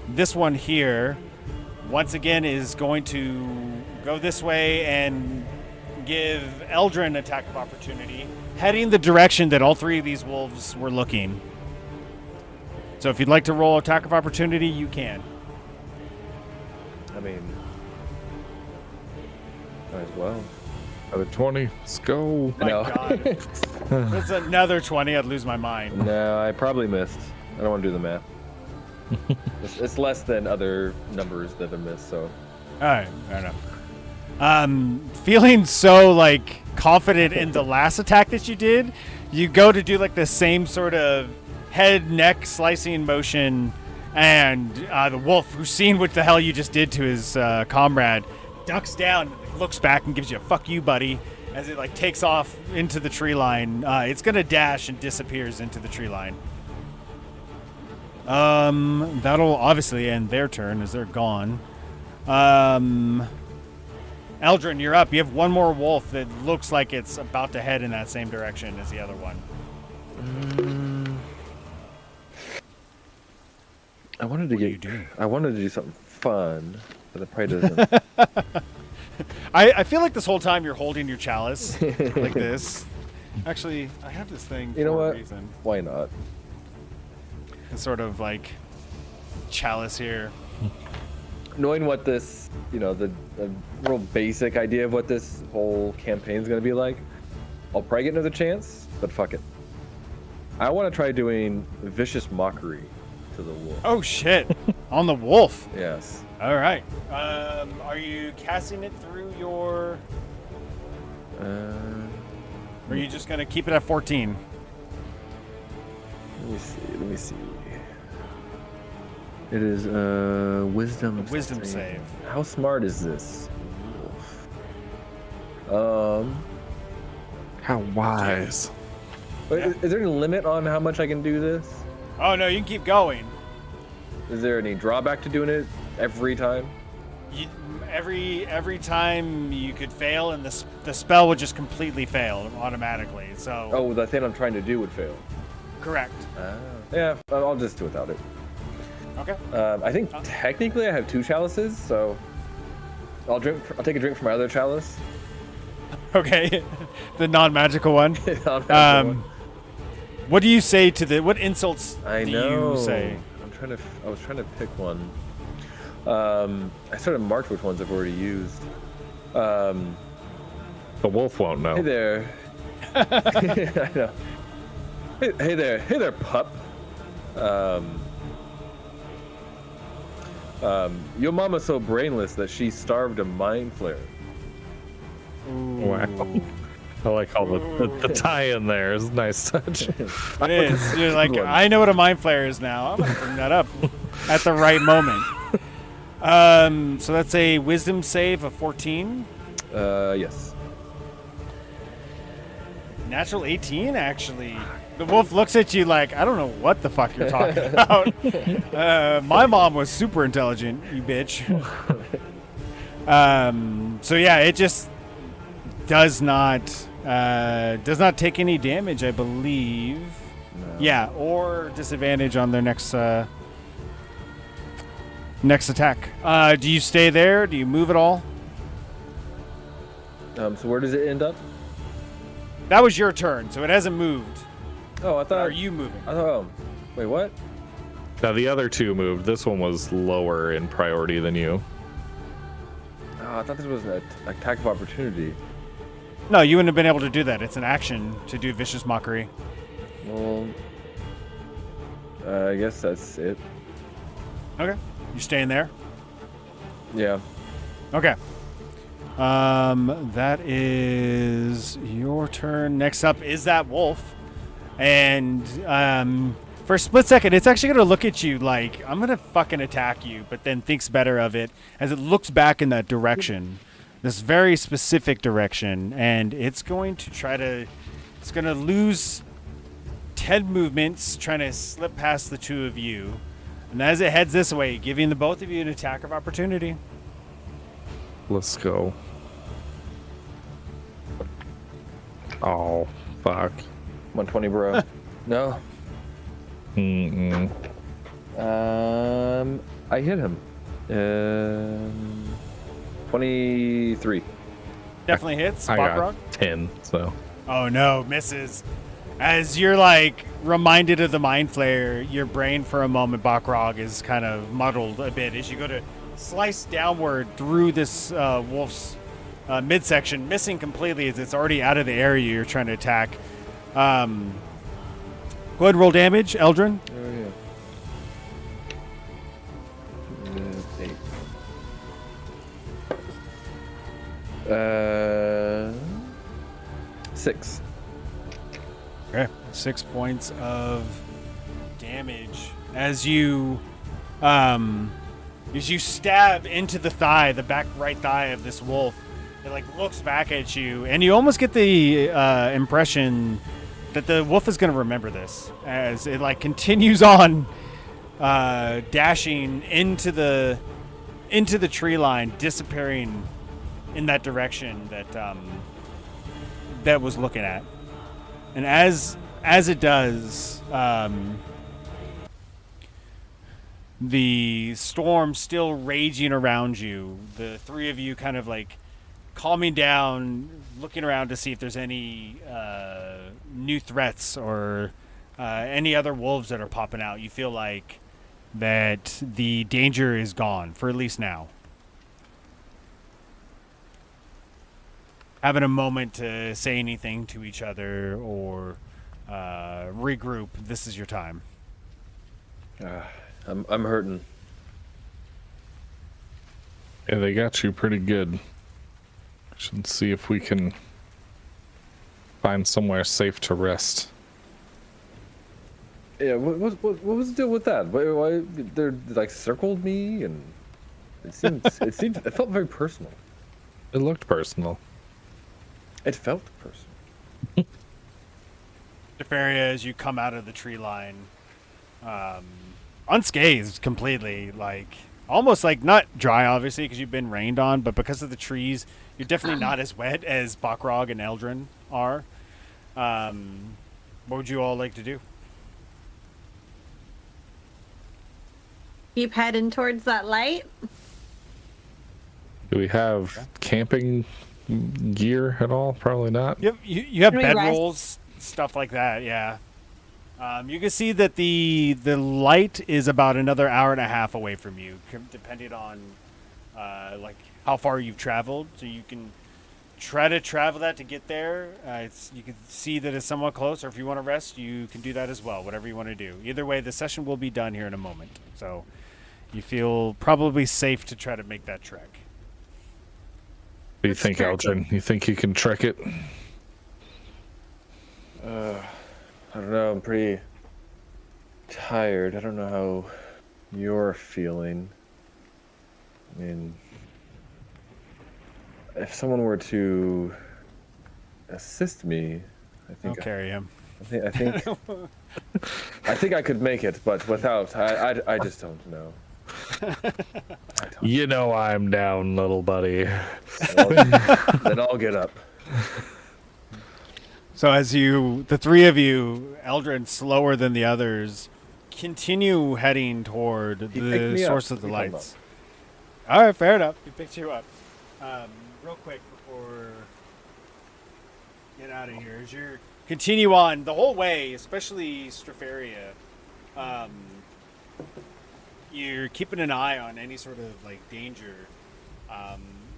[SPEAKER 1] this one here, once again is going to go this way and and give Eldrin attack of opportunity, heading the direction that all three of these wolves were looking. So if you'd like to roll attack of opportunity, you can.
[SPEAKER 2] I mean, might as well.
[SPEAKER 4] Another 20. Let's go.
[SPEAKER 1] My God. That's another 20. I'd lose my mind.
[SPEAKER 2] No, I probably missed. I don't want to do the math. It's less than other numbers that have missed, so.
[SPEAKER 1] All right, fair enough. Feeling so like confident in the last attack that you did, you go to do like the same sort of head neck slicing motion, and the wolf, who's seen what the hell you just did to his comrade, ducks down, looks back, and gives you a "fuck you, buddy" as it like takes off into the tree line. It's gonna dash and disappears into the tree line. That'll obviously end their turn as they're gone. Eldrin, you're up. You have one more wolf that looks like it's about to head in that same direction as the other one.
[SPEAKER 2] I wanted to do something fun, but it probably doesn't.
[SPEAKER 1] I feel like this whole time you're holding your chalice like this. Actually, I have this thing
[SPEAKER 2] You know
[SPEAKER 1] for a
[SPEAKER 2] what?
[SPEAKER 1] reason.
[SPEAKER 2] Why not?
[SPEAKER 1] It's sort of like chalice here.
[SPEAKER 2] Knowing what this, the real basic idea of what this whole campaign is going to be like, I'll probably get another chance, but fuck it. I want to try doing vicious mockery to the wolf.
[SPEAKER 1] Oh shit! On the wolf.
[SPEAKER 2] Yes.
[SPEAKER 1] All right. Are you casting it through your? Or are you just gonna keep it at 14?
[SPEAKER 2] Let me see. It is wisdom.
[SPEAKER 1] Wisdom save.
[SPEAKER 2] How smart is this wolf?
[SPEAKER 4] How wise.
[SPEAKER 2] Wait, is there any limit on how much I can do this?
[SPEAKER 1] Oh no, you can keep going.
[SPEAKER 2] Is there any drawback to doing it every time?
[SPEAKER 1] Every time you could fail, and the spell would just completely fail automatically. So.
[SPEAKER 2] Oh, the thing I'm trying to do would fail.
[SPEAKER 1] Correct.
[SPEAKER 2] Yeah, I'll just do without it.
[SPEAKER 1] Okay.
[SPEAKER 2] I think technically I have 2 chalices, so I'll take a drink from my other chalice.
[SPEAKER 1] Okay, the non-magical one.
[SPEAKER 2] Non-magical one.
[SPEAKER 1] What do you say to what insults do you say?
[SPEAKER 2] I was trying to pick one. I sort of marked which ones I've already used.
[SPEAKER 4] The wolf won't know.
[SPEAKER 2] Hey there. I know. Hey there, pup. Your mama's so brainless that she starved a mind flare.
[SPEAKER 4] Wow. I like all the tie-in there. It's a nice touch.
[SPEAKER 1] It is. You're like, I know what a mind flare is now. I'm gonna bring that up at the right moment. So that's a wisdom save of 14.
[SPEAKER 2] Yes.
[SPEAKER 1] Natural 18, actually. The wolf looks at you like, I don't know what the fuck you're talking about. My mom was super intelligent, you bitch. So yeah, it just does not take any damage, I believe. No. Yeah, or disadvantage on their next attack. Do you stay there? Do you move at all?
[SPEAKER 2] So where does it end up?
[SPEAKER 1] That was your turn, so it hasn't moved.
[SPEAKER 2] Oh, I thought.
[SPEAKER 1] Are you moving?
[SPEAKER 2] Wait, what?
[SPEAKER 4] Now the other 2 moved. This one was lower in priority than you.
[SPEAKER 2] Oh, I thought this was an attack of opportunity.
[SPEAKER 1] No, you wouldn't have been able to do that. It's an action to do vicious mockery.
[SPEAKER 2] Well, I guess that's it.
[SPEAKER 1] Okay. You staying there?
[SPEAKER 2] Yeah.
[SPEAKER 1] Okay. That is your turn. Next up is that wolf. And for a split second, it's actually going to look at you like, I'm going to fucking attack you, but then thinks better of it as it looks back in that direction, this very specific direction, and it's going to lose 10 movements trying to slip past the 2 of you. And as it heads this way, giving the both of you an attack of opportunity.
[SPEAKER 4] Let's go. Oh, fuck.
[SPEAKER 2] 120, bro. No.
[SPEAKER 4] Mm-mm.
[SPEAKER 2] I hit him. 23.
[SPEAKER 1] Definitely hits.
[SPEAKER 4] I got
[SPEAKER 1] Backrog.
[SPEAKER 4] 10, so.
[SPEAKER 1] Oh no, misses. As you're like reminded of the mind flayer, your brain for a moment, Backrog, is kind of muddled a bit as you go to slice downward through this wolf's midsection, missing completely as it's already out of the area you're trying to attack. Go ahead and roll damage, Eldrin.
[SPEAKER 2] Oh yeah. 6.
[SPEAKER 1] Okay, 6 points of damage as you stab into the thigh, the back right thigh of this wolf. It like looks back at you, and you almost get the impression that the wolf is going to remember this as it like continues on dashing into the tree line, disappearing in that direction that was looking at. And as it does, the storm still raging around you. The three of you kind of like calming down, looking around to see if there's any new threats or any other wolves that are popping out. You feel like that the danger is gone, for at least now. Having a moment to say anything to each other or regroup, this is your time.
[SPEAKER 2] I'm hurting.
[SPEAKER 4] Yeah, they got you pretty good. Should see if we can find somewhere safe to rest.
[SPEAKER 2] Yeah, what was the deal with that? Why they like circled me, and it felt very personal.
[SPEAKER 4] It looked personal.
[SPEAKER 2] It felt personal.
[SPEAKER 1] Defaria, as you come out of the tree line, unscathed completely, like almost like not dry, obviously, because you've been rained on, but because of the trees, you're definitely not as wet as Backrog and Eldrin are. What would you all like to do?
[SPEAKER 3] Keep heading towards that light.
[SPEAKER 4] Do we have camping gear at all? Probably not.
[SPEAKER 1] Yep, you have
[SPEAKER 3] Can we rest?
[SPEAKER 1] bedrolls, stuff like that. Yeah. You can see that the light is about another hour and a half away from you, depending on like how far you've traveled. So you can try to travel that to get there. You can see that it's somewhat close, or if you want to rest, you can do that as well. Whatever you want to do. Either way, the session will be done here in a moment. So you feel probably safe to try to make that trek.
[SPEAKER 4] What do you think, Eldrin? You think you can trek it?
[SPEAKER 2] I don't know. I'm pretty tired. I don't know how you're feeling. I mean, if someone were to assist me, I think
[SPEAKER 1] I'll carry him.
[SPEAKER 2] I think I could make it, but without, I just don't know.
[SPEAKER 4] You know I'm down, little buddy.
[SPEAKER 2] Then I'll get up.
[SPEAKER 1] So as the three of you, Eldrin slower than the others, continue heading toward the source of the lights. All right, fair enough. He picked you up. Real quick before get out of here, as you continue on the whole way, especially Strafaria, you're keeping an eye on any sort of like danger.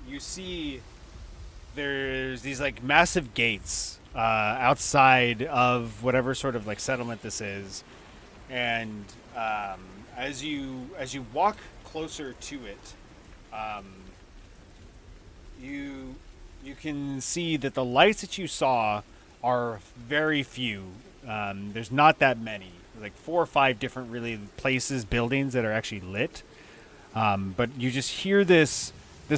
[SPEAKER 1] You see there's these like massive gates outside of whatever sort of like settlement this is, and as you walk closer to it, you can see that the lights that you saw are very few. There's not that many, like 4 or 5 different really places, buildings that are actually lit. But you just hear this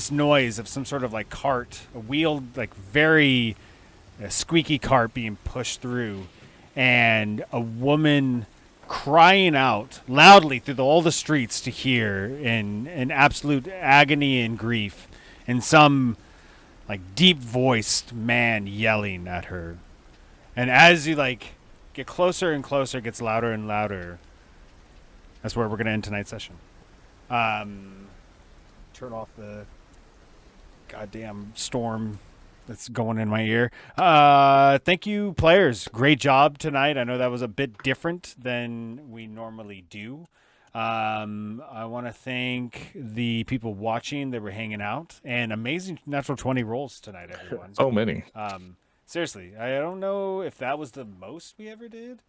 [SPEAKER 1] noise of some sort of like cart, a wheeled, like very squeaky cart being pushed through, and a woman crying out loudly through all the streets to hear in absolute agony and grief, and some like deep voiced man yelling at her. And as you like get closer and closer, it gets louder and louder. That's where we're gonna end tonight's session. Turn off the goddamn storm that's going in my ear. Thank you, players. Great job tonight. I know that was a bit different than we normally do. I want to thank the people watching that were hanging out, and amazing natural 20 rolls tonight, everyone.
[SPEAKER 4] So many.
[SPEAKER 1] Seriously, I don't know if that was the most we ever did,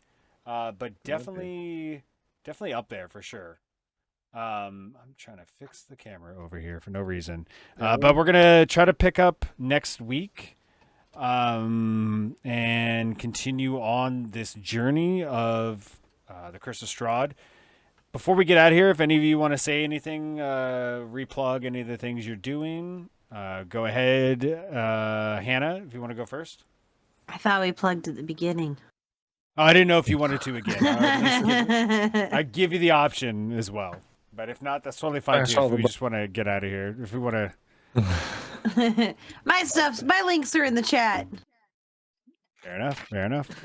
[SPEAKER 1] but definitely up there for sure. I'm trying to fix the camera over here for no reason, but we're gonna try to pick up next week, and continue on this journey of the Curse of Strahd. Before we get out of here, if any of you want to say anything, replug any of the things you're doing, go ahead. Hannah, if you want to go first.
[SPEAKER 3] I thought we plugged at the beginning.
[SPEAKER 1] Oh, I didn't know if you wanted to again. I'd give you the option as well. But if not, that's totally fine too. If we just want to get out of here. If we want
[SPEAKER 3] to... my links are in the chat.
[SPEAKER 1] Fair enough.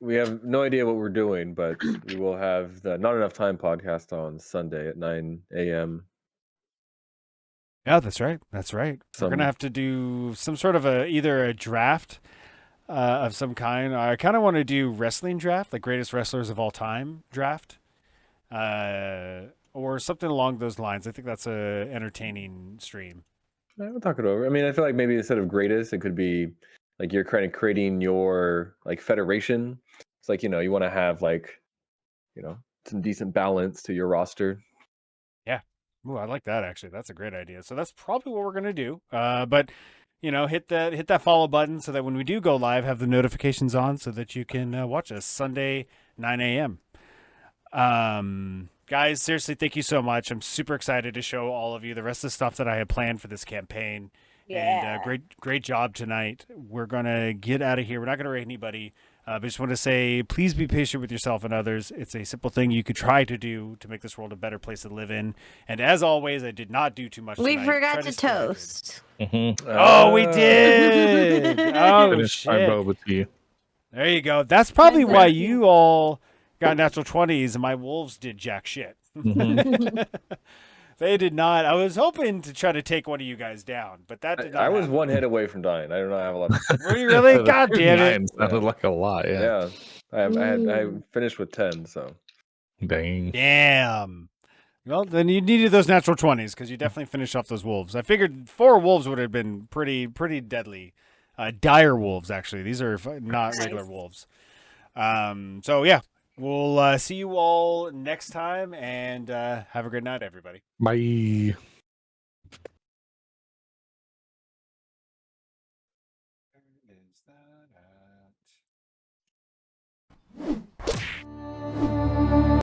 [SPEAKER 2] We have no idea what we're doing, but we will have the Not Enough Time podcast on Sunday at 9 a.m.
[SPEAKER 1] Yeah, that's right. We're going to have to do some sort of either a draft of some kind. I kind of want to do wrestling draft, like greatest wrestlers of all time draft, or something along those lines. I think that's a entertaining stream.
[SPEAKER 2] We'll talk it over. I mean, I feel like maybe instead of greatest, it could be like you're kind of creating your like federation. It's like, you want to have like, some decent balance to your roster.
[SPEAKER 1] Yeah. Ooh, I like that actually. That's a great idea. So that's probably what we're going to do. But hit that follow button so that when we do go live, have the notifications on so that you can watch us Sunday, 9 a.m. Guys, seriously, thank you so much. I'm super excited to show all of you the rest of the stuff that I have planned for this campaign. Yeah. And great job tonight. We're going to get out of here. We're not going to rate anybody. But I just want to say, please be patient with yourself and others. It's a simple thing you could try to do to make this world a better place to live in. And as always, I did not do too much tonight.
[SPEAKER 3] We forgot to toast.
[SPEAKER 4] Mm-hmm.
[SPEAKER 1] Oh, we did. Oh, shit. There you go. That's probably why you all got natural 20s and my wolves did jack shit. Mm-hmm. They did not. I was hoping to try to take one of you guys down, but that did not happen.
[SPEAKER 2] was one hit away from dying. I don't know. I have a lot.
[SPEAKER 1] Were you really? God damn it!
[SPEAKER 4] Sounded like a lot. Yeah.
[SPEAKER 2] I finished with 10. So.
[SPEAKER 4] Dang.
[SPEAKER 1] Damn. Well, then you needed those natural 20s because you definitely finished off those wolves. I figured 4 wolves would have been pretty deadly. Dire wolves, actually. These are not regular wolves. So yeah. We'll see you all next time, and have a good night, everybody.
[SPEAKER 4] Bye.